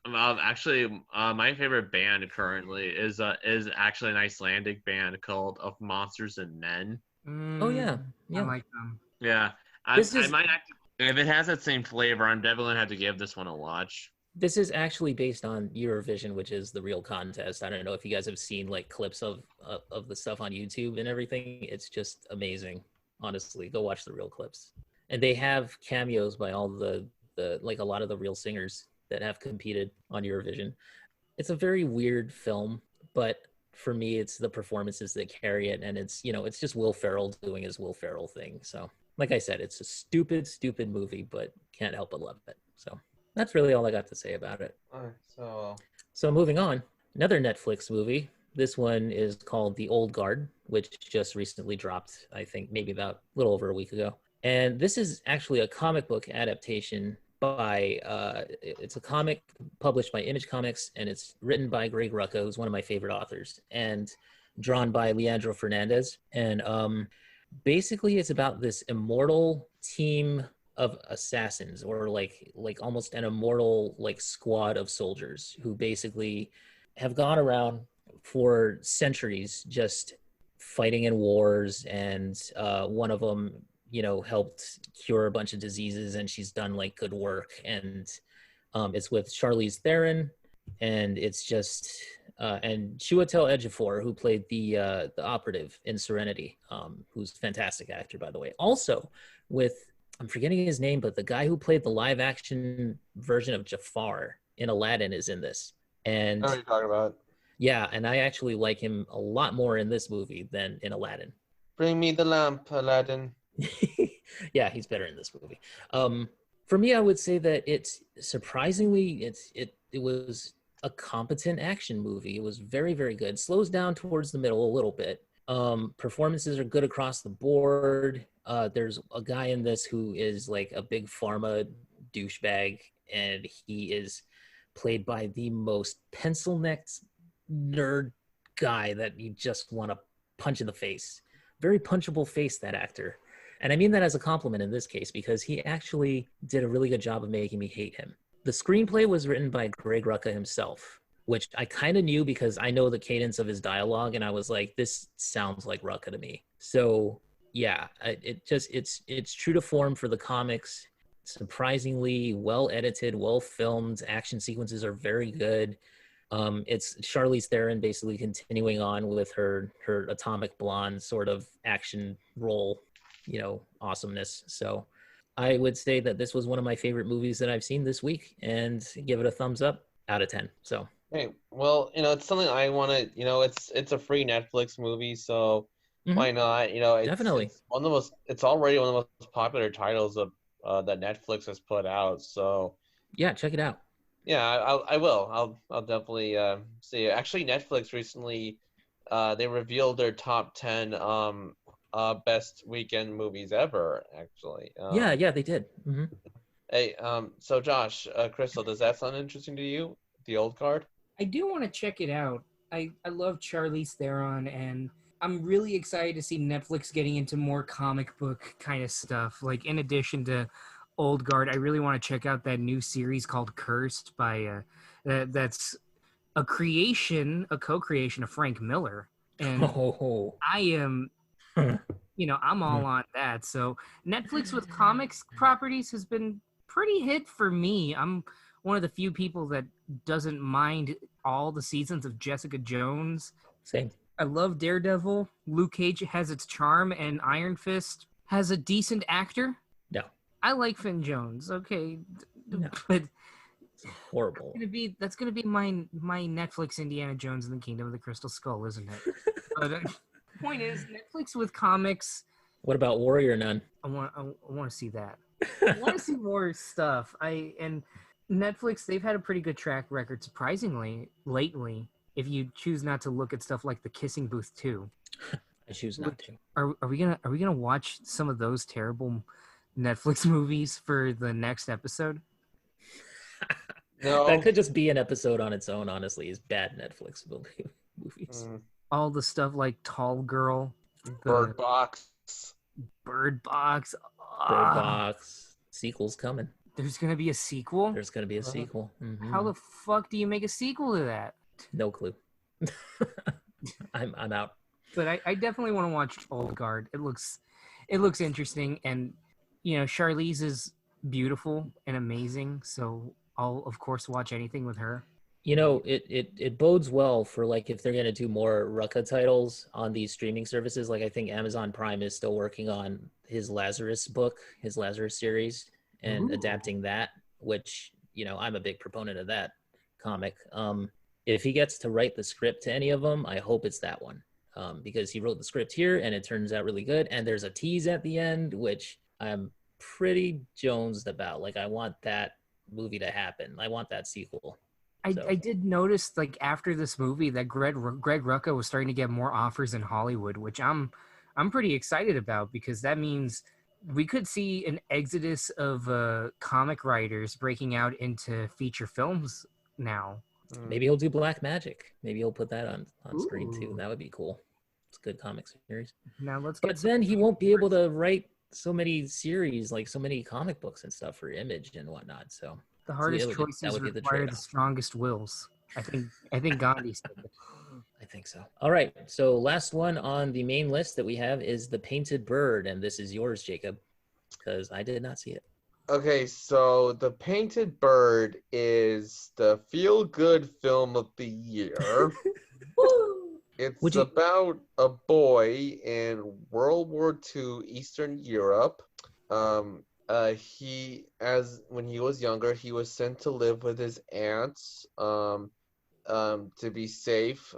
actually, my favorite band currently is actually an Icelandic band called Of Monsters and Men. Oh yeah, I like them. Yeah, I might have to, if it has that same flavor, I'm definitely gonna have to give this one a watch. This is actually based on Eurovision, which is the real contest. I don't know if you guys have seen like clips of the stuff on YouTube and everything. It's just amazing. Honestly, go watch the real clips. And they have cameos by all the like a lot of the real singers that have competed on Eurovision. It's a very weird film, but for me, it's the performances that carry it. And it's just Will Ferrell doing his Will Ferrell thing. So like I said, it's a stupid, stupid movie, but can't help but love it. So that's really all I got to say about it. All right, so moving on, another Netflix movie. This one is called The Old Guard, which just recently dropped, I think maybe about a little over a week ago. And this is actually a comic book adaptation by, it's a comic published by Image Comics, and it's written by Greg Rucka, who's one of my favorite authors, and drawn by Leandro Fernandez. And basically it's about this immortal team of assassins, or like almost an immortal like squad of soldiers who basically have gone around for centuries just fighting in wars. And one of them helped cure a bunch of diseases, and she's done like good work. And it's with Charlize Theron, and it's just and Chiwetel Ejiofor, who played the operative in Serenity, who's a fantastic actor, by the way. Also with, I'm forgetting his name, but the guy who played the live action version of Jafar in Aladdin is in this. And what are you talking about? Yeah, and I actually like him a lot more in this movie than in Aladdin. Bring me the lamp, Aladdin. Yeah, he's better in this movie. For me, I would say that it's surprisingly it was a competent action movie. It was very, very good. Slows down towards the middle a little bit. Performances are good across the board. There's a guy in this who is like a big pharma douchebag, and he is played by the most pencil-necked nerd guy that you just want to punch in the face. Very punchable face, that actor. And I mean that as a compliment in this case, because he actually did a really good job of making me hate him. The screenplay was written by Greg Rucka himself, which I kind of knew because I know the cadence of his dialogue, and I was like, this sounds like Rucka to me. So yeah, it's true to form for the comics. Surprisingly well edited, well filmed. Action sequences are very good. It's Charlize Theron basically continuing on with her Atomic Blonde sort of action role, awesomeness. So I would say that this was one of my favorite movies that I've seen this week, and give it a thumbs up out of 10. So Hey, well, it's something I want to, it's a free Netflix movie, so why not? Definitely. It's one of the most, it's already one of the most popular titles of that Netflix has put out. So yeah, check it out. yeah, I will. I'll definitely see it. Actually, Netflix recently, they revealed their top 10 best weekend movies ever. Actually, Yeah, they did. Hey, so Josh, Kristal, does that sound interesting to you? The old card? I do want to check it out. I love Charlize Theron, and I'm really excited to see Netflix getting into more comic book kind of stuff. Like, in addition to Old Guard, I really want to check out that new series called Cursed by that's a co-creation of Frank Miller, and I am, I'm all on that. So Netflix with comics properties has been pretty hit for me. I'm one of the few people that doesn't mind all the seasons of Jessica Jones. Same. I love Daredevil. Luke Cage has its charm, and Iron Fist has a decent actor. No. I like Finn Jones. Okay, no. But it's horrible. That's gonna be my Netflix Indiana Jones and the Kingdom of the Crystal Skull, isn't it? But point is, Netflix with comics. What about Warrior Nun? I want to see that. I want to see more stuff. And Netflix, they've had a pretty good track record, surprisingly, lately. If you choose not to look at stuff like The Kissing Booth 2. I choose not to. Are we gonna watch some of those terrible Netflix movies for the next episode? No. That could just be an episode on its own, honestly, is bad Netflix movies. All the stuff like Tall Girl. Bird Box. Bird Box. Bird Box. Sequel's coming. There's going to be a sequel? There's going to be a sequel. Mm-hmm. How the fuck do you make a sequel to that? No clue. I'm out. But I definitely want to watch Old Guard. It looks interesting, and Charlize is beautiful and amazing, so I'll of course watch anything with her. It bodes well for like if they're gonna do more Rucka titles on these streaming services. Like I think Amazon Prime is still working on his Lazarus book, his Lazarus series, and adapting that, which I'm a big proponent of that comic. If he gets to write the script to any of them, I hope it's that one, because he wrote the script here and it turns out really good. And there's a tease at the end, which I'm pretty jonesed about. Like I want that movie to happen. I want that sequel. I did notice, like, after this movie that Greg Rucka was starting to get more offers in Hollywood, which I'm pretty excited about, because that means we could see an exodus of comic writers breaking out into feature films now. Maybe he'll do Black Magic. Maybe he'll put that on screen too. That would be cool. It's a good comic series. Now but then he won't be able to write so many series, like so many comic books and stuff for Image and whatnot. So the hardest choices require the strongest wills. I think Gandhi said it. I think so. All right. So last one on the main list that we have is The Painted Bird, and this is yours, Jacob, because I did not see it. Okay, so The Painted Bird is the feel-good film of the year. It's about a boy in World War II Eastern Europe. When he was younger, he was sent to live with his aunts. to be safe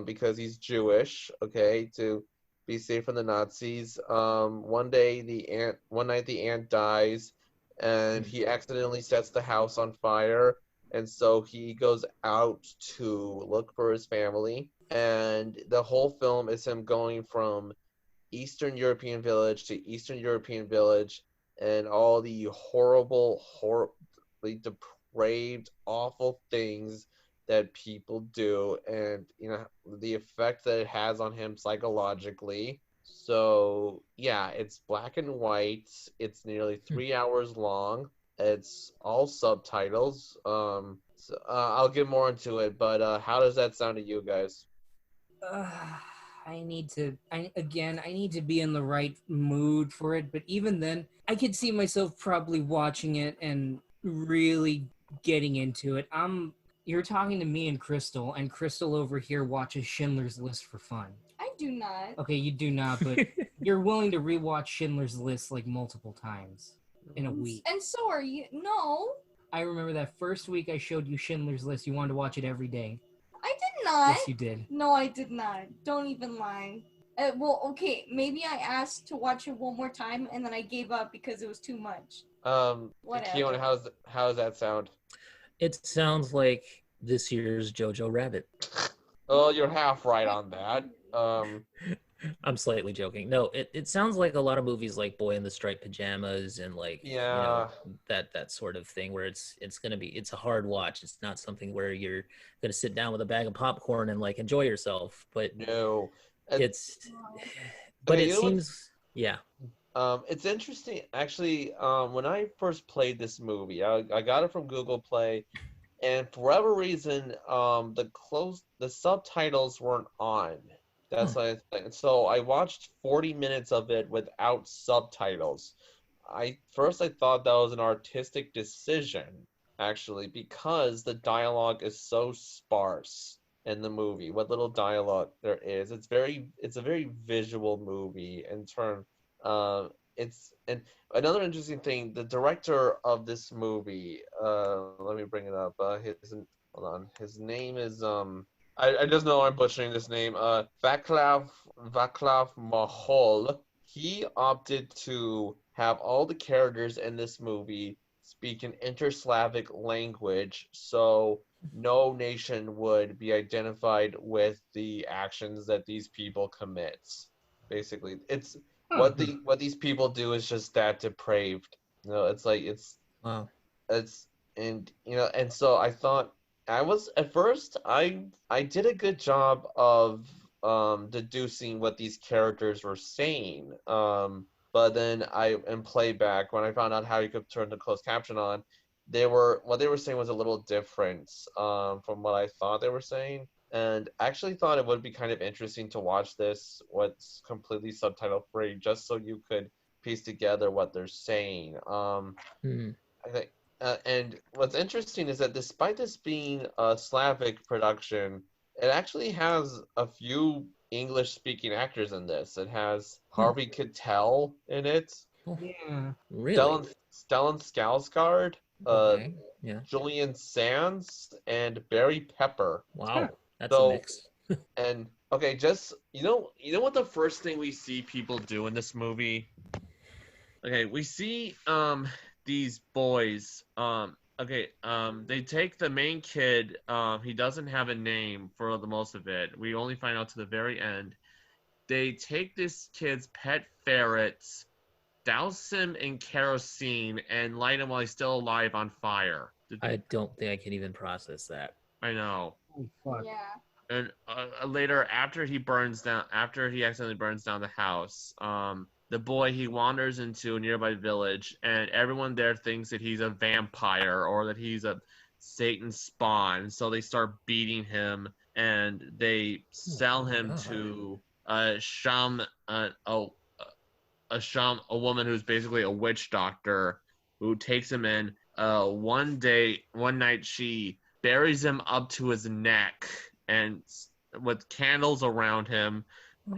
because he's Jewish, okay, to be safe from the Nazis. One night the aunt dies, and he accidentally sets the house on fire, and so he goes out to look for his family. And the whole film is him going from Eastern European village to Eastern European village, and all the horribly depraved, awful things that people do, and the effect that it has on him psychologically. So yeah, it's black and white. It's nearly 3 hours long. It's all subtitles. I'll get more into it, but how does that sound to you guys? I need to be in the right mood for it, but even then, I could see myself probably watching it and really getting into it. You're talking to me and Kristal over here watches Schindler's List for fun. I do not. Okay, you do not, but you're willing to rewatch Schindler's List like multiple times in a week. And so are you. No. I remember that first week I showed you Schindler's List, you wanted to watch it every day. I did not. Yes, you did. No, I did not. Don't even lie. Well, okay, maybe I asked to watch it one more time, and then I gave up because it was too much. Whatever. Keona, how does that sound? It sounds like this year's Jojo Rabbit. Oh, you're half right on that. I'm slightly joking. No, it sounds like a lot of movies like Boy in the Striped Pajamas and that sort of thing where it's a hard watch. It's not something where you're gonna sit down with a bag of popcorn and like enjoy yourself. But no, it seems yeah. It's interesting actually. When I first played this movie, I got it from Google Play, and for whatever reason, the subtitles weren't on. That's what I think. So I watched 40 minutes of it without subtitles. I thought that was an artistic decision, actually, because the dialogue is so sparse in the movie. What little dialogue there is, it's a very visual movie in turn. And another interesting thing, the director of this movie, let me bring it up. Hold on, his name is I just know I'm butchering this name. Václav Mahol. He opted to have all the characters in this movie speak an inter-Slavic language, so no nation would be identified with the actions that these people commit. Basically, it's what these people do is just that depraved. Wow. And so I thought. At first I did a good job of deducing what these characters were saying. But then in playback, when I found out how you could turn the closed caption on, what they were saying was a little different from what I thought they were saying. And I actually thought it would be kind of interesting to watch what's completely subtitle free, just so you could piece together what they're saying. I think. And what's interesting is that despite this being a Slavic production, it actually has a few English-speaking actors in this. It has Harvey Keitel in it. Yeah. Really? Stellan Skarsgård, Okay. Yeah. Julian Sands, and Barry Pepper. Wow. That's a mix. And okay, just you know what the first thing we see people do in this movie? Okay, we see these boys, they take the main kid, he doesn't have a name for the most of it. We only find out to the very end. They take this kid's pet ferrets, douse him in kerosene, and light him while he's still alive on fire. I don't think I can even process that. I know. Oh, fuck. Yeah. And later, after he accidentally burns down the house, the boy, he wanders into a nearby village, and everyone there thinks that he's a vampire or that he's a Satan spawn. So they start beating him, and they sell him to a woman who's basically a witch doctor, who takes him in. One night, she buries him up to his neck and with candles around him.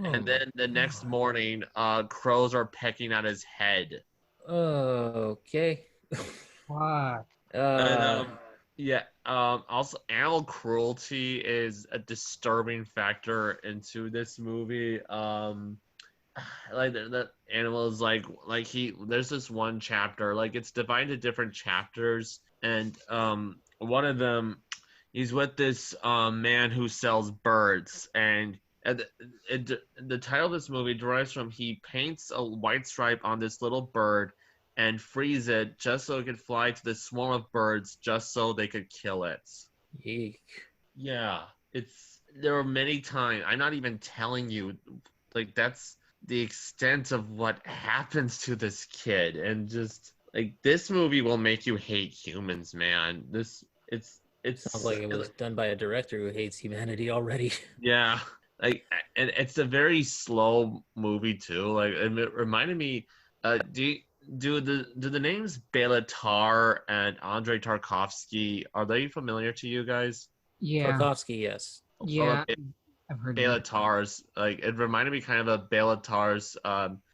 And then the next morning, crows are pecking at his head. Okay. Fuck. Yeah. Also, animal cruelty is a disturbing factor into this movie. Like the animals, like he. There's this one chapter, like it's divided into different chapters, and one of them, he's with this man who sells birds, and the title of this movie derives from he paints a white stripe on this little bird and frees it just so it could fly to the swarm of birds just so they could kill it. Yeek. Yeah, it's there are many times. I'm not even telling you, like that's the extent of what happens to this kid, and just like this movie will make you hate humans, man. This Sounds it's like it was done by a director who hates humanity already. yeah, like and it's a very slow movie too. Like it reminded me. Do the names Bela Tarr and Andrei Tarkovsky, are they familiar to you guys? Yeah, Tarkovsky, yes. yeah, I've heard of Bela it. Tarr's, like it reminded me kind of Bela Tarr's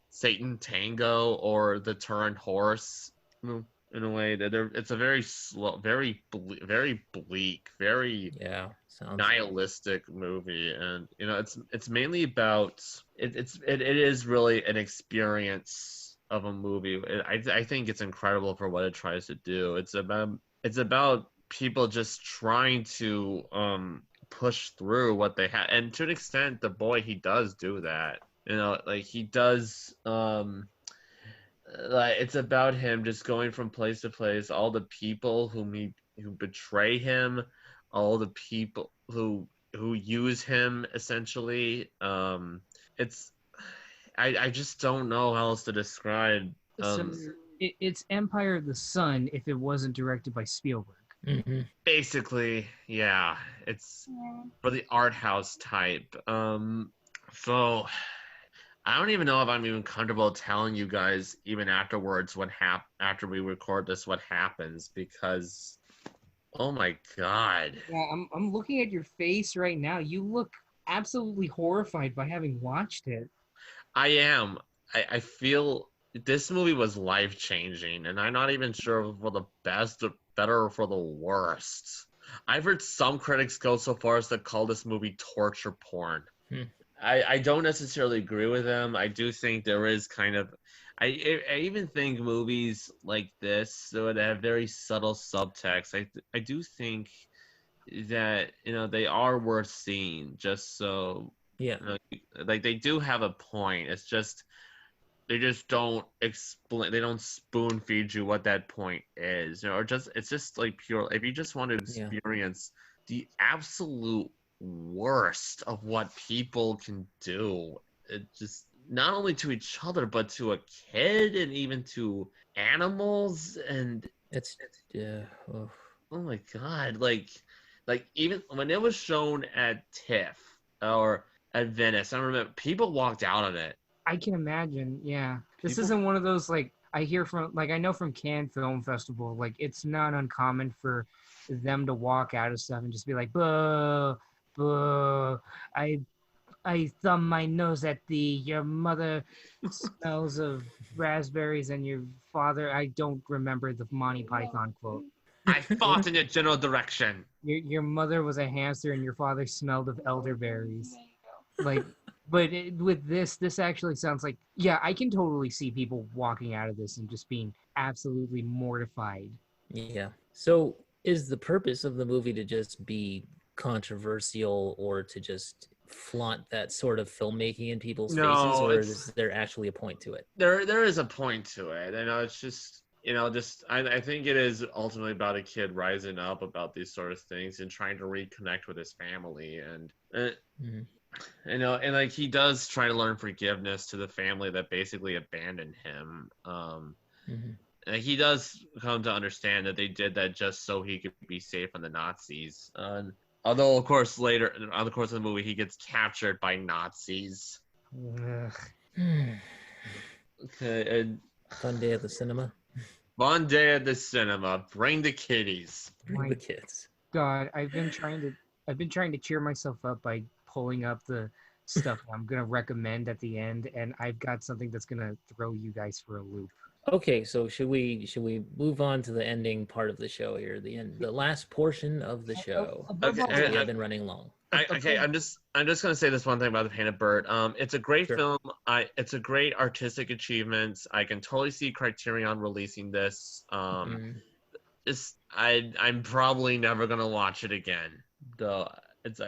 Satan Tango or the Turin Horse, in a way that it's a very slow, very bleak, very Yeah, sounds. nihilistic movie, and it's mainly about it is really an experience of a movie. I think it's incredible for what it tries to do. It's about people just trying to push through what they have, and to an extent the boy, he does do that, like he does. Like it's about him just going from place to place, all the people who betray him, all the people who use him essentially. It's I just don't know how else to describe. So it's Empire of the Sun if it wasn't directed by Spielberg. Basically, yeah, it's Yeah. for the art house type. So I don't even know if I'm even comfortable telling you guys even afterwards after we record this what happens, because oh my god. Yeah, I'm looking at your face right now. You look absolutely horrified by having watched it. I am. I feel this movie was life changing, and I'm not even sure for the best or better or for the worst. I've heard some critics go so far as to call this movie torture porn. Hmm. I don't necessarily agree with them. I do think there is kind of, I even think movies like this that have very subtle subtext. I do think that they are worth seeing, just so Yeah. like they do have a point. It's just they just don't explain. They don't spoon feed you what that point is, or just it's just like pure. If you just want to Yeah. experience the absolute worst of what people can do, it just not only to each other but to a kid and even to animals, and It's yeah. Oh. oh my god, like even when it was shown at TIFF or at Venice, I remember people walked out of it. I can imagine. Yeah, this People, isn't one of those like I hear from like I know from Cannes Film Festival. Like it's not uncommon for them to walk out of stuff and just be like, "Boo, boo! I I thumb my nose at thee. Your mother smells of raspberries, and your father. I don't remember the Monty Python quote. I fought in a general direction. Your mother was a hamster, and your father smelled of elderberries. There you go. Like, but with this actually sounds like yeah, I can totally see people walking out of this and just being absolutely mortified. Yeah. So is the purpose of the movie to just be controversial or to just flaunt that sort of filmmaking in people's faces, No, or it's is there actually a point to it? there is a point to it. It's just I think it is ultimately about a kid rising up about these sort of things and trying to reconnect with his family, and Mhm. and like he does try to learn forgiveness to the family that basically abandoned him. Mhm. And he does come to understand that they did that just so he could be safe from the Nazis. Although, of course, later on the course of the movie, he gets captured by Nazis. Ugh. Okay, and Fun day at the cinema. fun day at the cinema. Bring the kiddies. Bring My the kids. God, I've been trying to cheer myself up by pulling up the stuff I'm gonna recommend at the end, and I've got something that's gonna throw you guys for a loop. Okay, so should we move on to the ending part of the show here, the last portion of the show? Above all We Okay, have been running long. I'm just gonna say this one thing about the Painted Bird. It's a great Sure. film. It's a great artistic achievement. I can totally see Criterion releasing this. Mm. I'm probably never gonna watch it again. Though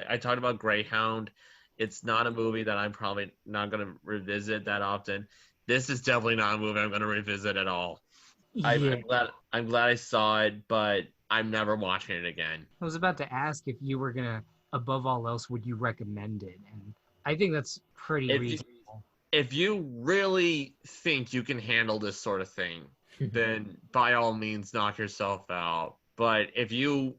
I talked about Greyhound. It's not a movie that I'm probably not gonna revisit that often. This is definitely not a movie I'm gonna revisit at all. Yeah. I'm glad I saw it, but I'm never watching it again. I was about to ask if you were gonna, above all else, would you recommend it? And I think that's pretty If you, reasonable. if you really think you can handle this sort of thing, then by all means knock yourself out. But if you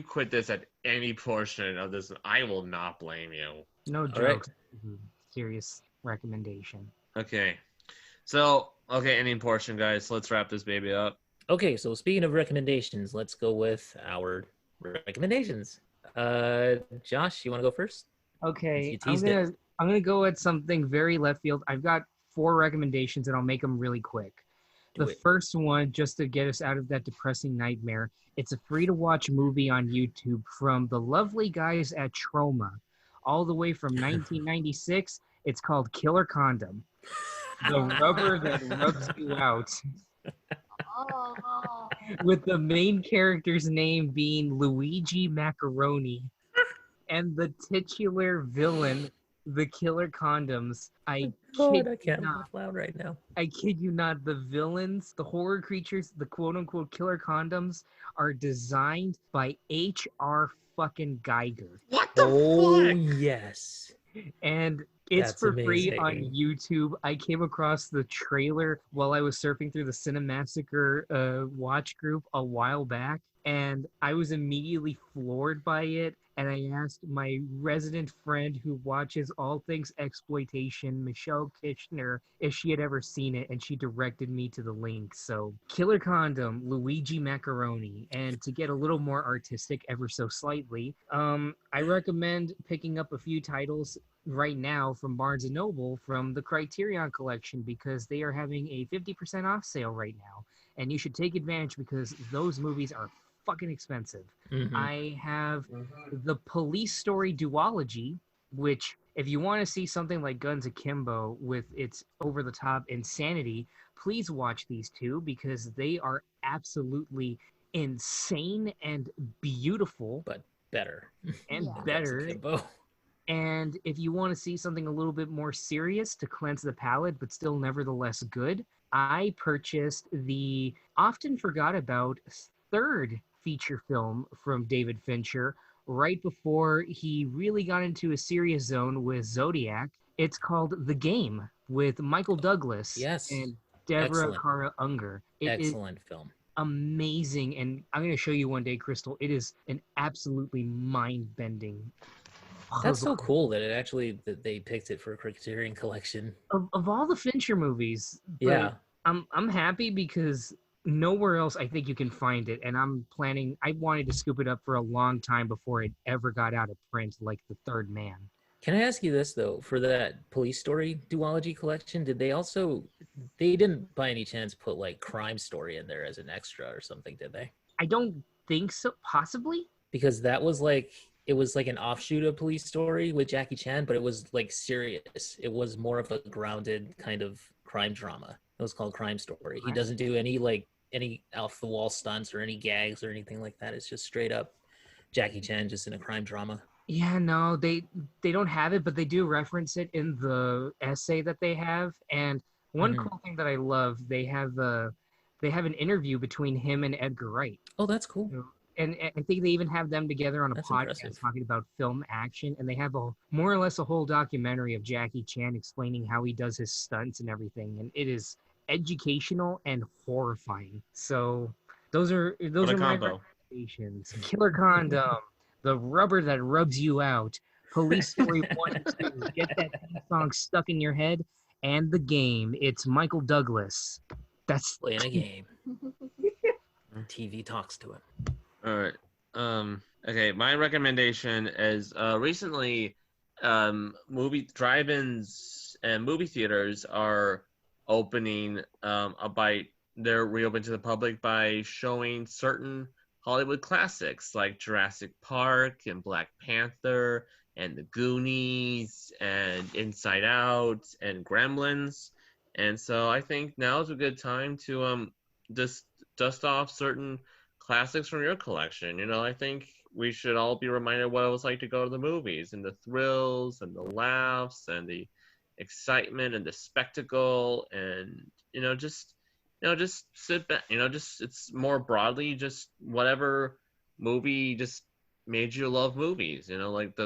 quit this at any portion of this, I will not blame you. No right. jokes. Serious recommendation. Okay. So, ending portion, guys. Let's wrap this baby up. Okay, so speaking of recommendations, let's go with our recommendations. Josh, you want to go first? Okay, You I'm teased it. gonna go at something very left field. I've got 4 recommendations, and I'll make them really quick. Do The it. first one, just to get us out of that depressing nightmare, it's a free-to-watch movie on YouTube from the lovely guys at Troma, all the way from 1996. It's called Killer Condom, the rubber that rubs you out, Oh, with the main character's name being Luigi Macaroni, and the titular villain, the Killer Condoms. Lord, I You can't not. laugh loud right now. I kid you not, the villains, the horror creatures, the quote unquote killer condoms are designed by H.R. fucking Geiger. What the Oh fuck? yes. And it's That's for free on amazing. YouTube. I came across the trailer while I was surfing through the Cinemassacre watch group a while back, and I was immediately floored by it. And I asked my resident friend who watches all things exploitation, Michelle Kitchener, if she had ever seen it, and she directed me to the link. So, Killer Condom, Luigi Macaroni, and to get a little more artistic, ever so slightly, I recommend picking up a few titles right now from Barnes & Noble from the Criterion Collection because they are having a 50% off sale right now. And you should take advantage because those movies are fucking expensive. Mhm. I have the Police Story duology, which if you want to see something like Guns Akimbo with its over-the-top insanity, please watch these two because they are absolutely insane and beautiful But better. and Yeah. better. Akimbo. And if you want to see something a little bit more serious to cleanse the palate, but still nevertheless good, I purchased the often forgot about third feature film from David Fincher right before he really got into a serious zone with Zodiac. It's called The Game with Michael Douglas Yes. and Deborah Excellent. Kara Unger. It is Excellent film. amazing, and I'm going to show you one day, Kristal. It is an absolutely mind-bending That's so puzzle. cool that they picked it for a Criterion Collection. Of all the Fincher movies. But Yeah. I'm happy because nowhere else I think you can find it, and I wanted to scoop it up for a long time before it ever got out of print, like The Third Man. Can I ask you this though? For that Police Story duology collection, they didn't by any chance put like Crime Story in there as an extra or something, did they? I don't think so. Possibly. Because it was like an offshoot of Police Story with Jackie Chan, but it was like serious. It was more of a grounded kind of crime drama. It was called Crime Story. He doesn't do any off the wall stunts or any gags or anything like that. It's just straight up Jackie Chan just in a crime drama. Yeah, no, they don't have it, but they do reference it in the essay that they have. And one Mhm. cool thing that I love, they have an interview between him and Edgar Wright. Oh, that's cool. And I think they even have them together on a That's podcast impressive. talking about film action, and they have more or less a whole documentary of Jackie Chan explaining how he does his stunts and everything, and it is educational and horrifying. So those are What a my combo. recommendations. Killer Condom, the rubber that rubs you out, Police Story 1 and 2, get that theme song stuck in your head, and The Game. It's Michael Douglas. That's Playing a game. TV talks to him. All right. Okay, my recommendation is recently movie drive-ins and movie theaters are opening they're reopened to the public by showing certain Hollywood classics like Jurassic Park and Black Panther and The Goonies and Inside Out and Gremlins. And so I think now is a good time to just dust off certain classics from your collection. I think we should all be reminded what it was like to go to the movies and the thrills and the laughs and the excitement and the spectacle and just sit back, just it's more broadly just whatever movie just made you love movies, like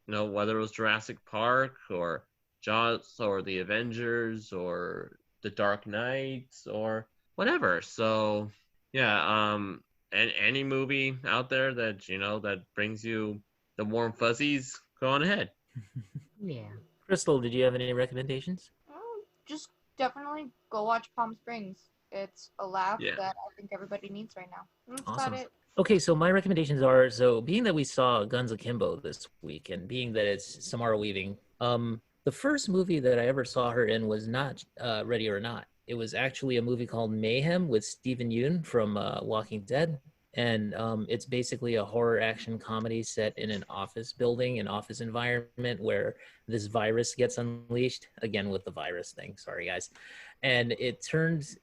whether it was Jurassic Park or Jaws or the Avengers or the Dark Knight or whatever. So yeah, and any movie out there that that brings you the warm fuzzies, go on ahead. Yeah. Kristal, did you have any recommendations? Just definitely go watch Palm Springs. It's a laugh Yeah. that I think everybody needs right now. That's Awesome. about it. Okay, so my recommendations are, so being that we saw Guns Akimbo this week and being that it's Samara Weaving, the first movie that I ever saw her in was not Ready or Not. It was actually a movie called Mayhem with Stephen Yeun from Walking Dead. And it's basically a horror action comedy set in an office building, an office environment where this virus gets unleashed, again with the virus thing, sorry guys. And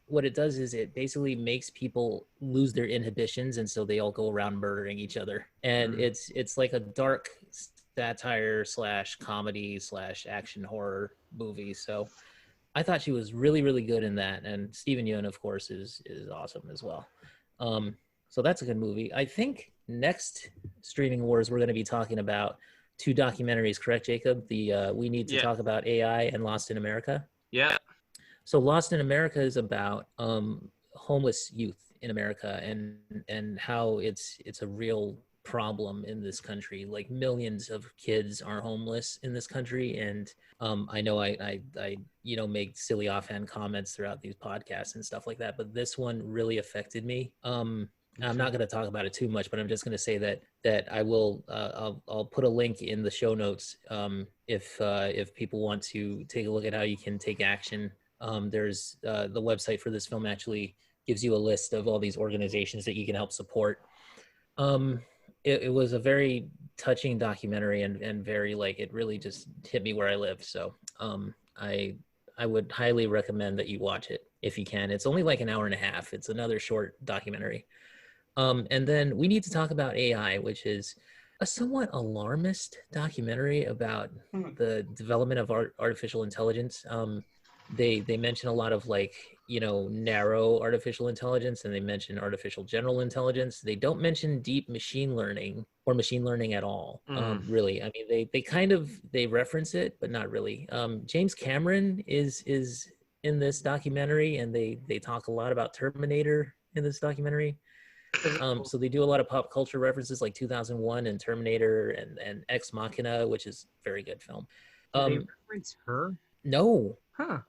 what it does is it basically makes people lose their inhibitions, and so they all go around murdering each other. And it's like a dark satire / comedy / action horror movie. So I thought she was really, really good in that. And Stephen Yeun, of course, is awesome as well. So that's a good movie. I think next Streaming Wars, we're going to be talking about 2 documentaries, correct, Jacob? The We Need to Talk About AI and Lost in America. Yeah. So Lost in America is about homeless youth in America and how it's a real problem in this country. Like millions of kids are homeless in this country, and I know I make silly offhand comments throughout these podcasts and stuff like that, but this one really affected me. I'm not going to talk about it too much, but I'm just going to say that I will. I'll put a link in the show notes if people want to take a look at how you can take action. There's the website for this film actually gives you a list of all these organizations that you can help support. It was a very touching documentary and very it really just hit me where I live. So I would highly recommend that you watch it if you can. It's only like an hour and a half. It's another short documentary. And then We Need to Talk About AI, which is a somewhat alarmist documentary about the development of artificial intelligence. They mention a lot of narrow artificial intelligence, and they mention artificial general intelligence. They don't mention deep machine learning or machine learning at all. Really, I mean, they reference it, but not really. James Cameron is in this documentary, and they talk a lot about Terminator in this documentary. So they do a lot of pop culture references like 2001 and Terminator and Ex Machina, which is a very good film. Do they reference her? No. Huh.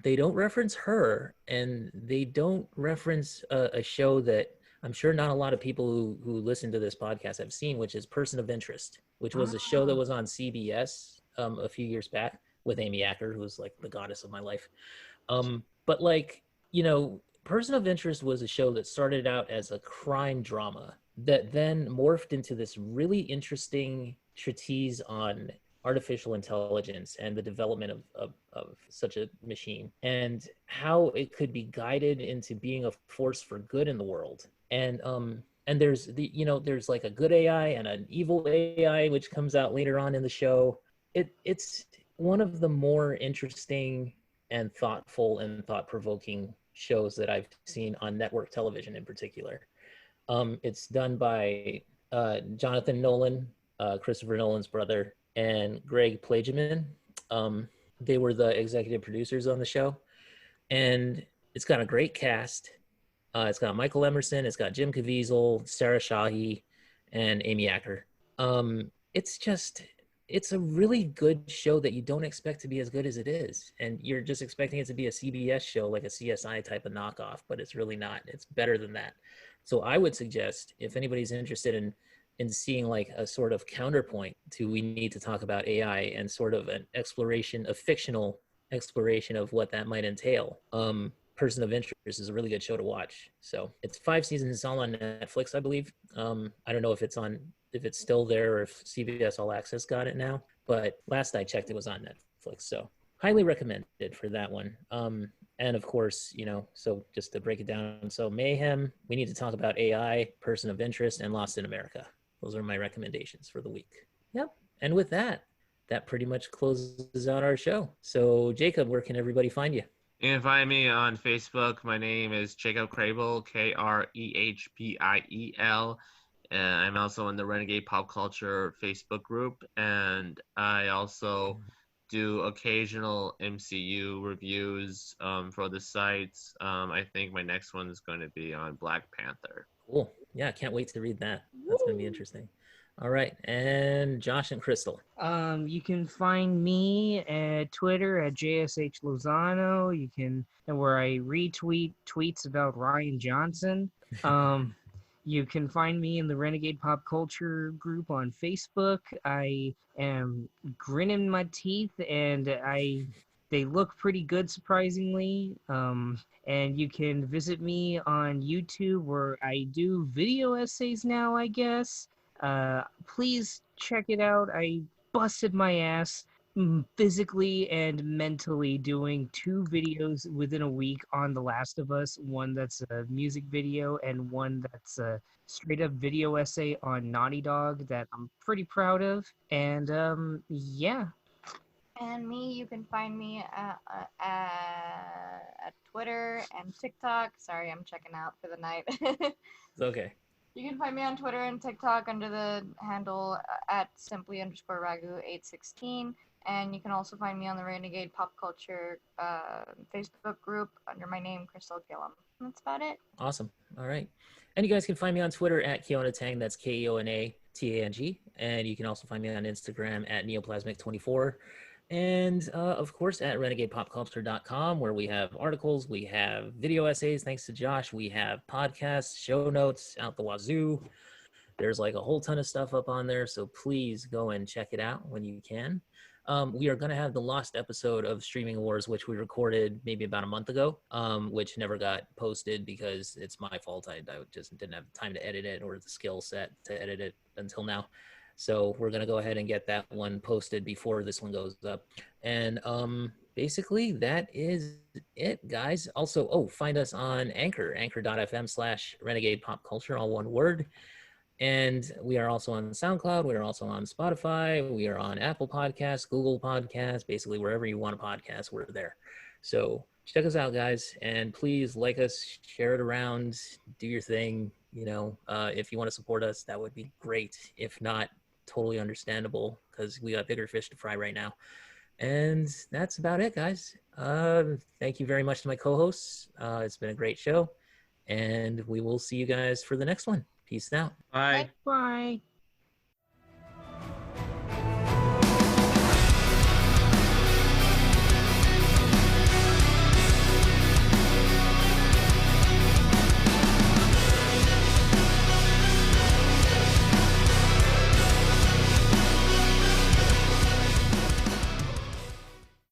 They don't reference her, and they don't reference a show that I'm sure not a lot of people who listen to this podcast have seen, which is Person of Interest, which was a show that was on CBS a few years back with Amy Acker, who was like the goddess of my life. But Person of Interest was a show that started out as a crime drama that then morphed into this really interesting treatise on artificial intelligence and the development of such a machine and how it could be guided into being a force for good in the world. And there's there's like a good AI and an evil AI, which comes out later on in the show. It's one of the more interesting and thoughtful and thought-provoking shows that I've seen on network television in particular. It's done by Jonathan Nolan, Christopher Nolan's brother, and Greg Plageman. They were the executive producers on the show. And it's got a great cast. It's got Michael Emerson, it's got Jim Caviezel, Sarah Shahi, and Amy Acker. It's a really good show that you don't expect to be as good as it is. And you're just expecting it to be a CBS show, like a CSI type of knockoff, but it's really not. It's better than that. So I would suggest, if anybody's interested in seeing like a sort of counterpoint to We Need to Talk About AI and sort of an exploration of fictional exploration of what that might entail. Person of Interest is a really good show to watch. So it's 5 seasons. It's all on Netflix, I believe. I don't know if it's still there or if CBS All Access got it now, but last I checked, it was on Netflix. So highly recommended for that one. And of course, so just to break it down, so Mayhem, we need to talk about AI, Person of Interest, and Lost in America. Those are my recommendations for the week. Yep. And with that pretty much closes out our show. So Jacob, where can everybody find you? You can find me on Facebook. My name is Jacob Krehbiel, Krehbiel. I'm also in the Renegade Pop Culture Facebook group, and I also do occasional MCU reviews for the sites. I think my next one is going to be on Black Panther. Cool. Yeah, can't wait to read that. That's going to be interesting. All right, and Josh and Kristal. You can find me at Twitter at JSH Lozano. Where I retweet tweets about Ryan Johnson. You can find me in the Renegade Pop Culture group on Facebook. I am grinning my teeth, and they look pretty good, surprisingly. And you can visit me on YouTube, where I do video essays now, I guess. Please check it out. I busted my ass physically and mentally doing 2 videos within a week on The Last of Us. One that's a music video and one that's a straight up video essay on Naughty Dog that I'm pretty proud of. And yeah. And me, you can find me at Twitter and TikTok. Sorry, I'm checking out for the night. It's okay. You can find me on Twitter and TikTok under the handle at simply_ragu816. And you can also find me on the Renegade Pop Culture Facebook group under my name, Kristal Gillum. That's about it. Awesome. All right. And you guys can find me on Twitter at Keona Tang. That's KeonaTang. And you can also find me on Instagram at Neoplasmic24. And of course at renegadepopculture.com, where we have articles, we have video essays, thanks to Josh, we have podcasts, show notes out the wazoo. There's like a whole ton of stuff up on there, so please go and check it out when you can. We are going to have the lost episode of Streaming Wars, which we recorded maybe about a month ago, which never got posted because it's my fault. I just didn't have time to edit it or the skill set to edit it until now. So we're going to go ahead and get that one posted before this one goes up. And basically that is it, guys. Also, find us on Anchor, anchor.fm/Renegade Pop Culture, all one word. And we are also on SoundCloud. We are also on Spotify. We are on Apple Podcasts, Google Podcasts, basically wherever you want a podcast, we're there. So check us out, guys. And please like us, share it around, do your thing. If you want to support us, that would be great. If not, totally understandable, because we got bigger fish to fry right now. And that's about it, guys. Thank you very much to my co-hosts. It's been a great show. And we will see you guys for the next one. Peace out. Bye. Bye.